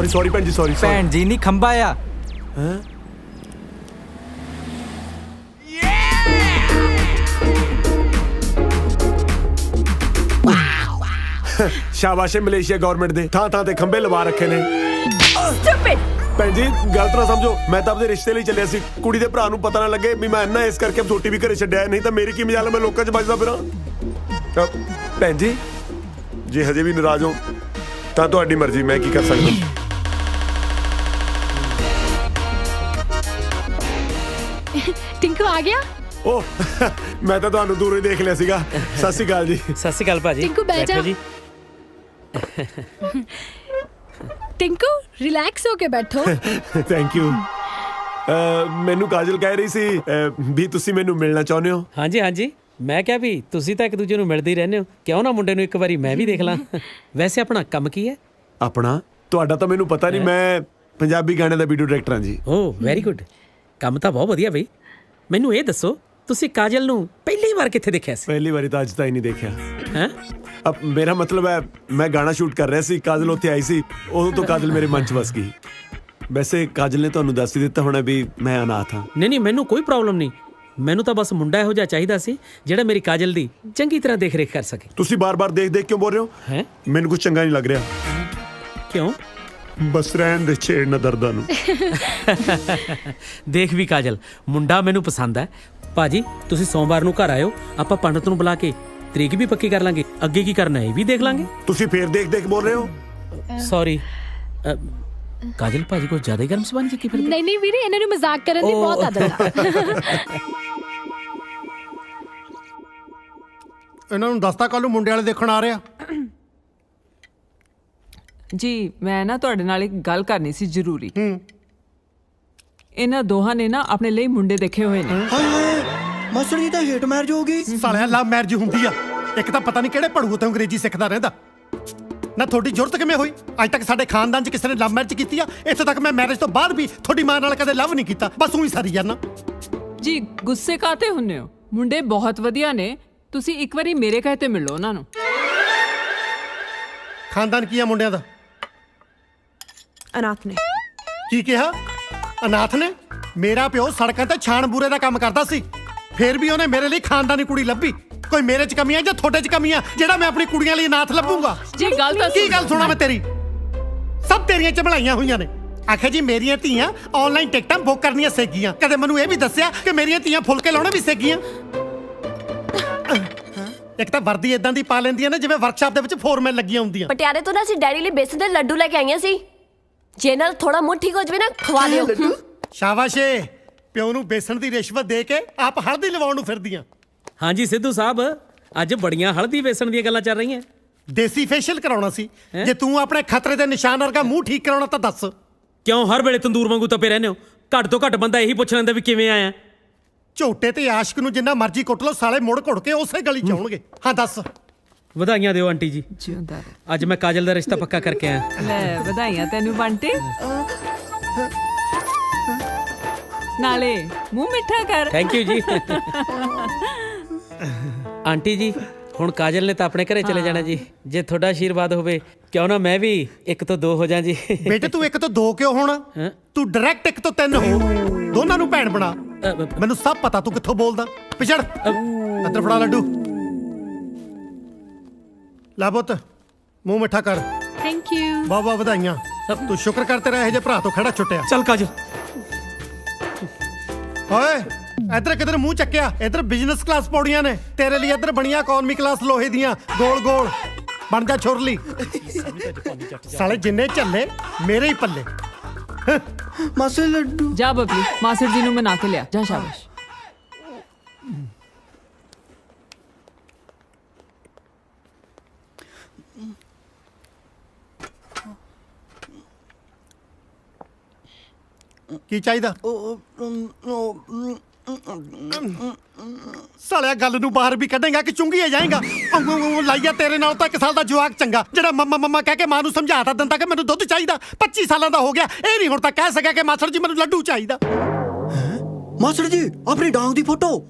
Sorry भैन जी, sorry. भैन जी नहीं, खंबा आ। शाबाश है मलेशिया गवर्नमेंट दे थां थां ते खंबे लवा रखे ने। भैन जी गलत ना समझो, मैं तो अपने रिश्ते लिए चलिया सी। कुड़ी दे भरा नूं पता ना लगे भी मैं इन्ना इस करके छोटी भी घरे छड्डिया, नहीं तो मेरी की मजाल मैं लोकां च बजदा फिरां। भैन जी जे हजे भी नाराज हो तां तुहाडी मर्जी, मैं की कर सकदा। टिंकू आ गया? ओह मैं तो तुहानू दूरों ही देख लिया सीगा। सत श्री अकाल जी। सत श्री अकाल भाजी। टिंकू बैठ जा। टिंकू रिलैक्स होके बैठो। Thank you. मैनू काजल कह रही सी भी तुसी मैनू मिलना चाਹੁੰਦੇ ਹੋ। ਹਾਂਜੀ ਹਾਂਜੀ, ਮੈਂ ਕਿਹਾ ਵੀ ਤੁਸੀਂ ਤਾਂ ਇੱਕ ਦੂਜੇ ਨੂੰ ਮਿਲਦੇ ਹੀ ਰਹਿੰਦੇ ਹੋ, ਕਿਉਂ ਨਾ ਮੁੰਡੇ ਨੂੰ ਇੱਕ ਵਾਰੀ ਮੈਂ ਵੀ ਦੇਖ ਲਾਂ। ਵੈਸੇ ਆਪਣਾ ਕੰਮ ਕੀ ਹੈ? ਆਪਣਾ ਤੁਹਾਡਾ ਤਾਂ ਮੈਨੂੰ ਪਤਾ ਨਹੀਂ, ਮੈਂ ਪੰਜਾਬੀ ਗਾਣੇ ਦਾ ਵੀਡੀਓ ਡਾਇਰੈਕਟਰ ਹਾਂ ਜੀ। ਓ ਵੈਰੀ ਗੁੱਡ, ਕੰਮ ਤਾਂ ਬਹੁਤ ਵਧੀਆ ਬਈ। ਮੈਨੂੰ ਇਹ ਦੱਸੋ ਤੁਸੀਂ ਕਾਜਲ ਨੂੰ ਪਹਿਲੀ ਵਾਰ ਕਿੱਥੇ ਦੇਖਿਆ ਸੀ? ਪਹਿਲੀ ਵਾਰੀ ਤਾਂ ਅੱਜ ਤਾਈਂ ਨਹੀਂ ਦੇਖਿਆ। ਹੈਂ? अब मेरा मतलब है मैं गाना शूट कर रहा सी, काजल उत्थे आई सी, उदों तो काजल मेरे मन च बस गई। वैसे काजल ने तुहानू दस ही दिता होना भी मैं अनाथ हाँ। नहीं नहीं, मैनू कोई प्रॉब्लम नहीं, मैनू तो बस मुंडा इहो जिहा चाहीदा सी जिहड़ा मेरी काजल दी चंगी तरह देख रेख कर सके। तुसी बार बार देख देख क्यों बोल रहे हो? हैं? मैनू कुछ चंगा नहीं लग रहा। क्यों? बस रहन दे छेड़ना दर्दां नू। देख भी काजल, मुंडा मैनू पसंद है। भाजी तुसी सोमवार नू घर आयो, आपां पंडित नू बुला के तरीक भी पक्की कर लांगे, अगे की करना है भी देख लांगे। तुसी फिर देख देख बोल रहे हो? सॉरी काजल भाजी को ज्यादा ही गर्म सबानी चुकी फिर। नहीं नहीं वीरे, इन्हां नू मजाक करन दी बहुत आदत है। ਇਹਨਾਂ ਨੂੰ ਦੱਸਤਾ ਕੱਲ ਨੂੰ ਮੁੰਡੇ ਵਾਲੇ ਦੇਖਣ ਆ ਰਿਹਾ। ਜੀ ਮੈਂ ਨਾ ਤੁਹਾਡੇ ਨਾਲ ਇੱਕ ਗੱਲ ਕਰਨੀ ਸੀ ਜ਼ਰੂਰੀ। ਇਹਨਾਂ ਦੋਹਾਂ ਨੇ ਨਾ ਆਪਣੇ ਲਈ ਮੁੰਡੇ ਦੇਖੇ ਹੋਏ ਨੇ। ਹਾਏ ਹਾਏ ਮਾਸੜ ਜੀ ਤਾਂ ਹੇਟ ਮੈਰਿਜ ਹੋ ਗਈ। ਸਾਲਿਆ ਲਵ ਮੈਰਿਜ ਹੁੰਦੀ ਆ। ਇੱਕ ਤਾਂ ਪਤਾ ਨਹੀਂ ਕਿਹੜੇ ਭੜੂ ਤੋਂ ਅੰਗਰੇਜ਼ੀ ਸਿੱਖਦਾ ਰਹਿੰਦਾ ਨਾ। ਤੁਹਾਡੀ ਜ਼ਰੂਰਤ ਕਿਵੇਂ ਹੋਈ? ਅੱਜ ਤੱਕ ਸਾਡੇ ਖਾਨਦਾਨ 'ਚ ਕਿਸੇ ਨੇ ਲਵ ਮੈਰਿਜ ਕੀਤੀ ਆ? ਇੱਥੇ ਤੱਕ ਮੈਂ ਮੈਰਿਜ ਤੋਂ ਬਾਅਦ ਵੀ ਤੁਹਾਡੀ ਮਾਂ ਨਾਲ ਕਦੇ ਲਵ ਨਹੀਂ ਕੀਤਾ, ਬਸ ਉਹੀ ਸਾਰੀ ਜਾਨਾ। ਜੀ ਗੁੱਸੇ ਕਾਤੇ ਹੁੰਨੇ ਹੋ? ਮੁੰਡੇ ਬਹੁਤ ਵਧੀਆ ਨੇ, ਤੁਸੀਂ ਇੱਕ ਵਾਰੀ ਮੇਰੇ ਕਹੇ ਤੇ ਮਿਲੋ ਉਹਨਾਂ ਨੂੰ। ਖਾਨਦਾਨ ਕੀ ਆ ਮੁੰਡਿਆਂ ਦਾ? ਅਨਾਥ ਨੇ। ਕੀ ਕਿਹਾ? ਅਨਾਥ ਨੇ? ਮੇਰਾ ਪਿਓ ਸੜਕਾਂ ਤੇ ਛਾਣ ਬੂਰੇ ਦਾ ਕੰਮ ਕਰਦਾ ਸੀ, ਫੇਰ ਵੀ ਉਹਨੇ ਮੇਰੇ ਲਈ ਖਾਨਦਾਨੀ ਕੁੜੀ ਲੱਭੀ। ਕੋਈ ਮੇਰੇ 'ਚ ਕਮੀਆਂ ਜਾਂ ਤੁਹਾਡੇ 'ਚ ਕਮੀਆਂ ਜਿਹੜਾ ਮੈਂ ਆਪਣੀ ਕੁੜੀਆਂ ਲਈ ਅਨਾਥ ਲੱਭੂੰਗਾ? ਜੀ ਗੱਲ ਤਾਂ ਕੀ ਗੱਲ ਸੁਣਾ ਮੈਂ ਤੇਰੀ? ਸਭ ਤੇਰੀਆਂ ਚਮਲਾਈਆਂ ਹੋਈਆਂ ਨੇ। ਆਖਿਆ ਜੀ ਮੇਰੀਆਂ ਧੀਆਂ ਆਨਲਾਈਨ ਟਿਕਟਾਂ ਬੁੱਕ ਕਰਨੀਆਂ ਸਿੱਖ ਗਈਆਂ, ਕਦੇ ਮੈਨੂੰ ਇਹ ਵੀ ਦੱਸਿਆ ਕਿ ਮੇਰੀਆਂ ਧੀਆਂ ਫੁਲਕੇ ਲਾਉਣੇ ਵੀ ਸਿੱਖ ਗਈਆਂ। ਇੱਕ ਤਾਂ ਵਰਦੀ ਇਦਾਂ ਦੀ ਪਾ ਲੈਂਦੀਆਂ ਨੇ ਜਿਵੇਂ ਵਰਕਸ਼ਾਪ ਦੇ ਵਿੱਚ ਫੋਰਮੈਨ ਲੱਗੀਆਂ ਹੁੰਦੀਆਂ। ਪਟਿਆਲੇ ਤੋਂ ਨਾ ਅਸੀਂ ਡੈਡੀ ਲਈ ਬੇਸਨ ਦੇ ਲੱਡੂ ਲੈ ਕੇ ਆਈਆਂ ਸੀ, ਜੇ ਨਾਲ ਥੋੜਾ ਮੂੰਹ ਠੀਕ ਹੋ ਜਵੇ ਨਾ ਖਵਾ ਦਿਓ। ਸ਼ਾਬਾਸ਼ ਏ, ਪਿਓ ਨੂੰ ਬੇਸਣ ਦੀ ਰਿਸ਼ਵਤ ਦੇ ਕੇ ਆਪ ਹਲਦੀ ਲਵਾਉਣ ਨੂੰ ਫਿਰਦੀਆਂ। हाँ जी सिद्धू साहब, ਅੱਜ ਬੜੀਆਂ ਹਲਦੀ ਵੇਸਣ ਦੀਆਂ ਗੱਲਾਂ ਚੱਲ ਰਹੀਆਂ। ਦੇਸੀ ਫੇਸ਼ੀਅਲ ਕਰਾਉਣਾ ਸੀ। ਜੇ ਤੂੰ ਆਪਣੇ ਖਤਰੇ ਦੇ ਨਿਸ਼ਾਨ ਵਰਗਾ ਮੂੰਹ ਠੀਕ ਕਰਾਉਣਾ ਤਾਂ ਦੱਸ। ਕਿਉਂ ਹਰ ਵੇਲੇ ਤੰਦੂਰ ਵਾਂਗੂ ਤਪੇ ਰਹਿੰਦੇ ਹੋ? ਘੱਟ ਤੋਂ ਘੱਟ ਬੰਦਾ ਇਹੀ ਪੁੱਛ ਲੈਂਦਾ ਵੀ ਕਿਵੇਂ ਆਇਆ। ਝੋਟੇ ਤੇ ਆਸ਼ਕ ਨੂੰ ਜਿੰਨਾ ਮਰਜ਼ੀ ਕੁੱਟ ਲਓ, ਸਾਲੇ ਮੁੜ ਘੁੜ ਕੇ ਉਸੇ ਗਲੀ ਚ ਆਉਣਗੇ। ਹਾਂ ਦੱਸ। ਵਧਾਈਆਂ ਦਿਓ ਆਂਟੀ ਜੀ, ਜਿਉਂਦਾ ਰਹਿ। ਅੱਜ ਮੈਂ ਕਾਜਲ ਦਾ ਰਿਸ਼ਤਾ ਪੱਕਾ ਕਰਕੇ ਆਇਆ। ਲੈ ਵਧਾਈਆਂ ਤੈਨੂੰ ਬੰਟੇ। ਨਾਲੇ ਮੂੰਹ ਮਿੱਠਾ ਕਰ। ਥੈਂਕ ਯੂ ਜੀ। ਆਂਟੀ ਜੀ ਹੁਣ ਕਾਜਲ ਨੇ ਤਾਂ ਆਪਣੇ ਘਰੇ ਚਲੇ ਜਾਣਾ ਜੀ, ਜੇ ਤੁਹਾਡਾ ਆਸ਼ੀਰਵਾਦ ਹੋਵੇ ਕਿਉਂ ਨਾ ਮੈਂ ਵੀ ਇੱਕ ਤੋਂ ਦੋ ਹੋ ਜਾ ਜੀ। ਬੇਟੇ ਤੂੰ ਇੱਕ ਤੋਂ ਦੋ ਕਿਉਂ ਹੋਣਾ? ਤੂੰ ਡਾਇਰੈਕਟ ਇੱਕ ਤੋਂ ਤਿੰਨ ਹੋ, ਦੋਨਾਂ ਨੂੰ ਭੈਣ ਬਣਾ। ਮੈਨੂੰ ਸਭ ਪਤਾ ਤੂੰ ਕਿੱਥੋਂ ਬੋਲਦਾ। ਪਿਛੜ ਅੰਦਰ ਫੜਾ ਲੱਡੂ। ਲੈ ਪੁੱਤ ਮੂੰਹ ਮਿੱਠਾ ਕਰ। Thank you. ਵਾਹ ਵਾਹ ਵਧਾਈਆਂ। ਤੂੰ ਸ਼ੁਕਰ ਕਰ ਤੇਰਾ ਇਹੋ ਜਿਹੇ ਭਰਾ ਤੋਂ ਖੜਾ ਛੁੱਟਿਆ। ਚੱਲ ਕਾਜਲ। ਓਏ ਇੱਧਰ ਕਿਧਰ ਮੂੰਹ ਚੱਕਿਆ? ਇੱਧਰ ਬਿਜ਼ਨਸ ਕਲਾਸ ਪੌੜੀਆਂ ਨੇ ਤੇਰੇ ਲਈ, ਇੱਧਰ ਬਣੀਆਂ ਇਕਨੋਮੀ ਕਲਾਸ ਲੋਹੇ ਦੀਆਂ ਗੋਲ ਗੋਲ। ਬਣ ਜਾ ਛੁਰਲੀ। ਸਾਲੇ ਜਿੰਨੇ ਝੱਲੇ ਮੇਰੇ ਹੀ ਪੱਲੇ। ਮਾਸੜ ਲੱਡੂ। ਜਾ ਬਬਲੀ, ਮਾਸੜ ਜੀ ਨੂੰ ਮਨਾ ਕੇ ਲਿਆ ਜਾ। ਸ਼ਾਬਾਸ਼। ਕੀ ਚਾਹੀਦਾ? ਸਾਲਿਆ ਗੱਲ ਨੂੰ ਬਾਹਰ ਵੀ ਕੱਢੇਗਾ ਕਿ ਚੁੰਗੀਏ ਜਾਏਗਾ। ਲਾਈਆ ਤੇਰੇ ਨਾਲ ਤਾਂ 1 ਸਾਲ ਦਾ ਜਵਾਕ ਚੰਗਾ, ਜਿਹੜਾ ਮੰਮਾ ਮੰਮਾ ਕਹਿ ਕੇ ਮਾਂ ਨੂੰ ਸਮਝਾਤਾ ਦਿੰਦਾ ਕਿ ਮੈਨੂੰ ਦੁੱਧ ਚਾਹੀਦਾ। 25 ਸਾਲਾਂ ਦਾ ਹੋ ਗਿਆ, ਇਹ ਨਹੀਂ ਹੁਣ ਤਾਂ ਕਹਿ ਸਕਿਆ ਕਿ ਮਾਸੜ ਜੀ ਮੈਨੂੰ ਲੱਡੂ ਚਾਹੀਦਾ। ਮਾਸੜ ਜੀ ਆਪਣੀ ਡਾਂਗ ਦੀ ਫੋਟੋ।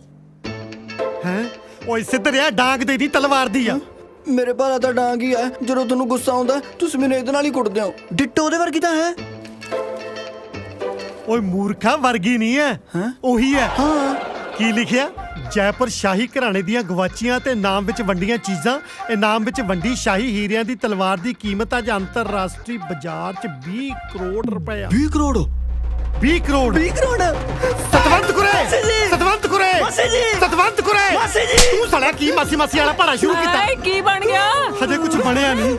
ਹੈ ਓਏ ਸਿੱਧਰਿਆ, ਡਾਂਗ ਦੇ ਦੀ ਤਲਵਾਰ ਦੀ ਆ। ਮੇਰੇ ਭਾਰਾ ਤਾਂ ਡਾਂਗ ਹੀ ਹੈ। ਜਦੋਂ ਤੁਹਾਨੂੰ ਗੁੱਸਾ ਆਉਂਦਾ ਤੁਸੀਂ ਮੈਨੂੰ ਇਹਦੇ ਨਾਲ ਹੀ ਕੁੱਟਦੇ ਹੋ। ਡਿੱਟੋ ਉਹਦੇ ਵਰਗੀ ਤਾਂ ਹੈ। ਓਏ ਮੂਰਖਾ, ਵਰਗੀ ਨਹੀਂ ਹੈ, ਉਹੀ ਹੈ। ਹਾਂ ਕੀ ਲਿਖਿਆ? ਜੈਪੁਰ ਸ਼ਾਹੀ ਘਰਾਣੇ ਦੀਆਂ ਗਵਾਚੀਆਂ ਤੇ ਨਾਮ ਵਿੱਚ ਵੰਡੀਆਂ ਚੀਜ਼ਾਂ, ਇਨਾਮ ਵਿੱਚ ਵੰਡੀ ਸ਼ਾਹੀ ਹੀਰਿਆਂ ਦੀ ਤਲਵਾਰ ਦੀ ਕੀਮਤ ਅੱਜ ਅੰਤਰਰਾਸ਼ਟਰੀ ਬਾਜ਼ਾਰ 'ਚ 20 ਕਰੋੜ ਰੁਪਏ। 20 ਕਰੋੜ 20 ਕਰੋੜ 20 ਕਰੋੜ। ਸਤਵੰਤ ਕੁਰੇ, ਮਾਸੀ ਜੀ! ਸਤਵੰਤ ਕੁਰੇ, ਮਾਸੀ ਜੀ! ਸਤਵੰਤ ਕੁਰੇ। ਮਾਸੀ ਜੀ! ਤੂੰ ਸਾਲਿਆ ਕੀ ਮਾਸੀ ਮਾਸੀ ਵਾਲਾ ਭਾੜਾ ਸ਼ੁਰੂ ਕੀਤਾ? ਹਾਏ ਕੀ ਬਣ ਗਿਆ? ਹਜੇ ਕੁਝ ਬਣਿਆ ਨਹੀਂ,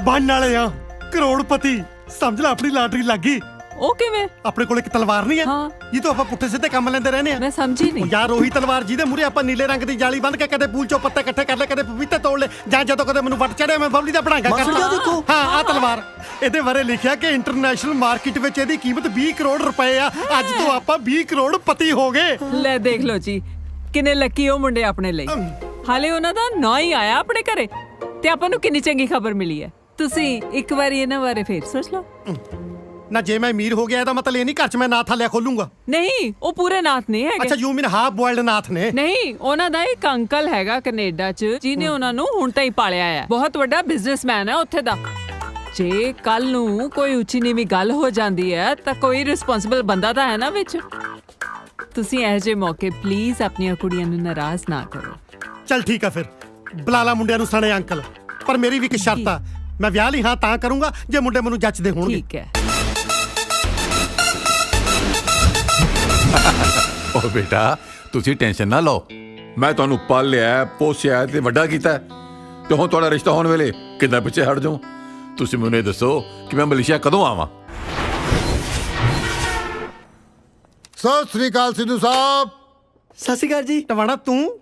ਬਣਨ ਵਾਲੇ ਆ। ਕਰੋੜਪਤੀ ਸਮਝ ਲੈ, ਆਪਣੀ ਲਾਟਰੀ ਲੱਗ ਗਈ। ਉਹ ਕਿਵੇਂ? ਆਪਣੇ ਕੋਲ ਇੱਕ ਤਲਵਾਰ ਨਹੀਂ ਹੈ ਹਾਂ। ਇਹ ਤੋਂ ਆਪਾਂ ਪੁੱਠੇ ਸਿੱਧੇ ਕੰਮ ਲੈਂਦੇ ਰਹਿੰਦੇ ਆ। ਮੈਂ ਸਮਝੀ ਨਹੀਂ। ਯਾਰ ਉਹੀ ਤਲਵਾਰ ਜਿਹਦੇ ਮੂਰੇ ਆਪਾਂ ਨੀਲੇ ਰੰਗ ਦੀ ਜਾਲੀ ਬੰਨ੍ਹ ਕੇ ਕਦੇ ਪੂਲ ਚੋਂ ਪੱਤੇ ਇਕੱਠੇ ਕਰ ਲੈ, ਕਦੇ ਪਪੀਤੇ ਤੋੜ ਲੈ, ਜਾਂ ਜਦੋਂ ਕਦੇ ਮੈਨੂੰ ਵੱਟ ਚੜਿਆ ਮੈਂ ਬਬਲੀ ਦਾ ਬਣਾਂਗਾ ਮਾਸੜ ਜੀ, ਕਰਦਾ। ਦੇਖੋ। ਹਾਂ ਆਹ ਤਲਵਾਰ, ਇਹਦੇ ਬਾਰੇ ਲਿਖਿਆ ਕਿ ਇੰਟਰਨੈਸ਼ਨਲ ਮਾਰਕੀਟ ਵਿੱਚ ਇਹਦੀ ਕੀਮਤ 20 ਕਰੋੜ ਰੁਪਏ ਆ। ਅੱਜ ਤੋਂ ਆਪਾਂ 20 ਕਰੋੜ ਪਤੀ ਹੋ ਗਏ। ਲੈ ਦੇਖ ਲਓ ਜੀ, ਕਿੰਨੇ ਲੱਕੀ ਉਹ ਮੁੰਡੇ ਆਪਣੇ ਲਈ। ਹਾਲੇ ਉਹਨਾਂ ਦਾ ਨਾਂ ਹੀ ਆਇਆ ਆਪਣੇ ਘਰੇ ਤੇ ਆਪਾਂ ਨੂੰ ਕਿੰਨੀ ਚੰਗੀ ਖਬਰ ਮਿਲੀ ਹੈ। ਤੁਸੀਂ ਇੱਕ ਵਾਰੀ ਇਹਨਾਂ ਬਾਰੇ ਫੇਰ ਸੋਚ ਲਓ। ਨਾ ਜੇ ਮੈਂ ਅਮੀਰ ਹੋ ਗਿਆ ਇਹਦਾ ਮਤਲਬ ਇਹ ਨਹੀਂ ਘਰ 'ਚ ਮੈਂ ਨਾਥ ਹਾਲਿਆ ਖੋਲੂੰਗਾ। ਨਹੀਂ, ਉਹ ਪੂਰੇ ਨਾਥ ਨਹੀਂ ਹੈਗੇ। ਅੱਛਾ, ਯੂ ਮੀਨ ਹਾਫ ਬੋਇਲਡ ਨਾਥ ਨੇ? ਨਹੀਂ, ਉਹਨਾਂ ਦਾ ਇੱਕ ਅੰਕਲ ਹੈਗਾ ਕੈਨੇਡਾ 'ਚ, ਜਿਹਨੇ ਉਹਨਾਂ ਨੂੰ ਹੁਣ ਤਾਂ ਹੀ ਪਾਲਿਆ ਹੈ। ਬਹੁਤ ਵੱਡਾ ਬਿਜ਼ਨਸਮੈਨ ਹੈ ਉੱਥੇ ਦਾ। ਜੇ ਕੱਲ ਨੂੰ ਕੋਈ ਉੱਚੀ ਨੀਵੀਂ ਗੱਲ ਹੋ ਜਾਂਦੀ ਹੈ ਤਾਂ ਕੋਈ ਰਿਸਪੌਂਸਿਬਲ ਬੰਦਾ ਤਾਂ ਹੈ ਨਾ ਵਿੱਚ। ਤੁਸੀਂ ਇਹੋ ਜਿਹੇ ਮੌਕੇ ਪਲੀਜ਼ ਆਪਣੀਆਂ ਕੁੜੀਆਂ ਨੂੰ ਨਾਰਾਜ਼ ਨਾ ਕਰੋ। ਚੱਲ ਠੀਕ ਆ, ਫਿਰ ਬੁਲਾ ਲਾ ਮੁੰਡਿਆਂ ਨੂੰ ਸਣੇ ਅੰਕਲ। ਪਰ ਮੇਰੀ ਵੀ ਇੱਕ ਸ਼ਰਤ ਆ, ਮੈਂ ਵਿਆਹ ਲਈ ਹਾਂ ਤਾਂ ਕਰੂੰਗਾ ਜੇ ਮੁੰਡੇ ਮੈਨੂੰ ਜੱਚਦੇ ਹੋਣਗੇ। ਠੀਕ ਹੈ। ਓ ਬੇਟਾ, ਤੁਸੀਂ ਟੈਨਸ਼ਨ ਨਾ ਲਓ। ਮੈਂ ਤੁਹਾਨੂੰ ਪਾਲਿਆ, ਪੋਸਿਆ ਤੇ ਵੱਡਾ ਕੀਤਾ, ਤੇ ਹੁਣ ਤੁਹਾਡਾ ਰਿਸ਼ਤਾ ਹੋਣ ਵੇਲੇ ਕਿੱਦਾਂ ਪਿੱਛੇ ਹਟ ਜਾਉ? ਤੁਸੀਂ ਮੈਨੂੰ ਇਹ ਦੱਸੋ ਕਿ ਮੈਂ ਮਲੇਸ਼ੀਆ ਕਦੋਂ ਆਵਾਂ? ਸਤਿ ਸ੍ਰੀ ਅਕਾਲ ਸਿੱਧੂ ਸਾਹਿਬ। ਸਤਿ ਸ਼੍ਰੀ ਅਕਾਲ ਜੀ। ਟਵਾਣਾ ਤੂੰ?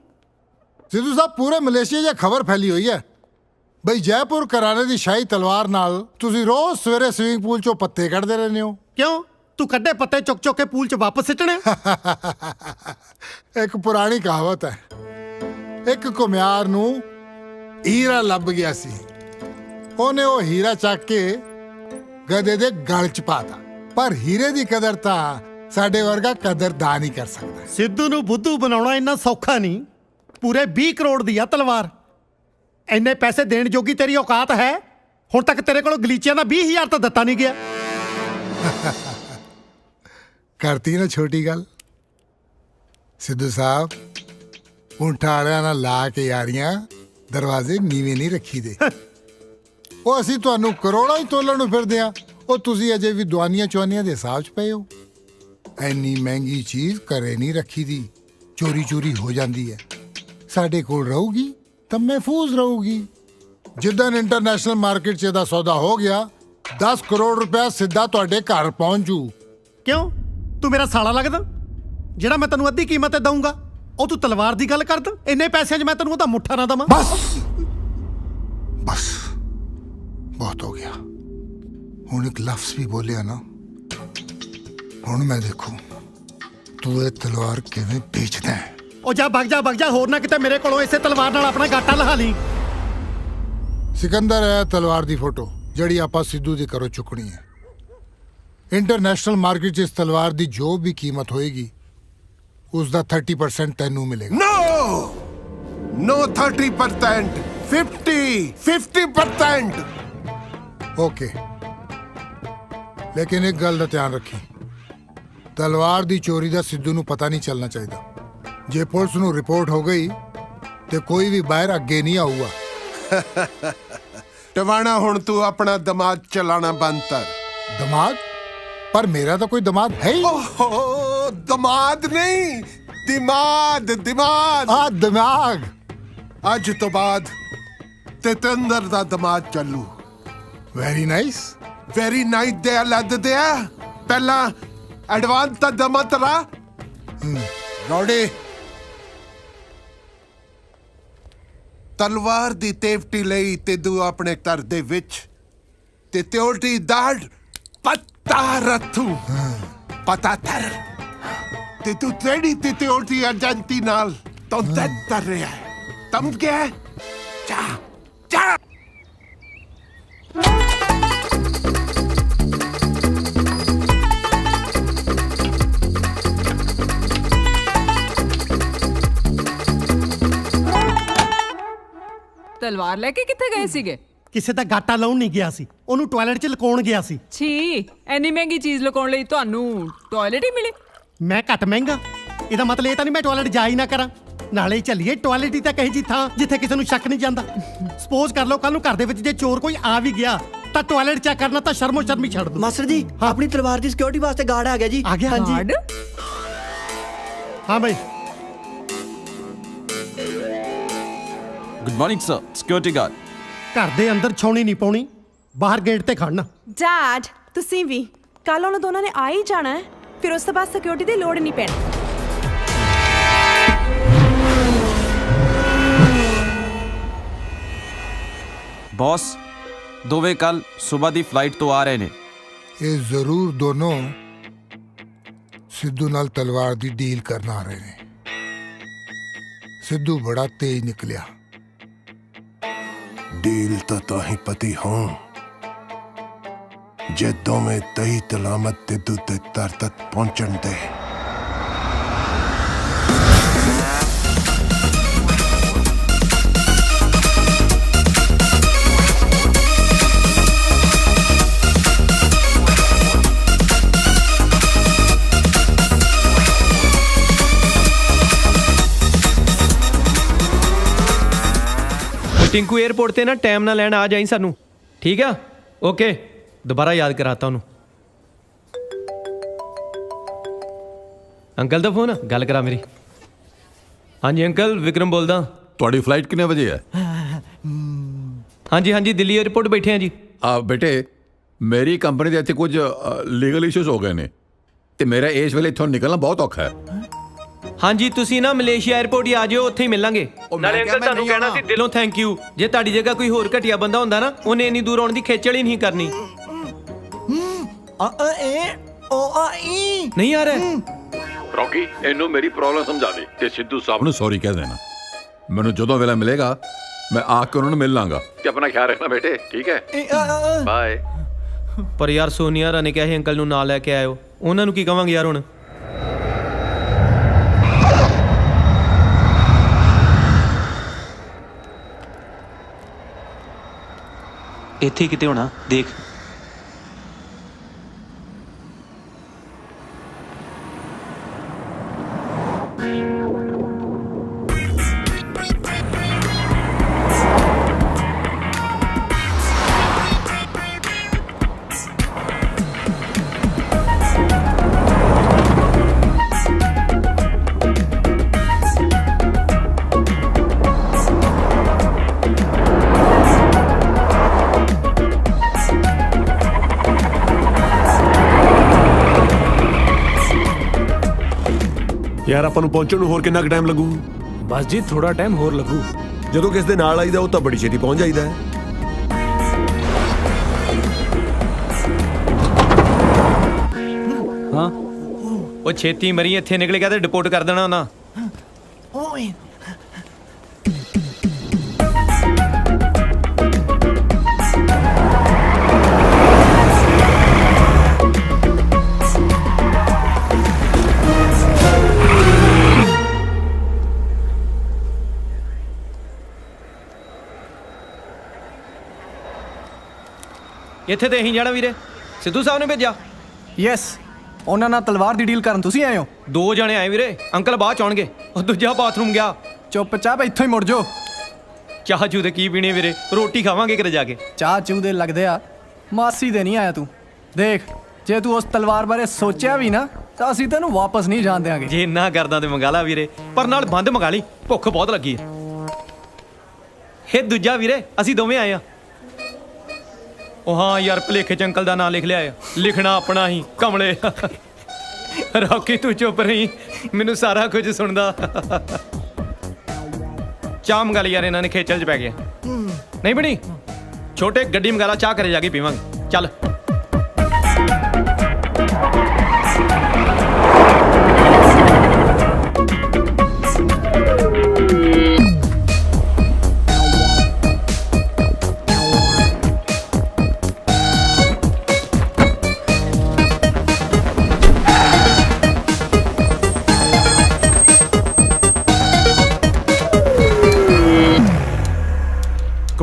ਸਿੱਧੂ ਸਾਹਿਬ, ਪੂਰੇ ਮਲੇਸ਼ੀਆ 'ਚ ਖਬਰ ਫੈਲੀ ਹੋਈ ਹੈ ਬਈ ਜੈਪੁਰ ਘਰਾਣੇ ਦੀ ਸ਼ਾਹੀ ਤਲਵਾਰ ਨਾਲ ਤੁਸੀਂ ਰੋਜ਼ ਸਵੇਰੇ ਸਵਿਮਿੰਗ ਪੂਲ 'ਚੋਂ ਪੱਤੇ ਕੱਢਦੇ ਰਹਿੰਦੇ ਹੋ। ਕਿਉਂ? ਤੂੰ ਕੱਢੇ ਪੱਤੇ ਚੁੱਕ ਚੁੱਕ ਕੇ ਪੂਲ 'ਚ ਵਾਪਸ ਸਿੱਟਣੇ? ਇੱਕ ਪੁਰਾਣੀ ਕਹਾਵਤ ਹੈ, ਇੱਕ ਘੁਮਿਆਰ ਨੂੰ ਹੀਰਾ ਲੱਭ ਗਿਆ ਸੀ। ਉਹਨੇ ਉਹ ਹੀਰਾ ਚੱਕ ਕੇ ਗਧੇ ਦੇ ਗਲ 'ਚ ਪਾਤਾ। ਪਰ ਹੀਰੇ ਦੀ ਕਦਰ ਤਾਂ ਸਾਡੇ ਵਰਗਾ ਕਦਰਦਾਨ ਹੀ ਕਰ ਸਕਦਾ। ਸਿੱਧੂ ਨੂੰ ਬੁੱਧੂ ਬਣਾਉਣਾ ਇੰਨਾ ਸੌਖਾ ਨਹੀਂ। ਪੂਰੇ 20 ਕਰੋੜ ਦੀ ਆ ਤਲਵਾਰ। ਇੰਨੇ ਪੈਸੇ ਦੇਣ ਜੋਗੀ ਤੇਰੀ ਔਕਾਤ ਹੈ? ਹੁਣ ਤੱਕ ਤੇਰੇ ਕੋਲੋਂ ਗਲੀਚਿਆਂ ਦਾ 20,000 ਤਾਂ ਦਿੱਤਾ ਨਹੀਂ ਗਿਆ। ਕਰਤੀ ਨਾ ਛੋਟੀ ਗੱਲ। ਸਿੱਧੂ ਸਾਹਿਬ, ਊਂਠਾਂ ਵਾਲਿਆਂ ਨਾਲ ਲਾ ਕੇ ਯਾਰੀਆਂ ਦਰਵਾਜ਼ੇ ਨੀਵੇਂ ਨਹੀਂ ਰੱਖੀਦੇ। ਉਹ ਅਸੀਂ ਤੁਹਾਨੂੰ ਕਰੋੜਾਂ ਹੀ ਤੋਲਣ ਨੂੰ ਫਿਰਦੇ ਆ, ਉਹ ਤੁਸੀਂ ਅਜੇ ਵੀ ਦੁਆਨੀਆਂ ਚੁਆਨੀਆਂ ਦੇ ਹਿਸਾਬ 'ਚ ਪਏ ਹੋ। ਐਨੀ ਮਹਿੰਗੀ ਚੀਜ਼ ਘਰੇ ਨਹੀਂ ਰੱਖੀ ਦੀ, ਚੋਰੀ ਚੋਰੀ ਹੋ ਜਾਂਦੀ ਹੈ। ਸਾਡੇ ਕੋਲ ਰਹੂਗੀ ਤਾਂ ਮਹਿਫੂਜ਼ ਰਹੂਗੀ। ਜਿੱਦਾਂ ਇੰਟਰਨੈਸ਼ਨਲ ਮਾਰਕੀਟ 'ਚ ਇਹਦਾ ਸੌਦਾ ਹੋ ਗਿਆ, 10 ਕਰੋੜ ਰੁਪਇਆ ਸਿੱਧਾ ਤੁਹਾਡੇ ਘਰ ਪਹੁੰਚੂ। ਕਿਉਂ? ਤੂੰ ਮੇਰਾ ਸਾਲਾ ਲੱਗਦਾ? ਜਿਹੜਾ ਮੈਂ ਤੈਨੂੰ ਅੱਧੀ ਕੀਮਤ ਤੇ ਦਊਂਗਾ, ਉਹ ਤੂੰ ਤਲਵਾਰ ਦੀ ਗੱਲ ਕਰਦਾ? ਇੰਨੇ ਪੈਸਿਆਂ 'ਚ ਮੈਂ ਤੈਨੂੰ ਉਹਦਾ ਮੁੱਠਾ ਨਾ ਦਵਾਂ? ਬਸ ਬਸ, ਬਹੁਤ ਹੋ ਗਿਆ। ਹੁਣ ਇੱਕ ਲਫ਼ਜ਼ ਵੀ ਬੋਲਿਆ ਨਾ, ਹੁਣ ਮੈਂ ਦੇਖੂ ਤੂੰ ਇਹ ਤਲਵਾਰ ਕਿਵੇਂ ਵੇਚਦਾ ਹੈ। ਉਹ ਜਾ ਭੱਗ ਜਾ, ਹੋਰ ਨਾ ਕਿਤੇ ਮੇਰੇ ਕੋਲੋਂ ਇਸੇ ਤਲਵਾਰ ਨਾਲ ਆਪਣਾ ਗਾਟਾ ਲਹਾ ਲਈ। ਸਿਕੰਦਰ ਹੈ ਤਲਵਾਰ ਦੀ ਫੋਟੋ, ਜਿਹੜੀ ਆਪਾਂ ਸਿੱਧੂ ਦੀ ਘਰੋਂ ਚੁੱਕਣੀ ਹੈ। ਇੰਟਰਨੈਸ਼ਨਲ ਮਾਰਕੀਟ 'ਚ ਇਸ ਤਲਵਾਰ ਦੀ ਜੋ ਵੀ ਕੀਮਤ ਹੋਏਗੀ, ਉਸ ਦਾ 30% ਤੈਨੂੰ ਮਿਲੇਗਾ। No 30%, 50%। ਓਕੇ, ਲੇਕਿਨ ਇੱਕ ਗੱਲ ਦਾ ਧਿਆਨ ਰੱਖੀ, ਤਲਵਾਰ ਦੀ ਚੋਰੀ ਦਾ ਸਿੱਧੂ ਨੂੰ ਪਤਾ ਨਹੀਂ ਚੱਲਣਾ ਚਾਹੀਦਾ। ਜੇ ਪੁਲਿਸ ਨੂੰ ਰਿਪੋਰਟ ਹੋ ਗਈ ਤੇ ਕੋਈ ਵੀ ਬਾਹਰ ਅੱਗੇ ਨਹੀਂ ਆਊਗਾ। ਟਵਾਣਾ, ਹੁਣ ਤੂੰ ਆਪਣਾ ਦਿਮਾਗ ਚਲਾਣਾ ਬੰਦ ਕਰ। ਦਿਮਾਗ? ਪਰ ਮੇਰਾ ਤਾਂ ਕੋਈ ਦਿਮਾਗ ਹੈ ਹੀ। ਓਹ, ਦਿਮਾਗ ਨਹੀਂ, ਦਿਮਾਗ। ਆ ਦਿਮਾਗ? ਅੱਜ ਤੋਂ ਬਾਅਦ ਤੇਤੰਦਰ ਦਾ ਦਿਮਾਗ ਚੱਲੂ। Very nice. ਵੈਰੀ ਨਾਈਟ ਦੇ ਲੱਦ ਦੇ ਆ। ਪਹਿਲਾਂ ਐਡਵਾਂਸ ਤਾਂ ਦਮਾ ਤਰਾ ਰੋੜੇ। ਤਲਵਾਰ ਦੀ ਤੇਫਟੀ ਲਈ ਤੇ ਤੂੰ ਆਪਣੇ ਘਰ ਦੇ ਵਿੱਚ ਤੇ ਤਿਉਲਟੀ ਦਾੜ ਪੱਤਾ ਰੱਥੂ ਪਤਾ ਥਰ ਤੇ ਤੂੰ ਤੇੜੀ ਤੇ ਤਿਉਲਟੀ ਅਜੰਤੀ ਨਾਲ तो दर्द कर रहा है तुम क्या है जा जा ਤਲਵਾਰ ਲੈ ਕੇ ਕਿੱਥੇ ਗਏ ਸੀਗੇ? ਕਿਸੇ ਦਾ ਗਾਟਾ ਲਾਉਣ ਨਹੀਂ ਗਿਆ ਸੀ, ਉਹਨੂੰ ਟਾਇਲਟ 'ਚ ਲਕਾਉਣ ਗਿਆ ਸੀ। ਛੀ, ਐਨੀ ਮਹਿੰਗੀ ਚੀਜ਼ ਲੁਕਾਉਣ ਲਈ ਤੁਹਾਨੂੰ ਟਾਇਲਟ ਹੀ ਮਿਲੀ? ਮੈਂ ਘੱਟ ਮਹਿੰਗਾ, ਇਹਦਾ ਮਤਲਬ ਇਹ ਤਾਂ ਨਹੀਂ ਮੈਂ ਟਾਇਲਟ ਜਾ ਹੀ ਨਾ ਕਰਾਂ। ਨਾਲੇ ਚੱਲੀਏ ਟਾਇਲਟ ਹੀ ਤਾਂ ਕਹੀ ਜੀ ਥਾਂ ਜਿੱਥੇ ਕਿਸੇ ਨੂੰ ਸ਼ੱਕ ਨਹੀਂ ਜਾਂਦਾ। ਸਪੋਜ਼ ਕਰ ਲਓ ਕੱਲ ਨੂੰ ਘਰ ਦੇ ਵਿੱਚ ਜੇ ਚੋਰ ਕੋਈ ਆ ਵੀ ਗਿਆ ਤਾਂ ਟਾਇਲਟ ਚੈੱਕ ਕਰਨਾ ਤਾਂ ਸ਼ਰਮੋ ਸ਼ਰਮੀ ਛੱਡ ਦੋ। ਮਾਸਟਰ ਜੀ ਆਪਣੀ ਤਲਵਾਰ ਦੀ ਸਿਕਿਉਰਿਟੀ ਵਾਸਤੇ ਗਾਰਡ ਆ ਗਿਆ ਜੀ। ਆ ਗਿਆ? ਹਾਂਜੀ ਗਾਰਡ? ਹਾਂ ਬਈ। Good morning sir, security guard. ਘਰ ਦੇ ਅੰਦਰ ਛਾਉਣੀ ਨਹੀਂ ਪਾਉਣੀ, ਬਾਹਰ ਗੇਟ ਤੇ ਖੜਨਾ। ਡੈਡ ਤੁਸੀਂ ਵੀ ਕੱਲ ਉਹਨਾਂ ਦੋਨਾਂ ਨੇ ਆ ਹੀ ਜਾਣਾ ਹੈ, ਫਿਰ ਉਸ ਤੋਂ ਬਾਅਦ ਸਿਕਿਉਰਿਟੀ ਦੀ ਲੋੜ ਨਹੀਂ ਪੈਣੀ। ਬੌਸ ਦੋਵੇਂ ਕੱਲ ਸਵੇਰ ਦੀ ਫਲਾਈਟ ਤੋਂ ਆ ਰਹੇ ਨੇ। ਇਹ ਜ਼ਰੂਰ ਦੋਨੋਂ ਸਿੱਧੂ ਨਾਲ ਤਲਵਾਰ ਦੀ ਡੀਲ ਕਰਨ ਆ ਰਹੇ ਨੇ। ਸਿੱਧੂ ਬੜਾ ਤੇਜ਼ ਨਿਕਲਿਆ। डील तो ही पति हूं जे दोवें तही तलामत तिदू ते तर तक पहुंचण दे। टिंकू एयरपोर्ट ते ना टाइम ना लैन आ जाई सानू, ठीक है? ओके, दोबारा याद कराता हूँ। अंकल दा फोन गल करा मेरी। हाँ जी अंकल, विक्रम बोलदा। ਤੁਹਾਡੀ ਫਲਾਈਟ ਕਿੰਨੇ ਵਜੇ ਹੈ? हाँ जी हाँ जी, दिल्ली एयरपोर्ट बैठे हैं जी। ਬੇਟੇ ਮੇਰੀ ਕੰਪਨੀ ਦੇ ਇੱਥੇ ਕੁਝ ਲੀਗਲ ਇਸ਼ੂਜ਼ ਹੋ ਗਏ ਨੇ ਤੇ ਮੇਰਾ ਇਸ ਵੇਲੇ ਇੱਥੋਂ ਨਿਕਲਣਾ ਬਹੁਤ ਔਖਾ ਹੈ। हाँ जी तुसी ना मलेशिया एयरपोर्ट ही आ जाओ, उत्थे ही मिलांगे। नाले अंकल ਤੁਹਾਨੂੰ ਕਹਿਣਾ ਸੀ ਦਿਲੋਂ थैंक यू। ਜੇ ਤੁਹਾਡੀ ਜਗ੍ਹਾ ਕੋਈ ਹੋਰ ਘਟਿਆ ਬੰਦਾ ਹੁੰਦਾ ਨਾ, ਉਹਨੇ ਇੰਨੀ ਦੂਰ ਆਉਣ ਦੀ ਖੇਚਲ ਹੀ ਨਹੀਂ ਕਰਨੀ। ਨਹੀਂ ਆ ਰਿਹਾ ਰੌਕੀ, ਇਹਨੂੰ ਮੇਰੀ ਪ੍ਰੋਬਲਮ ਸਮਝਾ ਦੇ ਤੇ ਸਿੱਧੂ ਸਾਹਿਬ ਨੂੰ ਸੌਰੀ ਕਹਿ ਦੇਣਾ। ਮੈਨੂੰ ਜਦੋਂ ਵੇਲਾ ਮਿਲੇਗਾ ਮੈਂ ਆ ਕੇ ਉਹਨਾਂ ਨੂੰ ਮਿਲ ਲਾਂਗਾ ਤੇ ਆਪਣਾ ਖਿਆਲ ਰੱਖਣਾ ਬੇਟੇ, ਠੀਕ ਹੈ? ਬਾਏ। ਪਰ ਯਾਰ ਸੋਨੀਆ ਰਾ ਨੇ ਕਿਹਾ ਸੀ ਅੰਕਲ ਨੂੰ ਨਾਲ ਲੈ ਕੇ ਆਇਓ, ਉਹਨਾਂ ਨੂੰ ਕੀ ਕਵਾਂਗੇ ਯਾਰ ਹੁਣ। ਇੱਥੇ ਕਿਤੇ ਹੋਣਾ, ਦੇਖ। ਯਾਰ ਆਪਾਂ ਨੂੰ ਪਹੁੰਚਣ ਨੂੰ ਹੋਰ ਕਿੰਨਾ ਕੁ ਟਾਈਮ ਲੱਗੂ? ਬਸ ਜੀ ਥੋੜਾ ਟਾਈਮ ਹੋਰ ਲੱਗੂ। ਜਦੋਂ ਕਿਸ ਦੇ ਨਾਲ ਆਈਦਾ ਉਹ ਤਾਂ ਬੜੀ ਛੇਤੀ ਪਹੁੰਚ ਜਾਈਦਾ ਹੈ। ਹਾਂ ਉਹ ਛੇਤੀ ਮਰੀ, ਇੱਥੇ ਨਿਕਲ ਗਿਆ ਤੇ ਡਿਪੋਰਟ ਕਰ ਦੇਣਾ ਉਹਨਾਂ। ਇੱਥੇ ਤੇ ਅਸੀਂ ਜਾਣਾ ਵੀਰੇ, ਸਿੱਧੂ ਸਾਹਿਬ ਨੇ ਭੇਜਿਆ। ਯੈਸ, ਉਹਨਾਂ ਨਾਲ ਤਲਵਾਰ ਦੀ ਡੀਲ ਕਰਨ ਤੁਸੀਂ ਆਏ ਹੋ? 2 ਜਣੇ ਆਏ ਵੀਰੇ, ਅੰਕਲ ਬਾਅਦ ਚ ਆਉਣਗੇ। ਉਹ ਦੂਜਾ ਬਾਥਰੂਮ ਗਿਆ। ਚੁੱਪਚਾਪ ਇੱਥੋਂ ਹੀ ਮੁੜ ਜਾਓ। ਚਾਹ ਚੂ ਦੇ ਕੀ ਪੀਣੇ ਵੀਰੇ, ਰੋਟੀ ਖਾਵਾਂਗੇ ਕਿਤੇ ਜਾ ਕੇ। ਚਾਹ ਚੂ ਦੇ ਲੱਗਦੇ ਆ, ਮਾਸੀ ਦੇ ਨਹੀਂ ਆਇਆ ਤੂੰ। ਦੇਖ ਜੇ ਤੂੰ ਉਸ ਤਲਵਾਰ ਬਾਰੇ ਸੋਚਿਆ ਵੀ ਨਾ ਤਾਂ ਅਸੀਂ ਤੈਨੂੰ ਵਾਪਸ ਨਹੀਂ ਜਾਣ ਦਿਆਂਗੇ। ਜੇ ਇੰਨਾ ਕਰਦਾ ਤੇ ਮੰਗਾ ਲਾ ਵੀਰੇ, ਪਰ ਨਾਲ ਬੰਦ ਮੰਗਾ ਲਈ, ਭੁੱਖ ਬਹੁਤ ਲੱਗੀ ਹੈ। ਇਹ ਦੂਜਾ ਵੀਰੇ, ਅਸੀਂ ਦੋਵੇਂ ਆਏ ਆ। ਉਹ ਹਾਂ ਯਾਰ, ਭਲੇਖੇ ਚ ਅੰਕਲ ਦਾ ਨਾਂ ਲਿਖ ਲਿਆ ਆ, ਲਿਖਣਾ ਆਪਣਾ ਹੀ ਕਮਲੇ। ਰੌਕੀ ਤੂੰ ਚੁੱਪ ਰਹੀ, ਮੈਨੂੰ ਸਾਰਾ ਕੁਝ ਸੁਣਦਾ। ਚਾਹ ਮੰਗਾ ਲਈ ਯਾਰ, ਇਹਨਾਂ ਨੇ ਖੇਚਲ ਚ ਪੈ ਗਿਆ। ਨਹੀਂ ਬਣੀ ਛੋਟੇ, ਗੱਡੀ ਮੰਗਾ ਲਾ, ਚਾਹ ਘਰੇ ਜਾ ਕੇ ਪੀਵਾਂਗੇ। ਚੱਲ।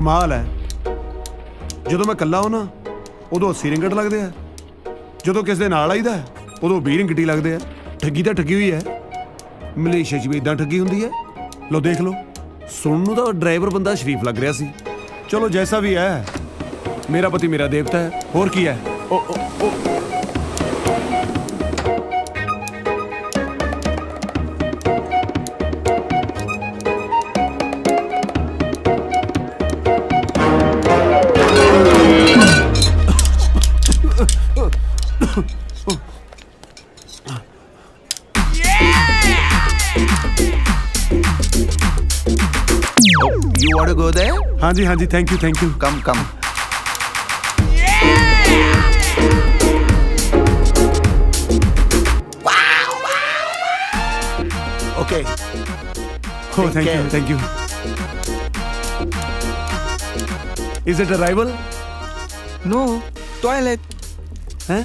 ਕਮਾਲ ਹੈ। ਜਦੋਂ ਮੈਂ ਇਕੱਲਾ ਹਾਂ ਨਾ ਉਦੋਂ 80 ਰਿੰਗਟ ਲੱਗਦੇ ਆ, ਜਦੋਂ ਕਿਸੇ ਦੇ ਨਾਲ ਆਈਦਾ ਉਦੋਂ 20 ਰਿੰਗਟ ਹੀ ਲੱਗਦੇ ਆ। ਠੱਗੀ ਤਾਂ ਠੱਗੀ ਹੋਈ ਹੈ, ਮਲੇਸ਼ੀਆ 'ਚ ਵੀ ਇਦਾਂ ਠੱਗੀ ਹੁੰਦੀ ਹੈ। ਲਓ ਦੇਖ ਲਓ, ਸੁਣਨ ਨੂੰ ਤਾਂ ਡਰਾਈਵਰ ਬੰਦਾ ਸ਼ਰੀਫ ਲੱਗ ਰਿਹਾ ਸੀ। ਚਲੋ ਜੈਸਾ ਵੀ ਹੈ, ਮੇਰਾ ਪਤੀ ਮੇਰਾ ਦੇਵਤਾ ਹੈ, ਹੋਰ ਕੀ ਹੈ। You want to go there? ਹਾਂਜੀ ਹਾਂਜੀ, thank you thank you. Come, come. Okay. Oh, thank you. Is it a rival? No, toilet. ਹੈ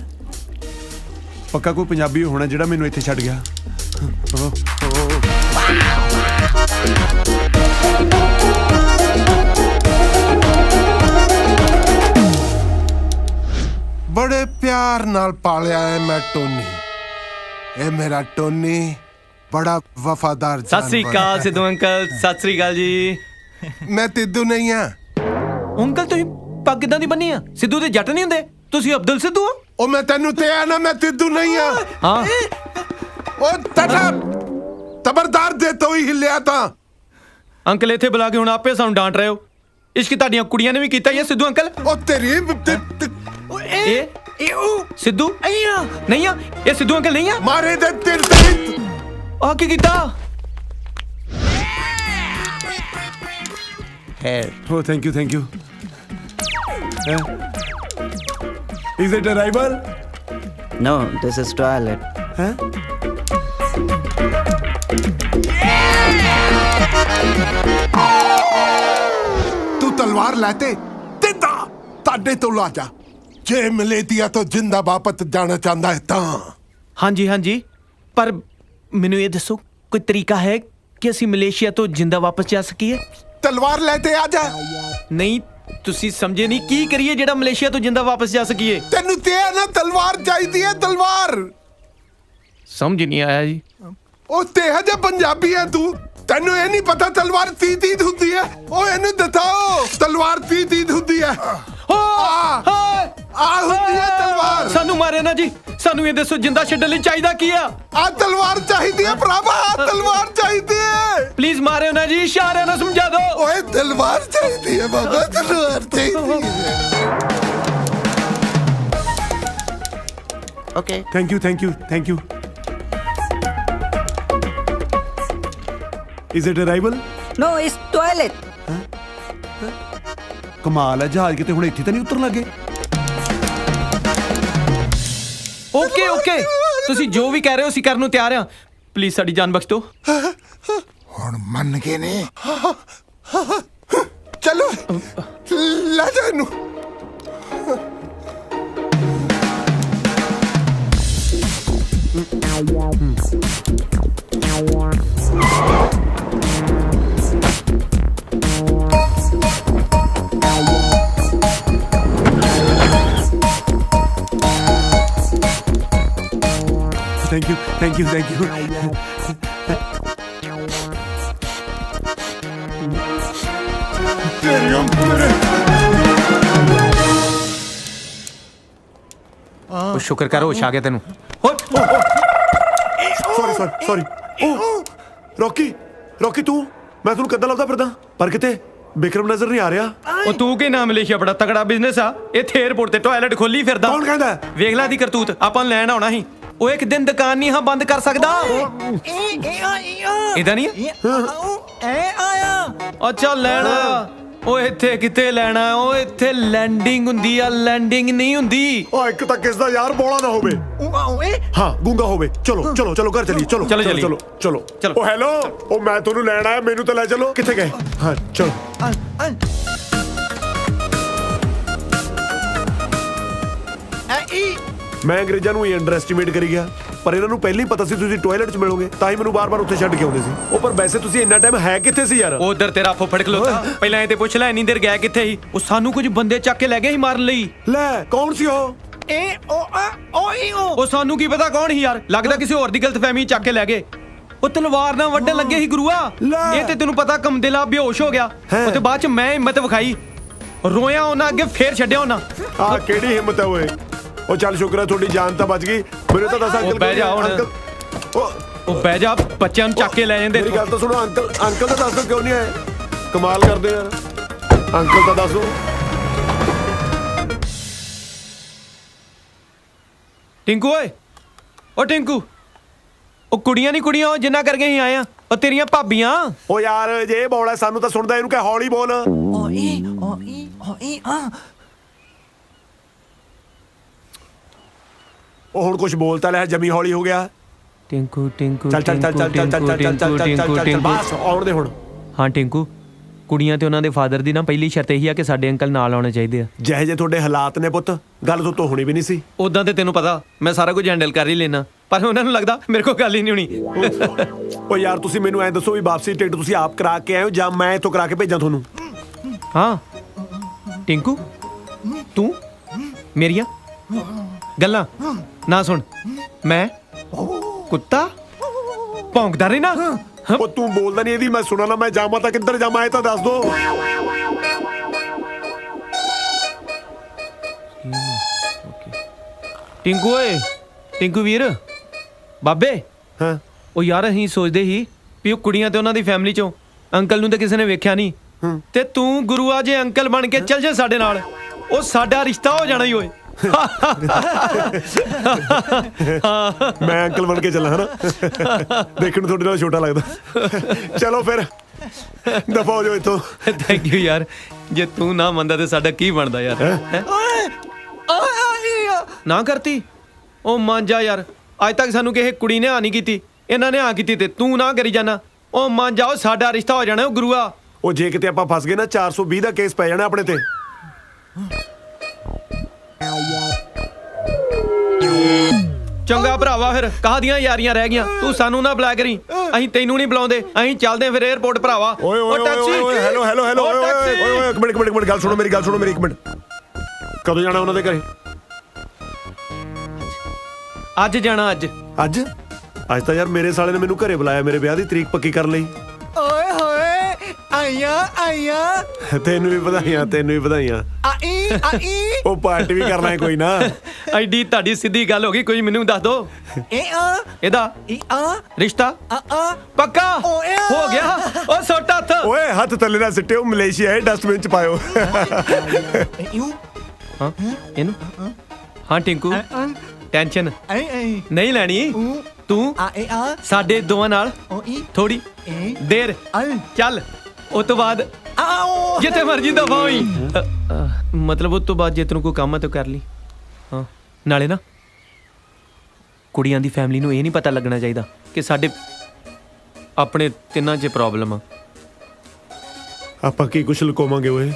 ਪੱਕਾ ਕੋਈ ਪੰਜਾਬੀ ਹੋਣਾ ਜਿਹੜਾ ਮੈਨੂੰ ਇੱਥੇ ਛੱਡ ਗਿਆ। ਬੜੇ ਪਿਆਰ ਨਾਲ ਪਾਲਿਆ ਹੈ ਮੈਂ ਟੋਨੀ। ਇਹ ਮੇਰਾ ਟੋਨੀ ਬੜਾ ਵਫਾਦਾਰ ਸਤਿ ਸ੍ਰੀ ਅਕਾਲ ਸਿੱਧੂ ਅੰਕਲ। ਸਤਿ ਸ੍ਰੀ ਅਕਾਲ ਜੀ। ਮੈਂ ਤਿੱਦੂ ਨਹੀਂ ਆ। ਅੰਕਲ ਤੁਸੀਂ ਪੱਗ ਕਿੱਦਾਂ ਦੀ ਬੰਨੀ ਆ? ਸਿੱਧੂ ਦੇ ਜੱਟ ਨਹੀਂ ਹੁੰਦੇ, ਤੁਸੀਂ ਅਬਦੁਲ ਸਿੱਧੂ ਹੋ। ਉਹ ਮੈਂ ਤੈਨੂੰ ਤੇ ਆ ਨਾ, ਮੈਂ ਤਿੱਦੂ ਨਹੀਂ ਆ। ਹਾਂ ਉਹ ਤਟਾ ਤਬਰਦਾਰ ਦੇ ਤੋਂ ਹੀ ਹਿੱਲਿਆ ਤਾਂ। ਅੰਕਲ ਇੱਥੇ ਬੁਲਾ ਕੇ ਹੁਣ ਆਪੇ ਸਾਨੂੰ ਡਾਂਟ ਰਹੇ ਹੋ। ਇਸ਼ਕ ਤੁਹਾਡੀਆਂ ਕੁੜੀਆਂ ਨੇ ਵੀ ਕੀਤਾ ਹੀ ਹੈ ਸਿੱਧੂ ਅੰਕਲ। ਉਹ ਤੇਰੀ ਇਹ ਸਿੱਧੂ ਨਹੀਂ ਆ, ਇਹ ਸਿੱਧੂ ਅੰਕਲ ਨਹੀਂ ਆ। ਮਾਰੇ ਦੇ ਤੇਰ ਤੇ ਆ ਕੀ ਕੀਤਾ? Oh, thank you. Is it a rival? No, this is toilet. Huh? ਤੂੰ ਤਲਵਾਰ ਲੈਤੇ ਤਿੱਦਾ ਤੁਹਾਡੇ ਤੋਂ ਲਾ ਜਾ। ਜੇ ਮਲੇਸ਼ੀਆ ਤੋਂ ਜਿੰਦਾ ਵਾਪਸ ਜਾਣਾ ਚਾਹੁੰਦਾ ਹੈ ਤਾਂ। ਹਾਂਜੀ, ਪਰ ਮੈਨੂੰ ਇਹ ਦੱਸੋ ਕੋਈ ਤਰੀਕਾ ਹੈ ਕਿ ਅਸੀਂ ਮਲੇਸ਼ੀਆ ਤੋਂ ਜਿੰਦਾ ਵਾਪਸ ਜਾ ਸਕੀਏ? ਤਲਵਾਰ ਲੈ ਤੇ ਆ ਜਾ। ਨਹੀਂ ਤੁਸੀਂ ਸਮਝੇ ਨਹੀਂ, ਕੀ ਕਰੀਏ ਜਿਹੜਾ ਮਲੇਸ਼ੀਆ ਤੋਂ ਜਿੰਦਾ ਵਾਪਸ ਜਾ ਸਕੀਏ? ਤੈਨੂੰ ਤੇ ਨਾ ਤਲਵਾਰ ਚਾਹੀਦੀ ਹੈ, ਤਲਵਾਰ। ਸਮਝ ਨਹੀਂ ਆਇਆ ਜੀ। ਉਹ ਤੇ ਹਜੇ ਪੰਜਾਬੀ ਹੈ ਤੂੰ, ਤੈਨੂੰ ਇਹ ਨਹੀਂ ਪਤਾ ਤਲਵਾਰ 30 ਹੁੰਦੀ ਹੈ। ਉਹ ਇਹਨੂੰ ਦਿਖਾਓ, ਤਲਵਾਰ 30 ਹੁੰਦੀ ਹੈ। ਆ ਹੁੰਦੀ ਹੈ ਤਲਵਾਰ। ਸਾਨੂੰ ਮਾਰੇ ਨਾ ਜੀ, ਸਾਨੂੰ ਇਹ ਦੱਸੋ ਜਿੰਦਾ ਛੱਡਣ ਲਈ ਚਾਹੀਦਾ ਕੀ ਆ? ਆ ਤਲਵਾਰ ਚਾਹੀਦੀ ਹੈ ਭਰਾਵਾ, ਆ ਤਲਵਾਰ ਚਾਹੀਦੀ ਹੈ। ਪਲੀਜ਼ ਮਾਰਿਓ ਨਾ ਜੀ, ਇਸ਼ਾਰਿਆਂ ਨਾਲ ਸਮਝਾ ਦਿਓ। ਓਏ ਤਲਵਾਰ ਚਾਹੀਦੀ ਹੈ ਬਾਬਾ, ਤਲਵਾਰ ਚਾਹੀਦੀ ਹੈ। Okay. Thank you. Is it a rival? No, it's toilet. ਕਮਾਲ ਹੈ, ਜਹਾਜ਼ ਕਿਤੇ ਹੁਣ ਇੱਥੇ ਤਾਂ ਨਹੀਂ ਉਤਰਨ ਲੱਗੇ। ਓਕੇ ਤੁਸੀਂ ਜੋ ਵੀ ਕਹਿ ਰਹੇ ਹੋ ਅਸੀਂ ਕਰਨ ਨੂੰ ਤਿਆਰ ਹਾਂ। ਪਲੀਜ਼ ਸਾਡੀ ਜਾਨ ਬਖਸ਼ ਦਿਓ। ਹੁਣ ਮੰਨ ਗਏ ਨੇ। ਚਲੋ ਲੈ ਜਾ ਇਹਨੂੰ। Thank you. ਉਹ ਸ਼ੁਕਰ ਕਰ ਹੋਸ਼ ਆ ਗਿਆ ਤੈਨੂੰ। ਸੌਰੀ। ਰੌਕੀ ਤੂੰ, ਮੈਂ ਤੁਹਾਨੂੰ ਕਦੋਂ ਲੱਭਦਾ ਫਿਰਦਾ, ਪਰ ਕਿਤੇ ਬਿਕਰਮ ਨਜ਼ਰ ਨਹੀਂ ਆ ਰਿਹਾ। ਉਹ ਤੂੰ ਕੀ ਨਾਮ ਮਲੇਸ਼ੀਆ ਬੜਾ ਤਗੜਾ ਬਿਜ਼ਨਸ ਆ, ਇੱਥੇ 에어ਪੋਰਟ ਤੇ ਟਾਇਲਟ ਖੋਲੀ ਫਿਰਦਾ। ਕੌਣ ਕਹਿੰਦਾ? ਵੇਖ ਲੈ ਦੀ ਕਰਤੂਤ, ਆਪਾਂ ਨੂੰ ਲੈਣ ਆਉਣਾ ਸੀ। ਉਹ ਇੱਕ ਦਿਨ ਦੁਕਾਨ ਨਹੀਂ ਹਾਂ ਬੰਦ ਕਰ ਸਕਦਾ। ਇਦਾਂ ਨਹੀਂ ਅੱਛਾ ਲੈਣਾ। ਉਹ ਇੱਥੇ ਕਿਤੇ ਲੈਣਾ, ਉਹ ਇੱਥੇ ਲੈਂਡਿੰਗ ਹੁੰਦੀ ਆ, ਲੈਂਡਿੰਗ ਨਹੀਂ ਹੁੰਦੀ। ਉਹ ਇੱਕ ਤਾਂ ਕਿਸ ਦਾ ਯਾਰ ਬੋਲਾ ਨਾ ਹੋਵੇ। ਹਾਂ ਗੂੰਗਾ ਹੋਵੇ। ਚਲੋ ਘਰ ਚਲੀਏ। ਚਲੋ। ਉਹ ਹੈਲੋ, ਉਹ ਮੈਂ ਤੁਹਾਨੂੰ ਲੈਣ ਆਇਆ, ਮੈਨੂੰ ਤਾਂ ਲੈ ਚਲੋ। ਕਿੱਥੇ ਗਏ? ਹਾਂ ਚਲੋ। ਮੈਂ ਅੰਗਰੇਜ਼ਾਂ ਨੂੰ ਹੀ ਅੰਡਰ ਐਸਟੀਮੇਟ ਕਰੀ ਗਿਆ। ਪਰ ਇਹਨਾਂ ਨੂੰ ਪਹਿਲਾਂ ਹੀ ਪਤਾ ਸੀ ਤੁਸੀਂ ਟਾਇਲਟ 'ਚ ਮਿਲੋਗੇ, ਤਾਂ ਹੀ ਮੈਨੂੰ ਬਾਰ-ਬਾਰ ਉੱਥੇ ਛੱਡ ਕੇ ਆਉਂਦੇ ਸੀ। ਉਹ ਪਰ ਵੈਸੇ ਤੁਸੀਂ ਇੰਨਾ ਟਾਈਮ ਹੈ ਕਿੱਥੇ ਸੀ ਯਾਰ? ਉਧਰ ਤੇਰਾ ਫੁੱਫੜ ਖਲੋਤਾ, ਪਹਿਲਾਂ ਇਹ ਤੇ ਪੁੱਛ ਲੈ ਇੰਨੀ ਦੇਰ ਗਿਆ ਕਿੱਥੇ ਸੀ? ਉਹ ਸਾਨੂੰ ਕੁਝ ਬੰਦੇ ਚੱਕ ਕੇ ਲੈ ਗਏ ਸੀ ਮਾਰਨ ਲਈ। ਲੈ ਕੌਣ ਸੀ ਉਹ? ਉਹ ਸਾਨੂੰ ਕੀ ਪਤਾ ਕੌਣ ਸੀ ਯਾਰ, ਲੱਗਦਾ ਕਿਸੇ ਹੋਰ ਦੀ ਗਲਤਫਹਿਮੀ ਚੱਕ ਕੇ ਲੈ ਗਏ। ਉਹ ਤਲਵਾਰ ਨਾਲ ਵੱਢਣ ਲੱਗੇ ਸੀ ਗੁਰੂਆ। ਇਹ ਤੇ ਤੈਨੂੰ ਪਤਾ ਕਮਦਿਲਾ ਬੇਹੋਸ਼ ਹੋ ਗਿਆ। ਉਹ ਤੇ ਬਾਅਦ ਚ ਮੈਂ ਹਿੰਮਤ ਵਿਖਾਈ, ਰੋਇਆ ਉਹਨਾਂ ਅੱਗੇ, ਫੇਰ ਛੱਡਿਆ ਉਹਨਾਂ। ਆਹ ਕਿਹੜੀ ਹਿੰਮਤ ਹੈ ਓਏ? ਉਹ ਚੱਲ ਸ਼ੁਕਰ ਹੈ ਤੁਹਾਡੀ ਜਾਨ ਤਾਂ ਬਚ ਗਈ। ਮੈਨੂੰ ਤਾਂ ਦੱਸ ਅੰਕਲ ਬਹਿ ਜਾ ਹੁਣ। ਉਹ ਬਹਿ ਜਾ, ਬੱਚਿਆਂ ਨੂੰ ਚੱਕ ਕੇ ਲੈ ਜਾਂਦੇ। ਮੇਰੀ ਗੱਲ ਤਾਂ ਸੁਣੋ ਅੰਕਲ, ਅੰਕਲ ਤਾਂ ਦੱਸ ਦਿਓ ਕਿਉਂ ਨਹੀਂ ਆਏ? ਕਮਾਲ ਕਰਦੇ ਯਾਰ, ਅੰਕਲ ਤਾਂ ਦੱਸੋ। ਟਿੰਕੂ ਓਏ, ਉਹ ਟਿੰਕੂ, ਉਹ ਕੁੜੀਆਂ ਨਹੀਂ ਕੁੜੀਆਂ ਉਹ ਜਿੰਨਾ ਕਰਕੇ ਹੀ ਆਏ ਆ, ਉਹ ਤੇਰੀਆਂ ਭਾਬੀਆਂ। ਉਹ ਯਾਰ ਜੇ ਇਹ ਬੋਲ ਹੈ ਸਾਨੂੰ ਤਾਂ ਸੁਣਦਾ, ਇਹਨੂੰ ਕਹਿ ਹੌਲੀ ਬੋਲ। ਉਹ ਹੁਣ ਕੁਝ ਬੋਲਤਾ ਲੈ, ਜਮੀ ਹੌਲੀ ਹੋ ਗਿਆ। ਟਿੰਕੂ ਟਿੰਕੂ ਚੱਲ ਚੱਲ ਚੱਲ ਚੱਲ ਚੱਲ ਚੱਲ ਚੱਲ ਚੱਲ ਚੱਲ ਬਸ ਆਉਣ ਦੇ ਹੁਣ। ਹਾਂ ਟਿੰਕੂ, ਕੁੜੀਆਂ ਤੇ ਉਹਨਾਂ ਦੇ ਫਾਦਰ ਦੀ ਨਾ ਪਹਿਲੀ ਸ਼ਰਤ ਇਹੀ ਆ ਕਿ ਸਾਡੇ ਅੰਕਲ ਨਾਲ ਆਉਣੇ ਚਾਹੀਦੇ ਆ। ਜਿਹੇ ਜੇ ਤੁਹਾਡੇ ਹਾਲਾਤ ਨੇ ਪੁੱਤ, ਗੱਲ ਤੋਂ ਹੋਣੀ ਵੀ ਨਹੀਂ ਸੀ। ਉਦਾਂ ਤੇ ਤੈਨੂੰ ਪਤਾ ਮੈਂ ਸਾਰਾ ਕੁਝ ਹੈਂਡਲ ਕਰ ਹੀ ਲੈਣਾ, ਪਰ ਉਹਨਾਂ ਨੂੰ ਲੱਗਦਾ ਮੇਰੇ ਕੋਲ ਗੱਲ ਹੀ ਨਹੀਂ ਹੋਣੀ। ਉਹ ਯਾਰ ਤੁਸੀਂ ਮੈਨੂੰ ਐਂ ਦੱਸੋ ਵੀ ਵਾਪਸੀ ਟਿਕਟ ਤੁਸੀਂ ਆਪ ਕਰਾ ਕੇ ਆਏ ਹੋ ਜਾਂ ਮੈਂ ਇੱਥੋਂ ਕਰਾ ਕੇ ਭੇਜਾਂ ਤੁਹਾਨੂੰ? ਹਾਂ ਟਿੰਕੂ, ਤੂੰ ਮੇਰੀਆਂ ਗੱਲਾਂ ਨਾ ਸੁਣ। ਮੈਂ ਕੁੱਤਾ ਭੌਂਕਦਾ ਰਹਿਣਾ। ਉਹ ਤੂੰ ਬੋਲਦਾ ਨਹੀਂ, ਇਹਦੀ ਮੈਂ ਸੁਣਾ ਨਾ। ਮੈਂ ਜਾਵਾਂ ਤਾਂ ਕਿੱਧਰ ਜਾਵਾਂ ਇਹ ਤਾਂ ਦੱਸ ਦੋ। ਟਿੰਕੂ ਓਏ, ਟਿੰਕੂ ਵੀਰ, ਬਾਬੇ। ਹਾਂ ਉਹ ਯਾਰ ਅਸੀਂ ਸੋਚਦੇ ਸੀ ਵੀ ਉਹ ਕੁੜੀਆਂ ਤੇ ਉਹਨਾਂ ਦੀ ਫੈਮਿਲੀ ਚੋਂ ਅੰਕਲ ਨੂੰ ਤਾਂ ਕਿਸੇ ਨੇ ਵੇਖਿਆ ਨਹੀਂ, ਤੇ ਤੂੰ ਗੁਰੂਆ ਜੇ ਅੰਕਲ ਬਣ ਕੇ ਚੱਲ ਜਾ ਸਾਡੇ ਨਾਲ, ਉਹ ਸਾਡਾ ਰਿਸ਼ਤਾ ਹੋ ਜਾਣਾ ਹੀ ਓਏ। ਮੈਂ ਅੰਕਲ ਬਣ ਕੇ ਚੱਲਾਂ ਹਨਾ, ਦੇਖਣ ਨੂੰ ਤੁਹਾਡੇ ਨਾਲ ਛੋਟਾ ਲੱਗਦਾ। ਚਲੋ ਫਿਰ ਦਫਾ ਹੋ ਜਾਓ ਇੱਥੋਂ। ਥੈਂਕ ਯੂ ਯਾਰ, ਜੇ ਤੂੰ ਨਾ ਮੰਨਦਾ ਤੇ ਸਾਡਾ ਕੀ ਬਣਦਾ ਯਾਰ? ਨਾ ਕਰਤੀ ਉਹ ਮੰਨ ਜਾ ਯਾਰ, ਅੱਜ ਤੱਕ ਸਾਨੂੰ ਕਿਸੇ ਕੁੜੀ ਨੇ ਆ ਨਹੀਂ ਕੀਤੀ, ਇਹਨਾਂ ਨੇ ਆ ਕੀਤੀ ਤੇ ਤੂੰ ਨਾ ਕਰੀ ਜਾਣਾ। ਉਹ ਮੰਨ ਜਾਓ, ਸਾਡਾ ਰਿਸ਼ਤਾ ਹੋ ਜਾਣਾ ਉਹ ਗੁਰੂਆ। ਉਹ ਜੇ ਕਿਤੇ ਆਪਾਂ ਫਸ ਗਏ ਨਾ 420 ਦਾ ਕੇਸ ਪੈ ਜਾਣਾ ਆਪਣੇ ਤੇ। ਚੰਗਾ ਭਰਾਵਾ, ਫਿਰ ਕਾਹਦੀਆਂ ਯਾਰੀਆਂ ਰਹਿ ਗਈਆਂ? ਤੂੰ ਸਾਨੂੰ ਨਾ ਬੁਲਾਇਆ ਕਰੀ, ਅਸੀਂ ਤੈਨੂੰ ਨਹੀਂ ਬੁਲਾਉਂਦੇ। ਅਸੀਂ ਚੱਲਦੇ ਫਿਰ 에어ਪੋਰਟ ਭਰਾਵਾ। ਓਏ ਓਏ ਓਏ ਹੈਲੋ ਹੈਲੋ ਹੈਲੋ ਓਏ ਓਏ ਇੱਕ ਮਿੰਟ ਗੱਲ ਸੁਣੋ, ਮੇਰੀ ਗੱਲ ਸੁਣੋ, ਮੇਰੀ ਇੱਕ ਮਿੰਟ। ਕਦੋਂ ਜਾਣਾ ਉਹਨਾਂ ਦੇ ਘਰੇ? ਅੱਜ ਜਾਣਾ। ਅੱਜ ਅੱਜ ਅੱਜ ਤਾਂ ਯਾਰ ਮੇਰੇ ਸਾਲੇ ਨੇ ਮੈਨੂੰ ਘਰੇ ਬੁਲਾਇਆ ਮੇਰੇ ਵਿਆਹ ਦੀ ਤਰੀਕ ਪੱਕੀ ਕਰਨ ਲਈ। ਓਏ ਹੋਏ, ਆਈਆਂ ਤੈਨੂੰ ਵੀ ਵਧਾਈਆਂ, ਤੈਨੂੰ ਵੀ ਵਧਾਈਆਂ। ਆਈ ਉਹ ਪਾਰਟੀ ਵੀ ਕਰਨਾ ਹੈ ਕੋਈ ਨਾ। ਐਡੀ ਤੁਹਾਡੀ ਸਿੱਧੀ ਗੱਲ ਹੋ ਗਈ, ਕੋਈ ਮੈਨੂੰ ਦੱਸ ਦੋ। ਇਹਦਾ ਰਿਸ਼ਤਾ ਪੱਕਾ ਹੋ ਗਿਆ? ਉਹ ਸੁੱਟ ਹੱਥ। ਓਏ ਹੱਥ ਥੱਲੇ ਨਾ ਸਿੱਟਿਓ, ਮਲੇਸ਼ੀਆ ਹੈ, ਡਸਟਬਿਨ ਚ ਪਾਇਓ। ਹਾਂ ਇਹਨੂੰ, ਹਾਂ ਟਿੰਕੂ ਟੈਨਸ਼ਨ ਨਹੀਂ ਲੈਣੀ ਤੂੰ ਸਾਡੇ ਦੋਵਾਂ ਨਾਲ ਥੋੜੀ ਦੇਰ ਚੱਲ, ਉਸ ਤੋਂ ਬਾਅਦ ਜਿੱਥੇ ਮਰਜੀ ਦਫਾ ਹੋਈ। ਮਤਲਬ ਉਸ ਤੋਂ ਬਾਅਦ ਜੇ ਤੈਨੂੰ ਕੋਈ ਕੰਮ ਹੈ ਤਾਂ ਕਰ ਲਈ। ਹਾਂ ਨਾਲੇ ਨਾ ਕੁੜੀਆਂ ਦੀ ਫੈਮਿਲੀ ਨੂੰ ਇਹ ਨਹੀਂ ਪਤਾ ਲੱਗਣਾ ਚਾਹੀਦਾ ਕਿ ਸਾਡੇ ਆਪਣੇ ਤਿੰਨਾਂ 'ਚ ਪ੍ਰੋਬਲਮ ਆ। ਆਪਾਂ ਕੀ ਕੁਛ ਲੁਕਾਵਾਂਗੇ ਓਏ?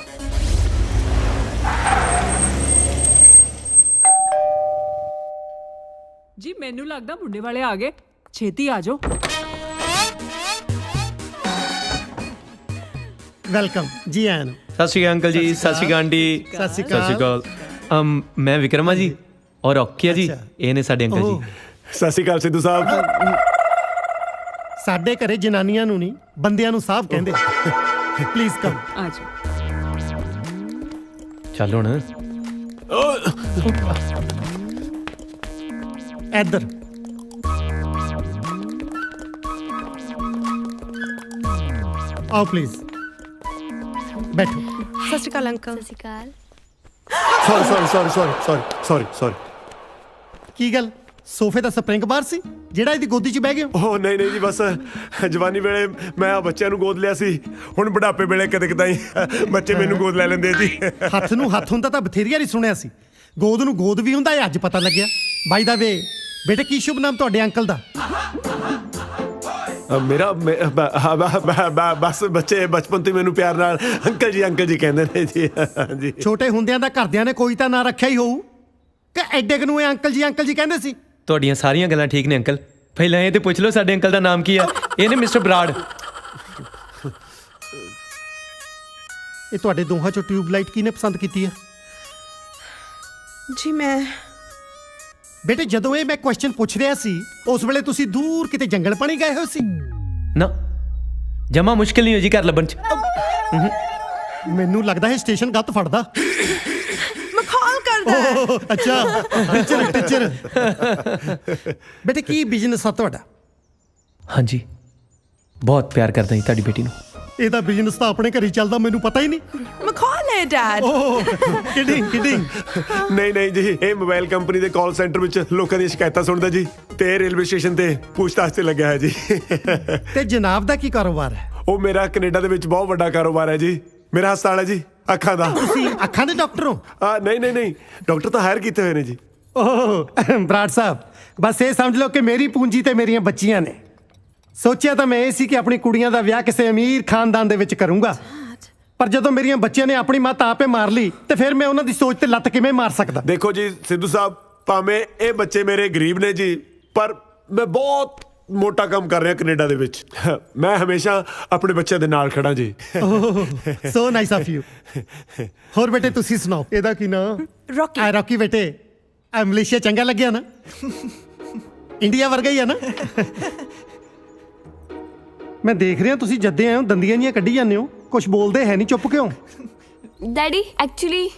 ਜੀ ਮੈਨੂੰ ਲੱਗਦਾ ਮੁੰਡੇ ਵਾਲੇ ਆ ਗਏ, ਛੇਤੀ ਆ ਜਾਓ। ਵੈਲਕਮ ਜੀ ਆਇਆਂ ਨੂੰ। ਸਤਿ ਸ਼੍ਰੀ ਅਕਾਲ ਅੰਕਲ ਜੀ। ਸਤਿ ਸ਼੍ਰੀ ਅਕਾਲ ਆਂਟੀ। ਸਤਿ ਸ਼੍ਰੀ ਅਕਾਲ। ਮੈਂ ਵਿਕਰਮਾ ਜੀ ਔਰ ਔਖੀਆ ਜੀ, ਇਹ ਨੇ ਸਾਡੇ ਅੰਕਲ ਜੀ। ਸਤਿ ਸ਼੍ਰੀ ਅਕਾਲ ਸਿੱਧੂ ਸਾਹਿਬ। ਸਾਡੇ ਘਰੇ ਜਨਾਨੀਆਂ ਨੂੰ ਨਹੀਂ, ਬੰਦਿਆਂ ਨੂੰ ਸਾਹਿਬ ਕਹਿੰਦੇ। Please come. ਆ ਜਾਓ। ਚੱਲ ਹੁਣ ਇੱਧਰ ਆਓ ਪਲੀਜ਼ ਬੈਠੋ। ਸਤਿ ਸ਼੍ਰੀ ਅਕਾਲ ਅੰਕਲ। ਸਤਿ ਸ਼੍ਰੀ ਅਕਾਲ। ਸੌਰੀ। ਕੀ ਗੱਲ, ਸੋਫੇ ਦਾ ਸਪਰਿੰਗ ਬਾਰ ਸੀ ਜਿਹੜਾ ਇਹਦੀ ਗੋਦੀ 'ਚ ਬਹਿ ਗਏ? ਉਹ ਨਹੀਂ ਜੀ, ਬਸ ਜਵਾਨੀ ਵੇਲੇ ਮੈਂ ਆ ਬੱਚਿਆਂ ਨੂੰ ਗੋਦ ਲਿਆ ਸੀ, ਹੁਣ ਬੁਢਾਪੇ ਵੇਲੇ ਕਦੇ ਕਦਾਈ ਬੱਚੇ ਮੈਨੂੰ ਗੋਦ ਲੈ ਲੈਂਦੇ ਜੀ। ਹੱਥ ਨੂੰ ਹੱਥ ਹੁੰਦਾ ਤਾਂ ਬਥੇਰੀਆ ਨਹੀਂ ਸੁਣਿਆ ਸੀ, ਗੋਦ ਨੂੰ ਗੋਦ ਵੀ ਹੁੰਦਾ, ਇਹ ਅੱਜ ਪਤਾ ਲੱਗਿਆ। ਬਾਈ ਦਾ ਵੇ ਬੇਟੇ, ਕੀ ਸ਼ੁਭ ਨਾਮ ਤੁਹਾਡੇ ਅੰਕਲ ਦਾ? ਮੇਰਾ ਬਸ ਬੱਚੇ ਬਚਪਨ ਤੋਂ ਮੈਨੂੰ ਪਿਆਰ ਨਾਲ ਅੰਕਲ ਜੀ ਕਹਿੰਦੇ ਨੇ ਜੀ। ਛੋਟੇ ਹੁੰਦਿਆਂ ਦਾ ਘਰਦਿਆਂ ਨੇ ਕੋਈ ਤਾਂ ਨਾਂ ਰੱਖਿਆ ਹੀ ਹੋਊ ਕਿ ਐਡੇ ਕੁ ਨੂੰ ਇਹ ਅੰਕਲ ਜੀ ਕਹਿੰਦੇ ਸੀ? ਤੁਹਾਡੀਆਂ ਸਾਰੀਆਂ ਗੱਲਾਂ ਠੀਕ ਨੇ ਅੰਕਲ। ਪਹਿਲਾਂ ਇਹ ਤੇ ਪੁੱਛ ਲਓ ਸਾਡੇ ਅੰਕਲ ਦਾ ਨਾਮ ਕੀ ਆ। ਇਹ ਨੇ ਮਿਸਟਰ ਬਰਾੜ। ਇਹ ਤੁਹਾਡੇ ਦੋਹਾਂ ਚੋਂ ਟਿਊਬਲਾਈਟ ਕਿਹਨੇ ਪਸੰਦ ਕੀਤੀ ਆ? ਜੀ ਮੈਂ ਬੇਟੇ ਜਦੋਂ ਇਹ ਮੈਂ ਕੁਐਸਚਨ ਪੁੱਛ ਰਿਹਾ ਸੀ ਉਸ ਵੇਲੇ ਤੁਸੀਂ ਦੂਰ ਕਿਤੇ ਜੰਗਲ ਪਾਣੀ ਗਏ ਹੋਏ ਸੀ? ਨਾ ਜਮਾ ਮੁਸ਼ਕਿਲ ਨਹੀਂ ਹੋ ਜੀ ਘਰ ਲੱਭਣ ਚ। ਮੈਨੂੰ ਲੱਗਦਾ ਹੈ ਸਟੇਸ਼ਨ ਗਲਤ ਫੜਦਾ। ਮਖੌਲ ਕਰਦਾ ਹੈ। ਓਹ, ਅੱਛਾ ਟੀਚਰ ਬੇਟੇ ਕੀ ਬਿਜ਼ਨਸ ਆ ਤੁਹਾਡਾ? ਹਾਂਜੀ ਬਹੁਤ ਪਿਆਰ ਕਰਦਾ ਜੀ ਤੁਹਾਡੀ ਬੇਟੀ ਨੂੰ। ਇਹਦਾ ਬਿਜ਼ਨਸ ਤਾਂ ਆਪਣੇ ਘਰੇ ਚੱਲਦਾ, ਮੈਨੂੰ ਪਤਾ ਹੀ ਨਹੀਂ। ਮਖੌਲ ਹੈ ਡੈਡ। ਓਹ ਕਿਡਿੰਗ ਨਹੀਂ ਜੀ, ਇਹ ਮੋਬਾਈਲ ਕੰਪਨੀ ਦੇ ਕਾਲ ਸੈਂਟਰ ਵਿੱਚ ਲੋਕਾਂ ਦੀਆਂ ਸ਼ਿਕਾਇਤਾਂ ਸੁਣਦਾ ਜੀ, ਤੇ ਰੇਲਵੇ ਸਟੇਸ਼ਨ ਤੇ ਪੁੱਛਤਾਛ ਤੇ ਲੱਗਿਆ ਹੈ ਜੀ। ਤੇ ਜਨਾਬ ਦਾ ਕੀ ਕਾਰੋਬਾਰ ਹੈ? ਉਹ ਮੇਰਾ ਕੈਨੇਡਾ ਦੇ ਵਿੱਚ ਬਹੁਤ ਵੱਡਾ ਕਾਰੋਬਾਰ ਹੈ ਜੀ। ਮੇਰਾ ਹਸਪਤਾਲ ਹੈ ਜੀ ਅੱਖਾਂ ਦਾ। ਤੁਸੀਂ ਅੱਖਾਂ ਦੇ ਡਾਕਟਰ ਹੋ? ਨਹੀਂ ਡਾਕਟਰ ਤਾਂ ਹਾਇਰ ਕੀਤੇ ਹੋਏ ਨੇ ਜੀ। ਓਹ ਬਰਾੜ ਸਾਹਿਬ, ਬਸ ਇਹ ਸਮਝ ਲਓ ਕਿ ਮੇਰੀ ਪੂੰਜੀ ਤੇ ਮੇਰੀਆਂ ਬੱਚੀਆਂ ਨੇ। ਸੋਚਿਆ ਤਾਂ ਮੈਂ ਇਹ ਸੀ ਕਿ ਆਪਣੀ ਕੁੜੀਆਂ ਦਾ ਵਿਆਹ ਕਿਸੇ ਅਮੀਰ ਖਾਨਦਾਨ ਦੇ ਵਿੱਚ ਕਰੂੰਗਾ, ਪਰ ਜਦੋਂ ਮੇਰੀਆਂ ਬੱਚੀਆਂ ਨੇ ਆਪਣੀ ਮੱਤ ਆਪੇ ਮਾਰ ਲਈ ਤੇ ਫਿਰ ਮੈਂ ਉਹਨਾਂ ਦੀ ਸੋਚ ਤੇ ਲੱਤ ਕਿਵੇਂ ਮਾਰ ਸਕਦਾ? ਦੇਖੋ ਜੀ ਸਿੱਧੂ ਸਾਹਿਬ, ਭਾਵੇਂ ਇਹ ਬੱਚੇ ਮੇਰੇ ਗਰੀਬ ਨੇ ਜੀ, ਪਰ ਮੈਂ ਬਹੁਤ ਮੋਟਾ ਕੰਮ ਕਰ ਰਿਹਾ ਕੈਨੇਡਾ ਦੇ ਵਿੱਚ। ਮੈਂ ਹਮੇਸ਼ਾ ਆਪਣੇ ਬੱਚਿਆਂ ਦੇ ਨਾਲ ਖੜਾ ਜੀ। So nice of you. ਹੋਰ ਬੇਟੇ ਤੁਸੀਂ ਸੁਣਾਓ, ਇਹਦਾ ਕੀ ਨਾਮ? ਰੌਕੀ। ਰੌਕੀ ਬੇਟੇ, ਆ ਮਲੇਸ਼ੀਆ ਚੰਗਾ ਲੱਗਿਆ ਨਾ? ਇੰਡੀਆ ਵਰਗਾ ਹੀ ਆ ਨਾ? ਮੈਂ ਦੇਖ ਰਿਹਾ ਤੁਸੀਂ ਜੱਦੇ ਆਏ ਹੋ ਦੰਦੀਆਂ ਜੀਆਂ ਕੱਢੀ ਜਾਂਦੇ ਹੋ, ਕੁਝ ਬੋਲਦੇ ਹੈ ਨਹੀਂ, ਚੁੱਪ ਕਿਉਂ? ਡੈਡੀ ਐਕਚੁਅਲੀ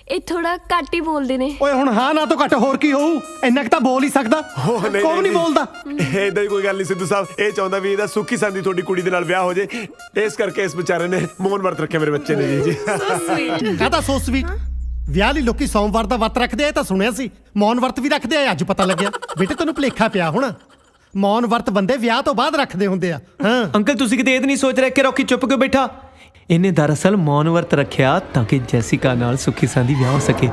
ਇਹ ਥੋੜਾ ਘੱਟ ਹੀ ਬੋਲਦੇ ਨੇ। ਓਏ ਹੁਣ ਹਾਂ ਨਾ ਤੋਂ ਘੱਟ ਹੋਰ ਕੀ ਹੋਊ? ਇੰਨਾ ਕੁ ਤਾਂ ਬੋਲ ਹੀ ਸਕਦਾ। ਕੌਣ ਨਹੀਂ ਬੋਲਦਾ? ਏਦਾਂ ਹੀ ਕੋਈ ਗੱਲ ਨਹੀਂ ਸਿੱਧੂ ਸਾਹਿਬ, ਇਹ ਚਾਹੁੰਦਾ ਵੀ ਇਹਦਾ ਸੁੱਖੀ ਸੰਦੀ ਤੁਹਾਡੀ ਕੁੜੀ ਦੇ ਨਾਲ ਵਿਆਹ ਹੋ ਜੇ, ਇਸ ਕਰਕੇ ਇਸ ਵਿਚਾਰੇ ਨੇ ਮੌਨ ਵਰਤ ਰੱਖਿਆ ਮੇਰੇ ਬੱਚੇ ਨੇ ਜੀ। ਕਾਹਦਾ ਸੋ ਸਵੀਟ? ਵਿਆਹ ਲਈ ਲੋਕੀ ਸੋਮਵਾਰ ਦਾ ਵਰਤ ਰੱਖਦੇ ਆ, ਇਹ ਤਾਂ ਸੁਣਿਆ ਸੀ। ਮੌਨ ਵਰਤ ਵੀ ਰੱਖਦੇ ਆ, ਅੱਜ ਪਤਾ ਲੱਗਿਆ। ਬੇਟੇ ਤੈਨੂੰ ਭੁਲੇਖਾ ਪਿਆ ਹੋਣਾ, ਮੌਨ ਵਰਤ ਬੰਦੇ ਵਿਆਹ ਤੋਂ ਬਾਅਦ ਰੱਖਦੇ ਹੁੰਦੇ ਆ। ਹਾਂ ਅੰਕਲ ਤੁਸੀਂ ਕਿਤੇ ਇਹ ਤਾਂ ਨਹੀਂ ਸੋਚ ਰਹੇ ਕਿ ਰੌਕੀ ਚੁੱਪ ਕਿਉਂ ਬੈਠਾ? ਇਹਨੇ ਦਰਅਸਲ ਮੌਨ ਵਰਤ ਰੱਖਿਆ ਤਾਂ ਕਿ ਜੈਸਿਕਾ ਨਾਲ ਸੁੱਖੀ ਸਾਂਦੀ ਵਿਆਹ ਹੋ ਸਕੇ।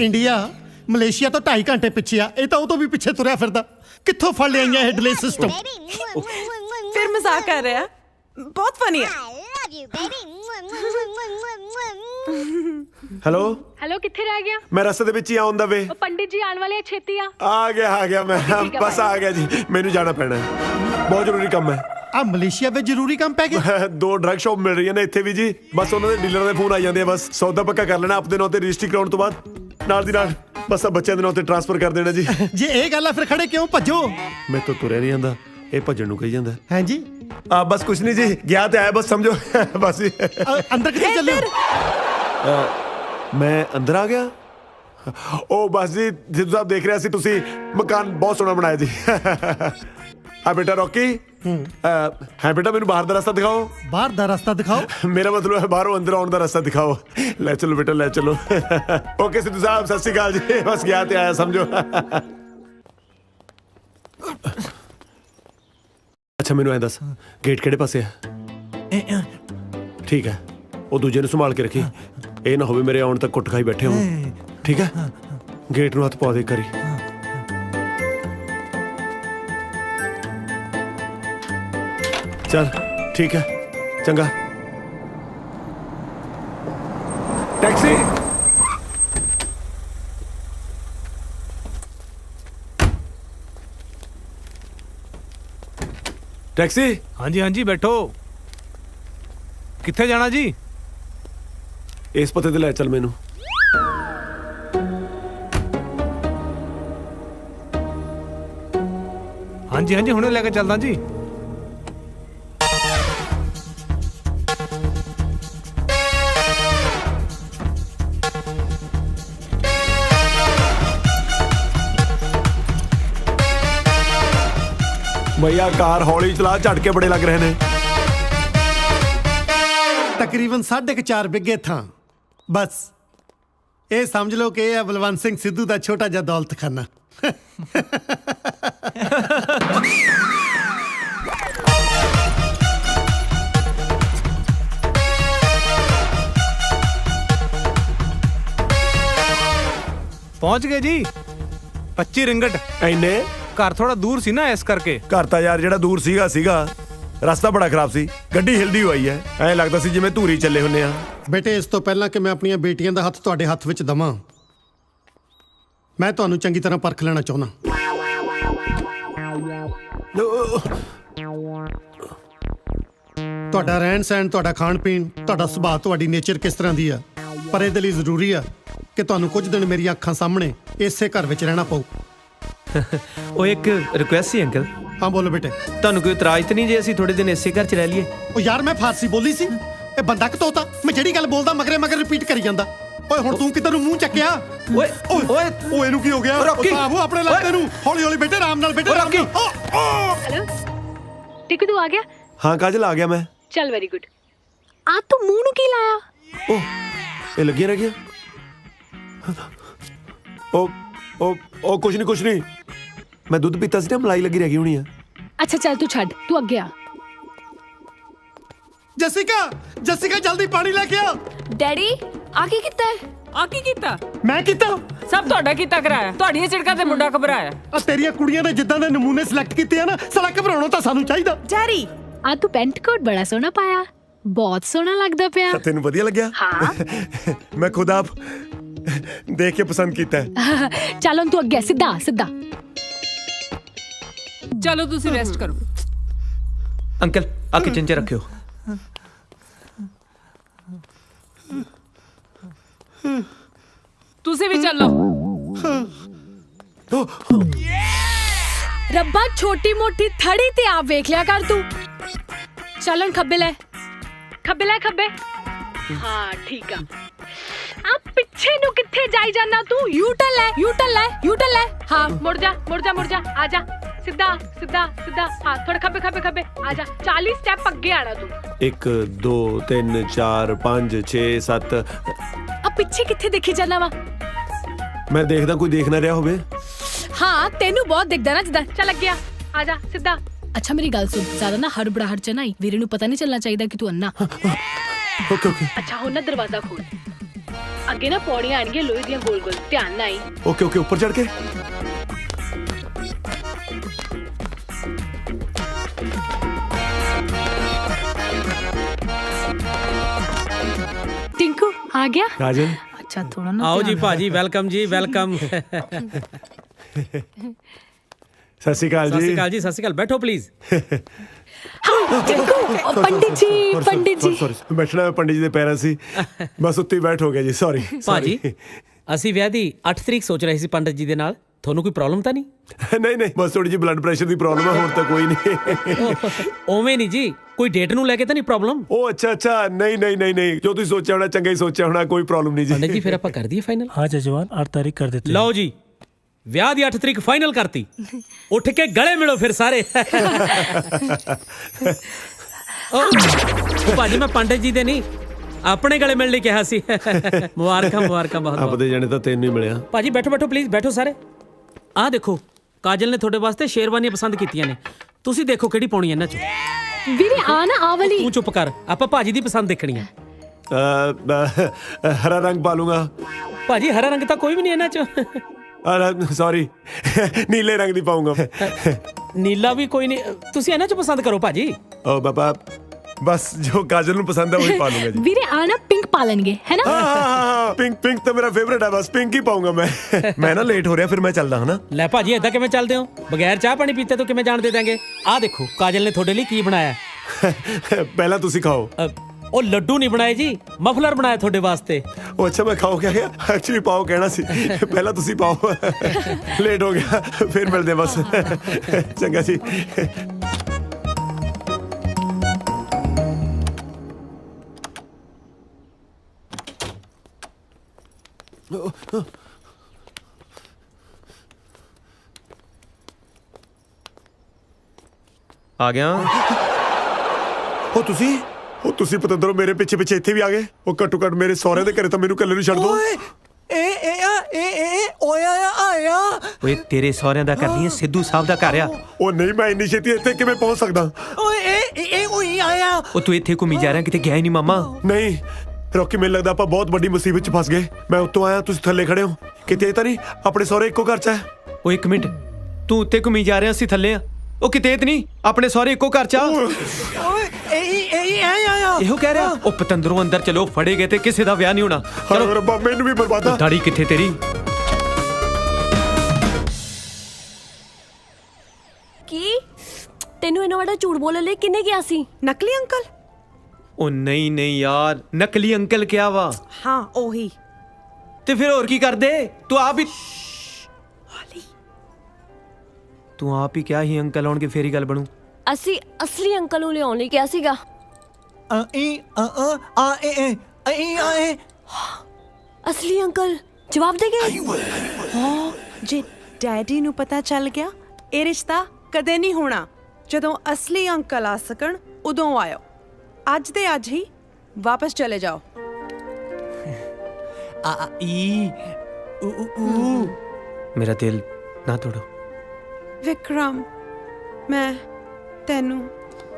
ਇੰਡੀਆ ਮਲੇਸ਼ੀਆ ਤੋਂ 2.5 ਘੰਟੇ ਪਿੱਛੇ ਆ, ਇਹ ਤਾਂ ਉਹ ਤੋਂ ਵੀ ਪਿੱਛੇ ਤੁਰਿਆ ਫਿਰਦਾ। ਕਿੱਥੋਂ ਫੜ ਲਿਆਈਆਂ ਇਹ ਡਿਲੇ ਸਿਸਟਮ? ਫਿਰ ਮਜ਼ਾਕ ਕਰ ਰਿਹਾ, ਬਹੁਤ ਫਨੀ ਹੈ। ਹੈਲੋ ਕਿੱਥੇ ਰਹਿ ਗਿਆ? ਮੈਂ ਰਸਤੇ ਦੇ ਵਿੱਚ ਹੀ ਆਉਂਦਾ ਵੇ। ਉਹ ਪੰਡਿਤ ਜੀ ਆਉਣ ਵਾਲੇ ਆ, ਛੇਤੀ ਆ। ਆ ਗਿਆ ਮੈਂ ਬਸ ਆ ਗਿਆ ਜੀ। ਮੈਨੂੰ ਜਾਣਾ ਪੈਣਾ ਹੈ, ਬਹੁਤ ਜ਼ਰੂਰੀ ਕੰਮ ਹੈ। ਆ ਮਲੇਸ਼ੀਆ ਵਿੱਚ ਜ਼ਰੂਰੀ ਕੰਮ ਪੈ ਗਿਆ? 2 ਡਰੱਗ ਸ਼ਾਪ ਮਿਲ ਰਹੀਆਂ ਨੇ ਇੱਥੇ ਵੀ ਜੀ, ਬਸ ਉਹਨਾਂ ਦੇ ਡੀਲਰ ਦੇ ਫੋਨ ਆ ਜਾਂਦੇ ਆ। ਬਸ ਸੌਦਾ ਪੱਕਾ ਕਰ ਲੈਣਾ, ਆਪਣੇ ਨਾਂ ਤੇ ਰਜਿਸਟਰੀ ਕਰਾਉਣ ਤੋਂ ਬਾਅਦ ਨਾਲ ਦੀ ਨਾਲ ਬਸ ਬੱਚਿਆਂ ਦੇ ਨਾਂ ਤੇ ਟ੍ਰਾਂਸਫਰ ਕਰ ਦੇਣਾ ਜੀ। ਜੇ ਇਹ ਗੱਲ ਆ ਫਿਰ ਖੜੇ ਕਿਉਂ? ਭੱਜੋ। ਮੈਂ ਤਾਂ ਤੁਰਿਆ ਨਹੀਂ ਜਾਂਦਾ, ਇਹ ਭੱਜਣ ਨੂੰ ਕਹੀ ਜਾਂਦਾ। ਹੈ ਜੀ ਬਸ ਕੁਛ ਨਹੀਂ ਜੀ, ਗਿਆ ਤੇ ਆਇਆ ਬਸ ਸਮਝੋ। ਬਸ ਜੀ। ਅੰਦਰ ਕਿੱਥੇ ਚੱਲੇ ਹੋ? ਮੈਂ ਅੰਦਰ ਆ ਗਿਆ। ਉਹ ਬਸ ਜੀ ਜਿੱਦੋਂ ਸਾਹਿਬ ਦੇਖ ਰਿਹਾ ਸੀ ਤੁਸੀਂ ਮਕਾਨ ਬਹੁਤ ਸੋਹਣਾ ਬਣਾਇਆ ਜੀ। ਆ ਬੇਟਾ ਰੌਕੀ, ਹੈ ਬੇਟਾ ਮੈਨੂੰ ਬਾਹਰ ਦਾ ਰਸਤਾ ਦਿਖਾਓ। ਬਾਹਰ ਦਾ ਰਸਤਾ ਦਿਖਾਓ? ਮੇਰਾ ਮਤਲਬ ਹੈ ਬਾਹਰੋਂ ਅੰਦਰ ਆਉਣ ਦਾ ਰਸਤਾ ਦਿਖਾਓ। ਲੈ ਚਲੋ ਬੇਟਾ ਲੈ ਚਲੋ। ਓਕੇ ਸਿੱਧੂ ਸਾਹਿਬ ਸਤਿ ਸ਼੍ਰੀ ਅਕਾਲ ਜੀ। ਬਸ ਗਿਆ ਤੇ ਆਇਆ ਸਮਝੋ। ਅੱਛਾ ਮੈਨੂੰ ਐਂ ਦੱਸ, ਗੇਟ ਕਿਹੜੇ ਪਾਸੇ ਆ? ਠੀਕ ਹੈ, ਉਹ ਦੂਜੇ ਨੂੰ ਸੰਭਾਲ ਕੇ ਰੱਖੀ, ਇਹ ਨਾ ਹੋਵੇ ਮੇਰੇ ਆਉਣ ਤੱਕ ਕੁੱਟ ਖਾਈ ਬੈਠੇ ਹੋ। ਠੀਕ ਹੈ, ਗੇਟ ਨੂੰ ਹੱਥ ਪਾ ਦੇ ਕਰੀ। ਚੱਲ ਠੀਕ ਹੈ, ਚੰਗਾ। ਟੈਕਸੀ। ਟੈਕਸੀ। ਹਾਂਜੀ ਬੈਠੋ। ਕਿੱਥੇ ਜਾਣਾ ਜੀ? ਇਸ ਪਤੇ ਤੇ ਲੈ ਚੱਲ ਮੈਨੂੰ। ਹਾਂਜੀ ਹੁਣੇ ਲੈ ਕੇ ਚੱਲਦਾ ਜੀ। ਭਈਆ ਕਾਰ ਹੌਲੀ ਚਲਾ, ਝਟਕੇ ਬੜੇ ਲੱਗ ਰਹੇ ਨੇ। ਤਕਰੀਬਨ 4.5 ਬਿੱਗੇ ਥਾਂ। ਬਸ ਇਹ ਸਮਝ ਲਓ ਕਿ ਇਹ ਹੈ ਬਲਵੰਤ ਸਿੰਘ ਸਿੱਧੂ ਦਾ ਛੋਟਾ ਜਿਹਾ ਦੌਲਤਖਾਨਾ। ਪਹੁੰਚ ਗਏ ਜੀ। 25 ਰਿੰਗਟ। ਐਨੇ? ਘਰ ਥੋੜਾ ਦੂਰ ਸੀ ਨਾ, ਇਸ ਕਰਕੇ। ਘਰ ਤਾਂ ਯਾਰ ਜਿਹੜਾ ਦੂਰ ਸੀਗਾ ਰਸਤਾ ਬੜਾ ਖਰਾਬ ਸੀ, ਗੱਡੀ ਹਿਲਦੀ ਹੋਈ ਹੈ, ਐਂ ਲੱਗਦਾ ਸੀ ਜਿਵੇਂ ਧੂਰੀ ਚੱਲੇ ਹੁੰਨੇ ਆ। ਬੇਟੇ ਇਸ ਤੋਂ ਪਹਿਲਾਂ ਕਿ ਮੈਂ ਆਪਣੀਆਂ ਬੇਟੀਆਂ ਦਾ ਹੱਥ ਤੁਹਾਡੇ ਹੱਥ ਵਿੱਚ ਦਵਾਂ, ਮੈਂ ਤੁਹਾਨੂੰ ਚੰਗੀ ਤਰ੍ਹਾਂ ਪਰਖ ਲੈਣਾ ਚਾਹੁੰਦਾ। ਤੁਹਾਡਾ ਰਹਿਣ ਸਹਿਣ, ਤੁਹਾਡਾ ਖਾਣ ਪੀਣ, ਤੁਹਾਡਾ ਸੁਭਾਅ, ਤੁਹਾਡੀ ਨੇਚਰ ਕਿਸ ਤਰ੍ਹਾਂ ਦੀ ਆ, ਪਰ ਇਹਦੇ ਲਈ ਜ਼ਰੂਰੀ ਆ ਕਿ ਤੁਹਾਨੂੰ ਕੁਝ ਦਿਨ ਮੇਰੀਆਂ ਅੱਖਾਂ ਸਾਹਮਣੇ ਇਸੇ ਘਰ ਵਿੱਚ ਰਹਿਣਾ ਪਊ। ਉਹ ਇੱਕ ਰਿਕੁਐਸਟ ਸੀ ਅੰਕਲ। ਹਾਂ ਬੋਲੋ ਬੇਟੇ। ਤੁਹਾਨੂੰ ਕੋਈ ਇਤਰਾਜ਼ ਤਾਂ ਨਹੀਂ ਜੇ ਅਸੀਂ ਥੋੜੇ ਦਿਨ ਇਸੇ ਘਰ 'ਚ ਰਹਿ ਲਈਏ? ਉਹ ਯਾਰ ਮੈਂ ਫਾਰਸੀ ਬੋਲੀ ਸੀ, ਇਹ ਬੰਦਾ ਕਿ ਤੋਤਾ? ਮੈਂ ਜਿਹੜੀ ਗੱਲ ਬੋਲਦਾ ਮਗਰੇ ਮਗਰ ਰਿਪੀਟ ਕਰੀ ਜਾਂਦਾ। ਓਏ ਹੁਣ ਤੂੰ ਕਿੱਧਰ ਨੂੰ ਮੂੰਹ ਚੱਕਿਆ? ਓਏ ਓਏ ਓਏ ਇਹਨੂੰ ਕੀ ਹੋ ਗਿਆ? ਸਾਹਬੋ ਆਪਣੇ ਲੱਗਦੇ ਨੂੰ ਹੌਲੀ ਹੌਲੀ ਬੇਟੇ, ਆਰਾਮ ਨਾਲ ਬੇਟੇ, ਆਰਾਮ ਨਾਲ। हेलो टिकू तू आ गया? ਹਾਂ ਕਾਜਲ ਆ ਗਿਆ ਮੈਂ। चल वेरी गुड। आ तू मुंह नु की लाया? ਓ ਇਹ ਲੱਗਿਆ ਰਹਿ ਗਿਆ। ਉਹ ਕੁਛ ਨਹੀਂ ਮੈਂ ਦੁੱਧ ਪੀਤਾ ਸੀ ਨਾ, ਮਲਾਈ ਲੱਗੀ ਰਹਿ ਗਈ ਹੋਣੀ ਆ। अच्छा चल तू छड़, तू अगे आ। ਜਸਿਕਾ ਜਲਦੀ ਪਾਣੀ ਲੈ ਕੇ ਆ। ਡੈਡੀ ਆ ਕੀ ਕੀਤਾ ਹੈ? ਆ ਕੀ ਕੀਤਾ? ਮੈਂ ਕੀਤਾ? ਸਭ ਤੁਹਾਡਾ ਕੀਤਾ ਕਰਾਇਆ। ਤੁਹਾਡੀਆਂ ਝਿੜਕਾਂ ਤੇ ਮੁੰਡਾ ਘਬਰਾਇਆ। ਆ ਤੇਰੀਆਂ ਕੁੜੀਆਂ ਨੇ ਜਿੱਦਾਂ ਦੇ ਨਮੂਨੇ ਸਿਲੈਕਟ ਕੀਤੇ ਆ ਨਾ, ਸਾਲਾ ਘਬਰਾਉਣਾ ਤਾਂ ਸਾਨੂੰ ਚਾਹੀਦਾ। ਜੈਰੀ आ तू पेंट कोट बड़ा सोहना पाया, बहुत सोहना लगदा पिया। ਤੈਨੂੰ ਵਧੀਆ ਲੱਗਿਆ? हाँ ਮੈਂ ਖੁਦ ਆਪ ਦੇਖ ਕੇ ਪਸੰਦ ਕੀਤਾ ਹੈ। चल हुन तू अगे सीधा सीधा। ਚਲੋ ਤੁਸੀਂ ਰੈਸਟ ਕਰੋ। ਅੰਕਲ ਆ ਕਿਚਨ 'ਚ ਰੱਖਿਓ। ਤੁਸੀਂ ਵੀ ਚੱਲੋ। रब्बा छोटी मोटी थड़ी ते आप वेख लिया कर तू। चल हुन खब्बे ले खब्बे। हाँ ठीक आ। आप पिछे नु किथे जाई जाना तू? यू टर्न ले। हाँ मुड़ जा आ जा सीधा हाँ थोड़ा खब्बे आ जा। 40 स्टेप अगे आना तू। 1 2 3 4 5 6 7। अब पिछे किथे देखी जाना वा? ਮੈਂ ਦੇਖਦਾ ਕੋਈ ਦੇਖ ਨਾ ਰਿਹਾ ਹੋਵੇ। हाँ तेनू बहुत दिखदा ना जिदा। चल अगे आ जा सीधा। अच्छा मेरी गल सुन, ज्यादा ना हड़बड़ाहट च ना आई, वीरे नू पता नहीं चलना चाहिए कि तू अन्ना। ओके अच्छा हुन ना दरवाजा खोल, अगे ना पौड़ियां आणगे लोहे दियां गोल गोल, ध्यान ना आई। ओके ऊपर चढ़ के। टिंकू आ गया? काजल अच्छा थोड़ा ना आओ जी भाजी, वेलकम जी वेलकम। सत श्री अकाल सत जी। श्री अकाल जी, सत श्री अकाल। बैठो प्लीज। पंडित जी सॉरी बैठना मैं पंडित जी ਦੇ ਪੈਰਾਂ ਸੀ, ਬਸ ਉੱਤੇ ਹੀ ਬੈਠ ਹੋ ਗਿਆ ਜੀ। ਸੌਰੀ ਭਾਜੀ ਅਸੀਂ ਵਿਆਹ ਦੀ 8 ਤਰੀਕ ਸੋਚ ਰਹੇ ਸੀ ਪੰਡਤ ਜੀ ਦੇ ਨਾਲ। ਤੁਹਾਨੂੰ ਕੋਈ ਪ੍ਰੋਬਲਮ ਤਾਂ ਨਹੀਂ? ਨਹੀਂ ਬਸ ਥੋੜੀ ਜਿਹੀ ਬਲੱਡ ਪ੍ਰੈਸ਼ਰ ਦੀ ਪ੍ਰੋਬਲਮ ਹੈ, ਹੋਰ ਤਾਂ ਕੋਈ ਨਹੀਂ। ਓਵੇਂ ਨਹੀਂ ਜੀ, ਕੋਈ ਡੇਟ ਨੂੰ ਲੈ ਕੇ ਤਾਂ ਨਹੀਂ ਪ੍ਰੋਬਲਮ? ਉਹ ਅੱਛਾ ਨਹੀਂ ਜੋ ਤੁਸੀਂ ਸੋਚਿਆ ਹੋਣਾ ਚੰਗਾ ਹੀ ਸੋਚਿਆ ਹੋਣਾ, ਕੋਈ ਪ੍ਰੋਬਲਮ ਨਹੀਂ ਜੀ। ਪੰਡਤ ਜੀ ਫਿਰ ਆਪਾਂ ਕਰ ਦਈਏ ਫਾਈਨਲ? हाँ जजमान 8 तारीख कर देते हैं। ਲਓ ਜੀ ਵਿਆਹ ਦੀ 8 ਤਰੀਕ ਫਾਈਨਲ ਕਰਤੀ। ਉੱਠ ਕੇ ਗਲੇ ਮਿਲੋ ਫਿਰ ਸਾਰੇ। ਭਾਜੀ ਮੈਂ ਪੰਡਤ ਜੀ ਦੇ ਨਹੀਂ ਆਪਣੇ ਗਲੇ ਮਿਲਣ ਲਈ ਕਿਹਾ ਸੀ। ਮੁਬਾਰਕਾਂ ਬਹੁਤ। ਆਪਦੇ ਜਾਣੇ ਤਾਂ ਤੈਨੂੰ ਹੀ ਮਿਲਿਆ। ਭਾਜੀ ਬੈਠੋ ਪਲੀਜ਼ ਬੈਠੋ ਸਾਰੇ। ਆਹ ਦੇਖੋ ਕਾਜਲ ਨੇ ਤੁਹਾਡੇ ਵਾਸਤੇ ਸ਼ੇਰਵਾਨੀਆਂ ਪਸੰਦ ਕੀਤੀਆਂ ਨੇ, ਤੁਸੀਂ ਦੇਖੋ ਕਿਹੜੀ ਪਾਉਣੀ ਇਹਨਾਂ ਚੋਂ। ਵੀਰੇ ਆ ਨਾ ਆ ਵਾਲੀ। ਤੂੰ ਚੁੱਪ ਕਰ, ਆਪਾਂ ਭਾਜੀ ਦੀ ਪਸੰਦ ਦੇਖਣੀ ਹੈ। ਹਰਾ ਰੰਗ ਪਾ ਲੂੰਗਾ। ਭਾਜੀ ਹਰਾ ਰੰਗ ਤਾਂ ਕੋਈ ਵੀ ਨਹੀਂ ਇਹਨਾਂ ਚੋਂ। ਸੌਰੀ ਨੀਲੇ ਰੰਗ ਦੀ ਪਾਉਂਗਾ। ਨੀਲਾ ਵੀ ਕੋਈ ਨਹੀਂ, ਤੁਸੀਂ ਇਹਨਾਂ ਚੋਂ ਪਸੰਦ ਕਰੋ ਭਾਜੀ। ਓ ਬਾਬਾ ਬਸ ਜੋ ਕਾਜਲ ਨੂੰ ਪਸੰਦ ਹੈ ਉਹੀ ਪਾ ਲੂੰਗਾ ਜੀ। ਵੀਰੇ ਆ ਨਾ ਪਿੰਕ ਪਾ ਲੈਣਗੇ ਹੈ ਨਾ? ਹਾਂ ਪਿੰਕ ਤਾਂ ਮੇਰਾ ਫੇਵਰੇਟ ਹੈ, ਬਸ ਪਿੰਕ ਹੀ ਪਾਉਂਗਾ ਮੈਂ ਨਾ ਲੇਟ ਹੋ ਰਿਹਾ, ਫਿਰ ਮੈਂ ਚੱਲਦਾ ਹਾਂ ਨਾ। ਲੈ ਭਾਜੀ ਏਦਾਂ ਕਿਵੇਂ ਚੱਲਦੇ ਹੋ? ਬਗੈਰ ਚਾਹ ਪਾਣੀ ਪੀਤੇ ਤੋਂ ਕਿਵੇਂ ਜਾਣ ਦੇ ਦਾਂਗੇ? ਆਹ ਦੇਖੋ ਕਾਜਲ ਨੇ ਤੁਹਾਡੇ ਲਈ ਕੀ ਬਣਾਇਆ। ਪਹਿਲਾਂ ਤੁਸੀਂ ਖਾਓ। ਉਹ ਲੱਡੂ ਨਹੀਂ ਬਣਾਏ ਜੀ, ਮਫਲਰ ਬਣਾਇਆ ਤੁਹਾਡੇ ਵਾਸਤੇ। ਉਹ ਅੱਛਾ ਮੈਂ ਖਾਓ ਕਿਹਾ? ਐਕਚੁਅਲੀ ਪਾਓ ਕਹਿਣਾ ਸੀ, ਪਹਿਲਾਂ ਤੁਸੀਂ ਪਾਓ। ਲੇਟ ਹੋ ਗਿਆ, ਫਿਰ ਮਿਲਦੇ ਬਸ। ਚੰਗਾ ਜੀ। ਆ ਗਿਆ। ਉਹ ਤੁਸੀਂ ਪਤੰਦਰੋਂ ਮੇਰੇ ਪਿੱਛੇ ਇੱਥੇ ਵੀ ਆ ਗਏ। ਉਹ ਘੱਟੋ ਘੱਟ ਮੇਰੇ ਸਹੁਰੇ ਦੇ ਘਰੇ ਤਾਂ ਮੈਨੂੰ ਇਕੱਲੇ ਨੂੰ ਛੱਡ ਦੋ। ਓਏ ਤੇਰੇ ਸਹੁਰਿਆਂ ਦਾ ਘਰ ਨਹੀਂ, ਸਿੱਧੂ ਸਾਹਿਬ ਦਾ ਘਰ ਆ। ਉਹ ਨਹੀਂ ਮੈਂ ਇੰਨੀ ਛੇਤੀ ਇੱਥੇ ਕਿਵੇਂ ਪਹੁੰਚ ਸਕਦਾ? ਉਹ ਤੂੰ ਇੱਥੇ ਘੁੰਮੀ ਜਾ ਰਿਹਾ, ਕਿਤੇ ਗਿਆ ਹੀ ਨਹੀਂ ਮਾਮਾ? ਨਹੀਂ ਰੌਕੀ, ਮੈਨੂੰ ਲੱਗਦਾ ਆਪਾਂ ਬਹੁਤ ਵੱਡੀ ਮੁਸੀਬਤ 'ਚ ਫਸ ਗਏ। ਮੈਂ ਉੱਤੋਂ ਆਇਆ, ਤੁਸੀਂ ਥੱਲੇ ਖੜੇ ਹੋ। ਕਿਤੇ ਤਾਂ ਨਹੀਂ ਆਪਣੇ ਸਹੁਰੇ ਇੱਕੋ ਘਰ 'ਚ ਹੈ? ਉਹ 1 ਮਿੰਟ, ਤੂੰ ਉੱਤੇ ਘੁੰਮੀ ਜਾ ਰਿਹਾ, ਅਸੀਂ ਥੱਲੇ ਆ। ਉਹ ਕਿਤੇ ਨਹੀਂ ਆਪਣੇ ਸਹੁਰੇ ਇੱਕੋ ਘਰ 'ਚ ਆ। ਇਹੋ ਕਹਿ ਰਿਹਾ। ਉਹ ਪਤੰਦਰੋਂ ਅੰਦਰ ਚਲੋ, ਫੜੇ ਗਏ ਤੇ ਕਿਸੇ ਦਾ ਵਿਆਹ ਨਹੀਂ ਹੋਣਾ। ਚਲੋ ਰੱਬਾ ਮੈਨੂੰ ਵੀ ਬਰਬਾਦਾ। ਦਾੜੀ ਕਿੱਥੇ ਤੇਰੀ? ਤੈਨੂੰ ਇਹਨਾਂ ਵੱਡਾ ਝੂਠ ਬੋਲਣ ਲਈ ਕਿੰਨੇ ਕਿਹਾ ਸੀ? ਨਕਲੀ ਅੰਕਲ? ਉਹ ਨਹੀਂ ਨਹੀਂ ਯਾਰ, ਨਕਲੀ ਅੰਕਲ ਕਿਹਾ ਵਾ। ਹਾਂ ਉਹੀ। ਤੇ ਫਿਰ ਹੋਰ ਕੀ ਕਰਦੇ? ਤੂੰ ਆਪ ਹੀ ਕਿਹਾ ਸੀ ਅੰਕਲ ਆਉਣਗੇ ਫੇਰ ਹੀ ਗੱਲ ਬਣੂ। ਅਸੀਂ ਅਸਲੀ ਅੰਕਲ ਨੂੰ ਲਿਆਉਣ ਲਈ ਕਿਹਾ ਸੀਗਾ। ਅਸਲੀ ਅੰਕਲ ਜਵਾਬ ਦੇ ਗਏ। ਹਾਂ, ਜੇ ਡੈਡੀ ਨੂੰ ਪਤਾ ਚੱਲ ਗਿਆ ਇਹ ਰਿਸ਼ਤਾ ਕਦੇ ਨਹੀਂ ਹੋਣਾ। ਜਦੋਂ ਅਸਲੀ ਅੰਕਲ ਆ ਸਕਣ ਉਦੋਂ ਆਇਓ। ਅੱਜ ਦੇ ਅੱਜ ਹੀ ਵਾਪਸ ਚਲੇ ਜਾਓ। ਮੇਰਾ ਦਿਲ ਨਾ ਤੋੜੋ ਵਿਕਰਮ, ਮੈਂ ਤੈਨੂੰ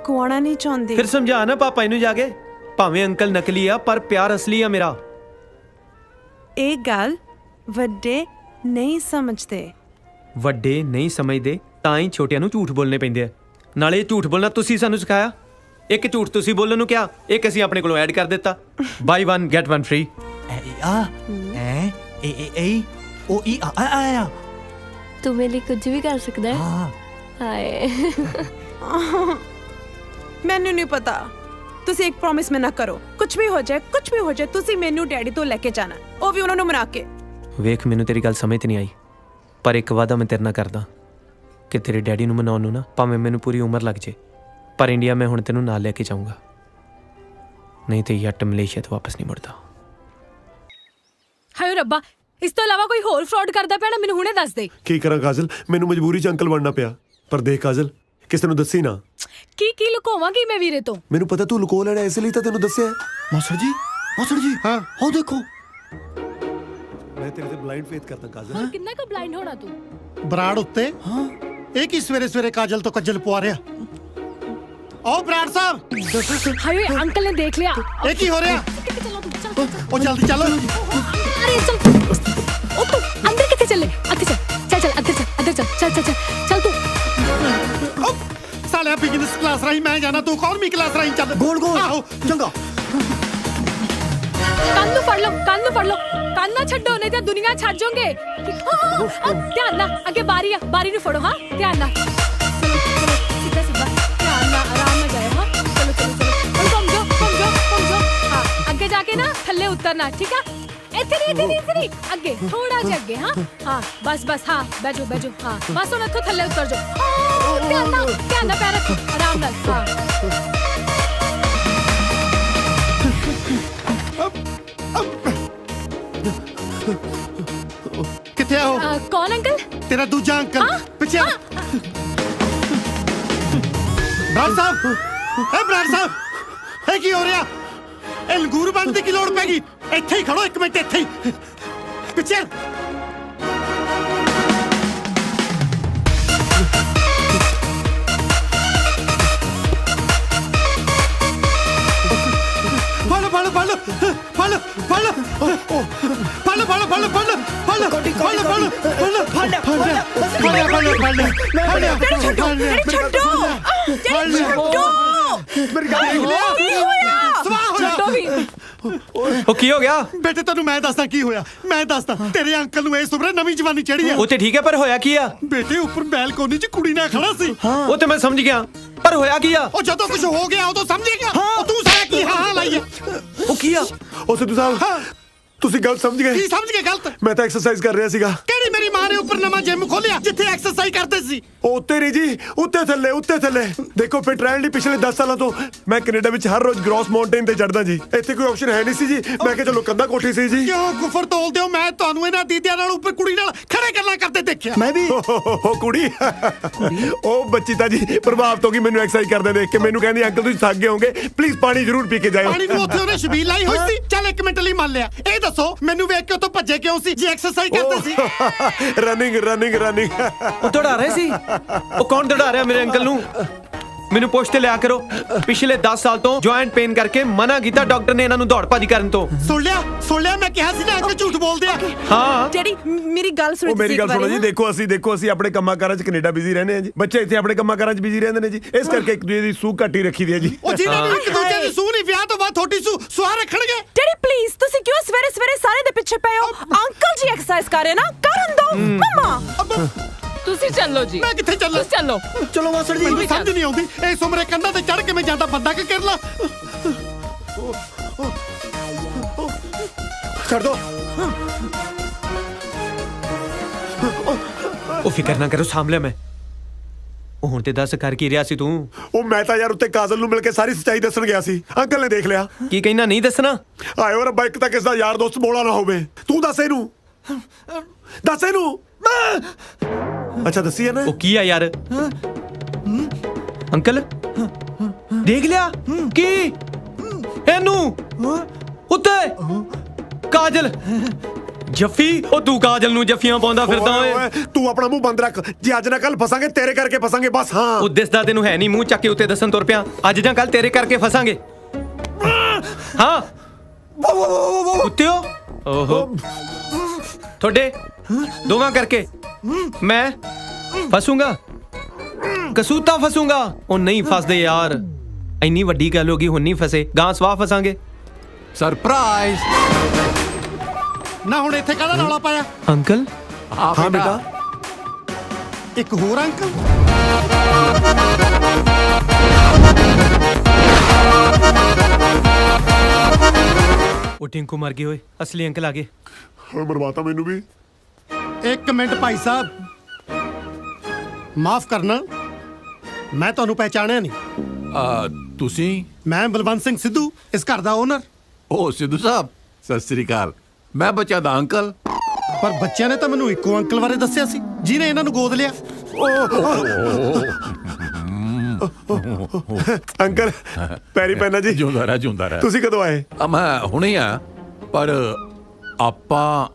ਗਵਾਉਣਾ ਨਹੀਂ ਚਾਹੁੰਦੀ। ਫਿਰ ਸਮਝਾ ਨਾ ਪਾਪਾ ਇਹਨੂੰ ਜਾ ਕੇ, ਭਾਵੇਂ ਅੰਕਲ ਨਕਲੀ ਆ ਪਰ ਪਿਆਰ ਅਸਲੀ ਆ ਮੇਰਾ। ਇਹ ਗੱਲ ਵੱਡੇ ਨਹੀਂ ਸਮਝਦੇ। ਵੱਡੇ ਨਹੀਂ ਸਮਝਦੇ ਤਾਂ ਹੀ ਛੋਟਿਆਂ ਨੂੰ ਝੂਠ ਬੋਲਣੇ ਪੈਂਦੇ ਆ। ਨਾਲੇ ਝੂਠ ਬੋਲਣਾ ਤੁਸੀਂ ਸਾਨੂੰ ਸਿਖਾਇਆ। ਇੱਕ ਝੂਠ ਤੁਸੀਂ ਬੋਲਣ ਨੂੰ ਕਿਹਾ, ਇੱਕ ਅਸੀਂ ਆਪਣੇ ਕੋਲੋਂ ਐਡ ਕਰ ਦਿੱਤਾ। ਬਾਈ 1 ਗੈਟ 1 ਫ੍ਰੀ। ਤੂੰ ਮੇਰੇ ਲਈ ਕੁਝ ਵੀ ਕਰ ਸਕਦਾ ਹੈ। ਹਾਏ ਮੈਨੂੰ ਨਹੀਂ ਪਤਾ। ਤੁਸੀਂ ਇੱਕ ਪ੍ਰੋਮਿਸ ਮੈਂ ਨਾ ਕਰੋ। ਕੁਝ ਵੀ ਹੋ ਜਾਏ ਤੁਸੀਂ ਮੈਨੂੰ ਡੈਡੀ ਤੋਂ ਲੈ ਕੇ ਜਾਣਾ, ਉਹ ਵੀ ਉਹਨਾਂ ਨੂੰ ਮਨਾ ਕੇ। ਵੇਖ, ਮੈਨੂੰ ਤੇਰੀ ਗੱਲ ਸਮਝ ਤੇ ਨਹੀਂ ਆਈ, ਪਰ ਇੱਕ ਵਾਅਦਾ ਮੈਂ ਤੇਰੇ ਨਾਲ ਕਰਦਾ ਕਿ ਤੇਰੇ ਡੈਡੀ ਨੂੰ ਮਨਾਉਣ ਨੂੰ ਨਾ ਭਾਵੇਂ ਮੈਨੂੰ ਪੂਰੀ ਉਮਰ ਲੱਗ ਜੇ, ਪਰ ਇੰਡੀਆ ਮੈਂ ਹੁਣ ਤੈਨੂੰ ਨਾਲ ਲੈ ਕੇ ਜਾਊਂਗਾ। ਨਹੀਂ ਤੇ ਯੱਟ ਮਲੇਸ਼ੀਆ ਤੋਂ ਵਾਪਸ ਨਹੀਂ ਮੁੜਦਾ। ਹਾਏ ਰੱਬਾ, ਇਸ ਤੋਂ ਇਲਾਵਾ ਕੋਈ ਹੋਰ ਫਰਾਡ ਕਰਦਾ ਪਿਆ ਨਾ, ਮੈਨੂੰ ਹੁਣੇ ਦੱਸ ਦੇ। ਕੀ ਕਰਾਂ ਕਾਜਲ, ਮੈਨੂੰ ਮਜਬੂਰੀ 'ਚ ਅੰਕਲ ਬਣਨਾ ਪਿਆ। ਪਰ ਦੇਖ ਕਾਜਲ, ਕਿਸੇ ਨੂੰ ਦੱਸੀ ਨਾ। ਕੀ ਲੁਕੋਵਾਂਗੀ ਮੈਂ ਵੀਰੇ ਤੋਂ? ਮੈਨੂੰ ਪਤਾ ਤੂੰ ਲੁਕੋ ਲੈਣਾ, ਇਸ ਲਈ ਤਾਂ ਤੈਨੂੰ ਦੱਸਿਆ। ਮਾਸਟਰ ਜੀ ਹਾਂ ਉਹ ਦੇਖੋ। ਮੈਂ ਤੇਰੇ ਤੇ ਬਲਾਈਂਡ ਫੇਥ ਕਰਦਾ ਕਾਜਲ। ਹੋਰ ਕਿੰਨਾ ਕੁ ਬਲਾਈਂਡ ਹੋਣਾ ਤੂੰ? ਬਰਾੜ ਉੱਤੇ ਇਹ ਕੀ ਸਵੇਰੇ ਸਵੇਰੇ ਕਾਜਲ ਤੋਂ ਕੱਜਲ ਪਵਾ ਰਿਹਾ? ਓ ਬਰਾੜ ਸਾਹਿਬ। ਹਾਏ ਅੰਕਲ ਨੇ ਦੇਖ ਲਿਆ। ਇਹ ਕੀ ਹੋ ਰਿਹਾ? ਉਹ ਜਲਦੀ ਚੱਲੋ। ਅਰੇ ਚੱਲ, ਉਹ ਤੂੰ ਅੰਦਰ ਕਿੱਥੇ ਚੱਲੇ? ਅੱਗੇ ਚੱਲ ਚੱਲ ਤੂੰ। ਸਾਲਿਆ ਬਿਜ਼ਨਸ ਕਲਾਸ ਰਾਹੀਂ ਮੈਂ ਜਾਣਾ, ਤੂੰ ਇਕਨੋਮੀ ਕਲਾਸ ਰਾਹੀਂ ਚੱਲ। ਗੋਲ ਆਹੋ ਚੰਗਾ। ਕੰਨ ਨੂੰ ਫੜ ਲਓ, ਕੰਨ ਨਾ ਛੱਡੋ, ਨਹੀਂ ਤਾਂ ਦੁਨੀਆ ਛੱਡ ਜਾਓਗੇ। ਧਿਆਨ ਨਾਲ, ਅੱਗੇ ਬਾਰੀ ਆ, ਬਾਰੀ ਨੂੰ ਫੜੋ। ਹਾਂ ਧਿਆਨ ਨਾਲ, ਸਿੱਧਾ ਧਿਆਨ ਨਾਲ, ਆਰਾਮ ਨਾਲ ਜਾਓ। ਹਾਂ ਚਲੋ ਘੁੰਮ ਜਾਓ। ਹਾਂ ਅੱਗੇ ਜਾ ਕੇ ਨਾ ਥੱਲੇ ਉਤਰਨਾ, ਠੀਕ ਆ? ਇੱਥੇ ਨਹੀਂ ਅੱਗੇ, ਥੋੜਾ ਜਿਹਾ ਅੱਗੇ। ਹਾਂ ਬਸ ਹਾਂ ਬੈਜੋ। ਹਾਂ ਬਸ ਹੁਣ ਇੱਥੋਂ ਥੱਲੇ ਉਤਰ ਜਾਓ। ਧਿਆਨ ਨਾਲ ਪੈਰ ਰੱਖੋ, ਆਰਾਮ ਨਾਲ। ਹਾਂ ਕਿੱਥੇ ਆ ਉਹ? ਕੌਣ ਅੰਕਲ? ਤੇਰਾ ਦੂਜਾ ਅੰਕਲ ਪਿੱਛੇ। ਬਰਾੜ ਸਾਹਿਬ ਇਹ ਕੀ ਹੋ ਰਿਹਾ? ਇਹ ਲੰਗੂਰ ਬਣਨ ਦੀ ਕੀ ਲੋੜ ਪੈ ਗਈ? ਇੱਥੇ ਹੀ ਖੜੋ, ਇੱਕ ਮਿੰਟ ਇੱਥੇ ਹੀ ਪਿੱਛੇ। ਉਹ ਕੀ ਹੋ ਗਿਆ? ਬੇਟੇ ਤੈਨੂੰ ਮੈਂ ਦੱਸਦਾ ਕੀ ਹੋਇਆ। ਤੇਰੇ ਅੰਕਲ ਨੂੰ ਇਹ ਸੁਭਰੇ ਨਵੀਂ ਜਵਾਨੀ ਚੜੀ ਆ। ਉਹ ਤੇ ਠੀਕ ਹੈ, ਪਰ ਹੋਇਆ ਕੀ ਆ? ਬੇਟੇ ਉੱਪਰ ਬੈਲਕੋਨੀ 'ਚ ਕੁੜੀ ਨਾਲ ਖੜਾ ਸੀ। ਉਹ ਤੇ ਮੈਂ ਸਮਝ ਗਿਆ, ਪਰ ਹੋਇਆ ਕੀ ਆ? ਉਹ ਜਦੋਂ ਕੁਝ ਹੋ ਗਿਆ ਉਦੋਂ ਸਮਝੇਗਾ। ਉਹ ਤੂੰ ਸਾਰਾ ਕੀ ਹਾਂ ਲਾਈ? ਉਹ ਕੀ ਆ? ਉਹ ਸਿੱਧੂ ਸਾਹਿਬ, ਤੁਸੀਂ ਗਲਤ ਸਮਝ ਗਏ। ਕੀ ਸਮਝ ਗਏ ਗਲਤ? ਮੈਂ ਤਾਂ ਐਕਸਰਸਾਈਜ਼ ਕਰ ਰਿਹਾ ਸੀਗਾ। ਕਿਹੜੀ ਮੇਰੀ ਮਾਂ ਨੇ ਉੱਪਰ ਨਵਾਂ ਜਿਮ ਖੋਲਿਆ ਜਿੱਥੇ ਐਕਸਰਸਾਈਜ਼ ਕਰਦੇ ਸੀ? ਉਹ ਉੱਤੇ ਨਹੀਂ ਜੀ, ਉੱਤੇ ਥੱਲੇ। ਦੇਖੋ ਫਿਟ ਰਹਿਣ ਲਈ ਪਿਛਲੇ 10 ਸਾਲਾਂ ਤੋਂ ਮੈਂ ਕੈਨੇਡਾ ਵਿੱਚ ਹਰ ਰੋਜ਼ ਗ੍ਰੌਸ ਮਾਊਂਟੇਨ ਤੇ ਚੜਦਾ ਜੀ। ਇੱਥੇ ਕੋਈ ਆਪਸ਼ਨ ਹੈ ਨਹੀਂ ਸੀ ਜੀ। ਮੈਂ ਕਿਹਾ ਚਲੋ ਕੰਧਾ ਕੋਠੀ ਸੀ ਜੀ। ਕਿਉਂ ਕੁਫਰ ਤੋਲਦੇ ਹੋ? ਮੈਂ ਤੁਹਾਨੂੰ ਇਹਨਾਂ ਦੀਦਿਆਂ ਨਾਲ ਉੱਪਰ ਕੁੜੀ ਨਾਲ ਖੜੇ ਗੱਲਾਂ ਕਰਦੇ ਦੇਖਿਆ। ਮੈਂ ਵੀ ਉਹ ਕੁੜੀ ਉਹ ਬੱਚੀ ਤਾਂ ਜੀ ਪ੍ਰਭਾਵਿਤ ਹੋ ਗਈ ਮੈਨੂੰ ਐਕਸਰਸਾਈਜ਼ ਕਰਦੇ ਦੇਖ ਕੇ। ਮੈਨੂੰ ਕਹਿੰਦੀ ਅੰਕਲ ਤੁਸੀਂ ਥੱਕ ਗਏ ਹੋਗੇ, ਪਲੀਜ਼ ਪਾਣੀ ਜ਼ਰੂਰ ਪੀ ਕੇ ਜਾਇਓ। ਪਾਣੀ ਨੂੰ ਉੱਥੇ ਉਹਨੇ ਛਬੀਲ ਲਾਈ ਹੋਈ ਸੀ। ਚੱਲ ਇੱਕ ਮਿੰਟ ਲਈ ਮੰਨ ਲਿਆ। ਇਹ ਦੱਸੋ ਮੈਨੂੰ ਵੇਖ ਕੇ ਉੱਥੋਂ ਭੱਜੇ ਕਿਉਂ ਸੀ ਜੇ ਐਕਸਰਸਾਈਜ਼ ਕਰਦੇ ਸੀ? ਰਨਿੰਗ। ਉਹ ਦੌੜਾ ਰਹੇ ਸੀ। ਉਹ ਕੌਣ ਦੌੜਾ ਰਿਹਾ ਮੇਰੇ ਅੰਕਲ ਨੂੰ? ਮੈਨੂੰ ਪੁੱਛ ਤੇ ਲਿਆ ਕਰੋ। ਪਿਛਲੇ 10 ਸਾਲ ਤੋਂ ਜੁਆਇੰਟ ਪੇਨ ਕਰਕੇ ਮਨਾ ਕੀਤਾ ਡਾਕਟਰ ਨੇ ਇਹਨਾਂ ਨੂੰ ਦੌੜ ਭੱਜ ਕਰਨ ਤੋਂ। ਸੁਣ ਲਿਆ ਮੈਂ ਕਿਹਾ ਸੀ ਨਾ ਅੰਕਲ ਝੂਠ ਬੋਲਦੇ ਆ। ਹਾਂ ਡੈਡੀ ਮੇਰੀ ਗੱਲ ਸੁਣੋ। ਮੇਰੀ ਗੱਲ ਸੁਣੋ ਜੀ। ਦੇਖੋ ਅਸੀਂ ਆਪਣੇ ਕੰਮਾਂ ਕਾਰਾਂ 'ਚ ਕੈਨੇਡਾ ਬਿਜ਼ੀ ਰਹਿੰਦੇ ਆ ਜੀ। ਬੱਚੇ ਇੱਥੇ ਆਪਣੇ ਕੰਮਾਂ ਕਾਰਾਂ 'ਚ ਬਿਜ਼ੀ ਰਹਿੰਦੇ ਨੇ ਜੀ। ਇਸ ਕਰਕੇ ਇੱਕ ਦੂਜੇ ਦੀ ਸੂਹ ਘੱਟ ਹੀ ਰੱਖੀ ਦੀ ਹੈ ਜੀ। ਉਹ ਜਿਨ੍ਹਾਂ ਨੂੰ ਇੱਕ ਦੂਜੇ ਦੀ ਸੂਹ ਨਹੀਂ, ਵਿਆਹ ਤੋਂ ਬਾਅਦ ਥੋੜੀ ਸੂਹ ਰੱਖਣਗੇ। ਡੈਡੀ ਪਲੀਜ਼, ਤੁਸੀਂ ਕਿਉਂ ਸਵੇਰੇ ਸਾਰੇ ਦੇ ਪਿੱਛੇ ਪਏ ਹੋ? ਅੰਕਲ ਜੀ ਐਕਸਰਸਾਈਜ਼ ਕਰ ਰਹੇ ਨਾ, ਕਰਨ ਦੋ। ਮਮਾ ਤੁਸੀਂ ਚੱਲੋ ਜੀ। ਮੈਂ ਕਿੱਥੇ ਚੱਲਾਂ? ਤੁਸੀਂ ਚੱਲੋ। ਚਲੋ ਮਾਸੜ ਜੀ, ਮੈਨੂੰ ਸਮਝ ਨਹੀਂ ਆਉਂਦੀ ਇਸ ਉਮਰੇ ਕੰਧਾਂ ਤੇ ਚੜ ਕੇ ਮੈਂ ਜਾਂਦਾ ਬੰਦਾ ਕਿ ਕਿਰਲਾ। ਛੱਡ ਦੋ। ਉਹ ਫਿਕਰ ਨਾ ਕਰੋ, ਸਾਂਭ ਲਿਆ ਮੈਂ। ਉਹ ਹੁਣ ਤੇ ਦੱਸ ਕਰ ਕੀ ਰਿਹਾ ਸੀ ਤੂੰ? ਉਹ ਮੈਂ ਤਾਂ ਯਾਰ ਉੱਤੇ ਕਾਜਲ ਨੂੰ ਮਿਲ ਕੇ ਸਾਰੀ ਸੱਚਾਈ ਦੱਸਣ ਗਿਆ ਸੀ। ਅੰਕਲ ਨੇ ਦੇਖ ਲਿਆ। ਕੀ ਕਹਿਣਾ ਨਹੀਂ ਦੱਸਣਾ? ਆਇਓ ਰੱਬਾ, ਇੱਕ ਤਾਂ ਕਿਸ ਦਾ ਯਾਰ ਦੋਸਤ ਬੋਲਾ ਨਾ ਹੋਵੇ। ਤੂੰ ਦੱਸ ਇਹਨੂੰ, ਦੱਸ ਇਹਨੂੰ। ਅੱਛਾ ਦੱਸੀ ਹੈ ਨਾ। ਉਹ ਕੀ ਆ ਯਾਰ? ਅੰਕਲ ਦੇਖ ਲਿਆ ਕੀ ਇਹਨੂੰ ਉੱਤੇ ਕਾਜਲ ਜੱਫੀ? ਉਹ ਤੂੰ ਕਾਜਲ ਨੂੰ ਜੱਫੀਆਂ ਪਾਉਂਦਾ ਫਿਰਦਾ ਓਏ। ਤੂੰ ਆਪਣਾ ਮੂੰਹ ਬੰਦ ਰੱਖ। ਜੇ ਅੱਜ ਨਾ ਕੱਲ ਫਸਾਂਗੇ ਤੇਰੇ ਕਰਕੇ ਫਸਾਂਗੇ ਬਸ। ਹਾਂ ਉਹ ਦਿਸਦਾ ਤੈਨੂੰ ਹੈ ਨਹੀਂ, ਮੂੰਹ ਚੱਕ ਕੇ ਉੱਤੇ ਦੱਸਣ ਤੁਰ ਪਿਆ। ਅੱਜ ਜਾਂ ਕੱਲ ਤੇਰੇ ਕਰਕੇ ਫਸਾਂਗੇ। ਹਾਂ ਉੱਤੇ ਓਹੋ ਤੁਹਾਡੇ ਦੋਵਾਂ ਕਰਕੇ ਮੈਂ ਫਸੂੰਗਾ, ਕਸੂਤਾ ਫਸੂੰਗਾ। ਉਹ ਨਹੀਂ ਫਸਦੇ ਯਾਰ, ਇੰਨੀ ਵੱਡੀ ਗੱਲ ਹੋ ਗਈ, ਹੁਣ ਨਹੀਂ ਫਸੇ, ਗਾਂ ਸਵਾਹ ਫਸਾਂਗੇ। ਸਰਪ੍ਰਾਈਜ਼। ਨਾ ਹੁਣ ਇੱਥੇ ਕਾਹਦਾ ਰੌਲਾ ਪਾਇਆ? ਅੰਕਲ ਹਾਂ ਬੇਟਾ। ਇੱਕ ਹੋਰ ਅੰਕਲ? ਉਹ ਟਿੰਕੂ ਮਰ ਗਏ ਓਏ, ਅਸਲੀ ਅੰਕਲ ਆ ਗਏ। ਓਏ ਮਰਵਾਤਾ ਮੈਨੂੰ ਵੀ। ਇੱਕ ਮਿੰਟ ਭਾਈ ਸਾਹਿਬ, ਮਾਫ ਕਰਨਾ, ਮੈਂ ਤੁਹਾਨੂੰ ਪਹਿਚਾਣਿਆ ਨਹੀਂ। ਤੁਸੀਂ? ਮੈਂ ਬਲਵੰਤ ਸਿੰਘ ਸਿੱਧੂ, ਇਸ ਘਰ ਦਾ ਓਨਰ। ਓ ਸਿੱਧੂ ਸਾਹਿਬ, ਸਤਿ ਸ੍ਰੀ ਅਕਾਲ। ਮੈਂ ਬੱਚਾ ਦਾ ਅੰਕਲ। ਪਰ ਬੱਚਿਆਂ ਨੇ ਤਾਂ ਮੈਨੂੰ ਇੱਕੋ ਅੰਕਲ ਬਾਰੇ ਦੱਸਿਆ ਸੀ ਜਿਹਨੇ ਇਹਨਾਂ ਨੂੰ ਗੋਦ ਲਿਆ। ਅੰਕਲ ਪੈਰੀ ਪੈਣਾ ਜੀ। ਜਿਉਂਦਾ ਰਹਿ, ਜਿਉਂਦਾ ਰਹਿ। ਤੁਸੀਂ ਕਦੋਂ ਆਏ? ਮੈਂ ਹੁਣੇ ਆ, ਪਰ ਆਪਾਂ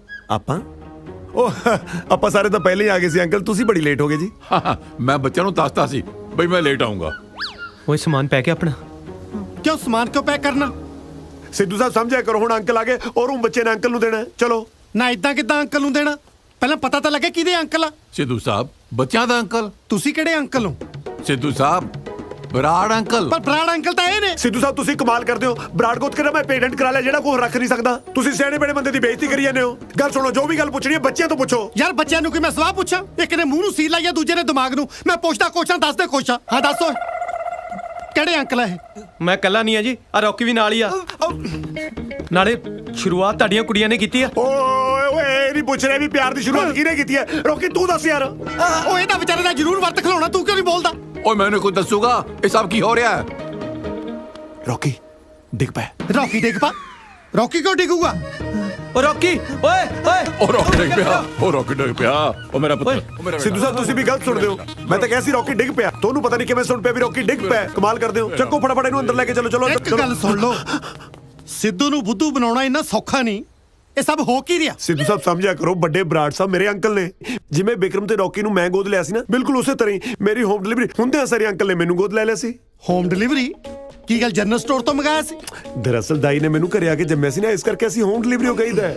ਆਪਾਂ ਸਾਰੇ ਤਾਂ ਪਹਿਲੇ ਹੀ ਆ ਗਏ ਸੀ ਅੰਕਲ। ਤੁਸੀਂ ਬੜੀ ਲੇਟ ਹੋ ਗਏ ਜੀ। ਮੈਂ ਬੱਚਿਆਂ ਨੂੰ ਦੱਸਤਾ ਸੀ ਬਈ ਮੈਂ ਲੇਟ ਆਉਂਗਾ। ਓਏ ਸਮਾਨ ਪੈਕ ਹੈ ਆਪਣਾ। ਕਿਉਂ ਸਮਾਨ ਕਿਉਂ ਪੈਕ ਕਰਨਾ? ਸਿੱਧੂ ਸਾਹਿਬ ਸਮਝਿਆ ਕਰੋ, ਹੁਣ ਅੰਕਲ ਆ ਗਏ ਔਰ ਉਹ ਬੱਚੇ ਨੇ ਅੰਕਲ ਨੂੰ ਦੇਣਾ। ਚਲੋ ਨਾ ਇਦਾਂ ਕਿਦਾਂ ਅੰਕਲ ਨੂੰ ਦੇਣਾ? ਪਹਿਲਾਂ ਪਤਾ ਤਾਂ ਲੱਗੇ ਕਿਹਦੇ ਅੰਕਲ ਆ। ਸਿੱਧੂ ਸਾਹਿਬ ਬੱਚਿਆਂ ਦਾ ਅੰਕਲ। ਤੁਸੀਂ ਕਿਹੜੇ ਅੰਕਲ ਹੋ? ਸਿੱਧੂ ਸਾਹਿਬ ਬਰਾੜ ਅੰਕਲ। ਪਰ ਬਰਾੜ ਅੰਕਲ ਤਾਂ ਇਹ ਨੇ। ਸਿੱਧੂ ਸਾਹਿਬ ਤੁਸੀਂ ਕਮਾਲ ਕਰਦੇ ਹੋ। ਬਰਾੜ ਗੋਤ ਕਰਾ ਮੈਂ ਪੇਟੈਂਟ ਕਰਾ ਲਿਆ ਜਿਹੜਾ ਕੋਈ ਰੱਖ ਨਹੀਂ ਸਕਦਾ। ਤੁਸੀਂ ਸਿਆਣੇ ਬੜੇ ਬੰਦੇ ਦੀ ਬੇਇੱਜ਼ਤੀ ਕਰੀ ਜਾਂਦੇ ਹੋ। ਗੱਲ ਸੁਣੋ, ਜੋ ਵੀ ਗੱਲ ਪੁੱਛਣੀ ਹੈ ਬੱਚਿਆਂ ਤੋਂ ਪੁੱਛੋ। ਯਾਰ ਬੱਚਿਆਂ ਨੂੰ ਕਿ ਮੈਂ ਸਵਾਲ ਪੁੱਛਾਂ? ਇੱਕ ਨੇ ਮੂੰਹ ਨੂੰ ਸੀਲ ਲਾਈਆ, ਦੂਜੇ ਨੇ ਦਿਮਾਗ ਨੂੰ। ਮੈਂ ਪੁੱਛਦਾ ਕੁਐਸਚਨ, ਦੱਸਦੇ ਕੁਐਸਚਨ। ਹਾਂ ਦੱਸੋ ਕਿਹੜੇ ਅੰਕਲ ਆ ਇਹ? ਮੈਂ ਕੱਲਾ ਨਹੀਂ ਆ ਜੀ, ਆ ਰੌਕੀ ਵੀ ਨਾਲ ਹੀ ਆ। ਨਾਲੇ ਸ਼ੁਰੂਆਤ ਤੁਹਾਡੀਆਂ ਕੁੜੀਆਂ ਨੇ ਕੀਤੀ ਆ। ਓਏ ਇਹ ਨਹੀਂ ਪੁੱਛ ਰਿਹਾ ਵੀ ਪਿਆਰ ਦੀ ਸ਼ੁਰੂਆਤ ਕਿਹਨੇ ਕੀਤੀ ਹੈ। ਰੋਕੀ ਤੂੰ ਦੱਸ ਯਾਰ। ਉਹ ਇਹ ਤਾਂ ਵਿਚਾਰੇ ਦਾ ਜ਼ਰੂਰ ਵਰਤ ਖਲਾਉਣਾ, ਤੂੰ ਕਿਉਂ ਨਹੀਂ ਬੋਲਦਾ? ਓਏ ਮੈਨੂੰ ਕੋਈ ਦੱਸੂਗਾ ਇਹ ਸਭ ਕੀ ਹੋ ਰਿਹਾ ਹੈ? ਰੋਕੀ ਡਿੱਗ ਪੈ। ਰੌਕੀ ਡਿੱਗ ਪਾ? ਰੌਕੀ ਕਿਉਂ ਡਿੱਗੂਗਾ? ਓ ਰੌਕੀ ਓਏ ਓਏ। ਉਹ ਰੌਕੀ ਡਿੱਗ ਪਿਆ, ਉਹ ਰੌਕੀ ਡਿੱਗ ਪਿਆ। ਉਹ ਮੇਰਾ ਪੁੱਤਰ। ਸਿੱਧੂ ਸਾਹਿਬ ਤੁਸੀਂ ਵੀ ਗਲਤ ਸੁਣਦੇ ਹੋ। ਮੈਂ ਤਾਂ ਕਿਹਾ ਸੀ ਰੌਕੀ ਡਿੱਗ ਪਿਆ। ਤੁਹਾਨੂੰ ਪਤਾ ਨਹੀਂ ਕਿਵੇਂ ਸੁਣ ਪਿਆ ਵੀ ਰੌਕੀ ਡਿੱਗ ਪਿਆ। ਕਮਾਲ ਕਰਦੇ ਹੋ। ਚੱਕੋ ਫਟਾਫਟ ਇਹਨੂੰ ਅੰਦਰ ਲੈ ਕੇ ਚਲੋ। ਚਲੋ ਇੱਕ ਗੱਲ ਸੁਣ ਲਓ, ਸਿੱਧੂ ਨੂੰ ਬੁੱਧੂ ਬਣਾਉਣਾ ਇੰਨਾ ਸੌਖਾ ਨਹੀਂ। ਇਹ ਸਭ ਹੋ ਕੀ ਰਿਹਾ? ਸਿੱਧੂ ਸਾਹਿਬ ਸਮਝਿਆ ਕਰੋ, ਵੱਡੇ ਬਰਾੜ ਸਾਹਿਬ ਮੇਰੇ ਅੰਕਲ ਨੇ। ਜਿਵੇਂ ਬਿਕਰਮ ਤੇ ਰੌਕੀ ਨੂੰ ਮੈਂ ਗੋਦ ਲਿਆ ਸੀ ਨਾ, ਬਿਲਕੁਲ ਉਸੇ ਤਰ੍ਹਾਂ ਹੀ ਮੇਰੀ ਹੋਮ ਡਿਲੀਵਰੀ ਹੁੰਦਿਆਂ ਸਾਰੇ ਅੰਕਲ ਨੇ ਮੈਨੂੰ ਗੋਦ ਲੈ ਲਿਆ ਸੀ। Home delivery? ਕੀ ਗੱਲ ਜਨਰਲ ਸਟੋਰ ਤੋਂ ਮੰਗਾਇਆ ਸੀ? ਦਰਅਸਲ ਦਾਈ ਨੇ ਮੈਨੂੰ ਘਰੇ ਆ ਕੇ ਜੰਮਿਆ ਸੀ ਨਾ, ਇਸ ਕਰਕੇ ਅਸੀਂ ਹੋਮ ਡਿਲੀਵਰੀ ਹੋ ਗਈਦਾ ਹੈ।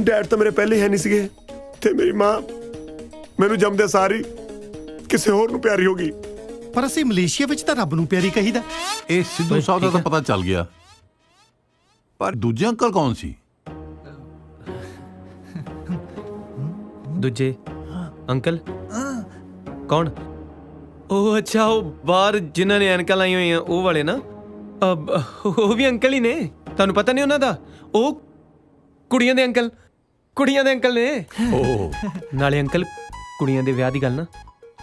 ਡੈਡ ਤਾਂ ਮੇਰੇ ਪਹਿਲੇ ਹੈ ਨਹੀਂ ਸੀਗੇ ਤੇ ਮੇਰੀ ਮਾਂ ਮੈਨੂੰ ਜੰਮਦੇ ਸਾਰੀ ਕਿਸੇ ਹੋਰ ਨੂੰ ਪਿਆਰੀ ਹੋ ਗਈ। ਪਰ ਅਸੀਂ ਮਲੇਸ਼ੀਆ ਵਿੱਚ ਤਾਂ ਰੱਬ ਨੂੰ ਪਿਆਰੀ ਕਹੀਦਾ। ਇਹ ਸਿੱਧੂ ਸਾਹਿਬ ਦਾ ਤਾਂ ਪਤਾ ਚੱਲ ਗਿਆ, ਪਰ ਦੂਜੇ ਅੰਕਲ ਕੌਣ ਸੀ? ਦੂਜੇ ਅੰਕਲ ਕੌਣ? ਉਹ ਅੱਛਾ, ਉਹ ਬਾਹਰ ਜਿਨ੍ਹਾਂ ਨੇ ਐਨਕਾਂ ਲਾਈ ਹੋਈਆਂ ਉਹ ਵਾਲੇ ਨਾ। ਉਹ ਵੀ ਅੰਕਲ ਹੀ ਨੇ, ਤੁਹਾਨੂੰ ਪਤਾ ਨਹੀਂ ਉਹਨਾਂ ਦਾ? ਉਹ ਕੁੜੀਆਂ ਦੇ ਅੰਕਲ, ਕੁੜੀਆਂ ਦੇ ਅੰਕਲ ਨੇ। ਨਾਲੇ ਅੰਕਲ ਕੁੜੀਆਂ ਦੇ ਵਿਆਹ ਦੀ ਗੱਲ ਨਾ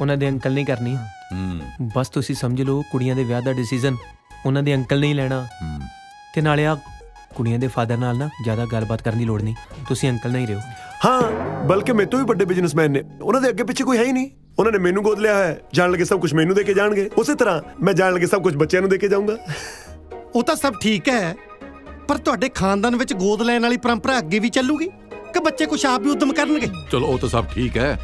ਉਹਨਾਂ ਦੇ ਅੰਕਲ ਨੇ ਕਰਨੀ। ਬਸ ਤੁਸੀਂ ਸਮਝ ਲਓ, ਕੁੜੀਆਂ ਦੇ ਵਿਆਹ ਦਾ ਡਿਸੀਜਨ ਉਹਨਾਂ ਦੇ ਅੰਕਲ ਨੇ ਹੀ ਲੈਣਾ। ਤੇ ਨਾਲੇ ਆ ਕੁੜੀਆਂ ਦੇ ਫਾਦਰ ਨਾਲ ਨਾ ਜ਼ਿਆਦਾ ਗੱਲਬਾਤ ਕਰਨ ਦੀ ਲੋੜ ਨਹੀਂ, ਤੁਸੀਂ ਅੰਕਲ ਨਾਲ ਹੀ ਰਹੋ। ਹਾਂ, ਬਲਕਿ ਮੇਰੇ ਤੋਂ ਵੀ ਵੱਡੇ ਬਿਜ਼ਨਸਮੈਨ ਨੇ, ਉਹਨਾਂ ਦੇ ਅੱਗੇ ਪਿੱਛੇ ਕੋਈ ਹੈ ਹੀ ਨਹੀਂ। ਉਹਨਾਂ ਨੇ ਮੈਨੂੰ ਗੋਦ ਲਿਆ ਹੈ, ਜਾਣ ਲੱਗੇ ਸਭ ਕੁਝ ਮੈਨੂੰ ਦੇ ਕੇ ਜਾਣਗੇ। ਉਸੇ ਤਰ੍ਹਾਂ ਮੈਂ ਜਾਣ ਲੱਗੇ ਸਭ ਕੁਝ ਬੱਚਿਆਂ ਨੂੰ ਦੇ ਕੇ ਜਾਊਂਗਾ। ਉਹ ਤਾਂ ਸਭ ਠੀਕ ਹੈ, ਪਰ ਤੁਹਾਡੇ ਖਾਨਦਾਨ ਵਿੱਚ ਗੋਦ ਲੈਣ ਵਾਲੀ ਪਰੰਪਰਾ ਅੱਗੇ ਵੀ ਚੱਲੂਗੀ ਕਿ ਬੱਚੇ ਕੁਛ ਆਪ ਵੀ ਉਦਮ ਕਰਨਗੇ? ਚਲੋ ਉਹ ਤਾਂ ਸਭ ਠੀਕ ਹੈ,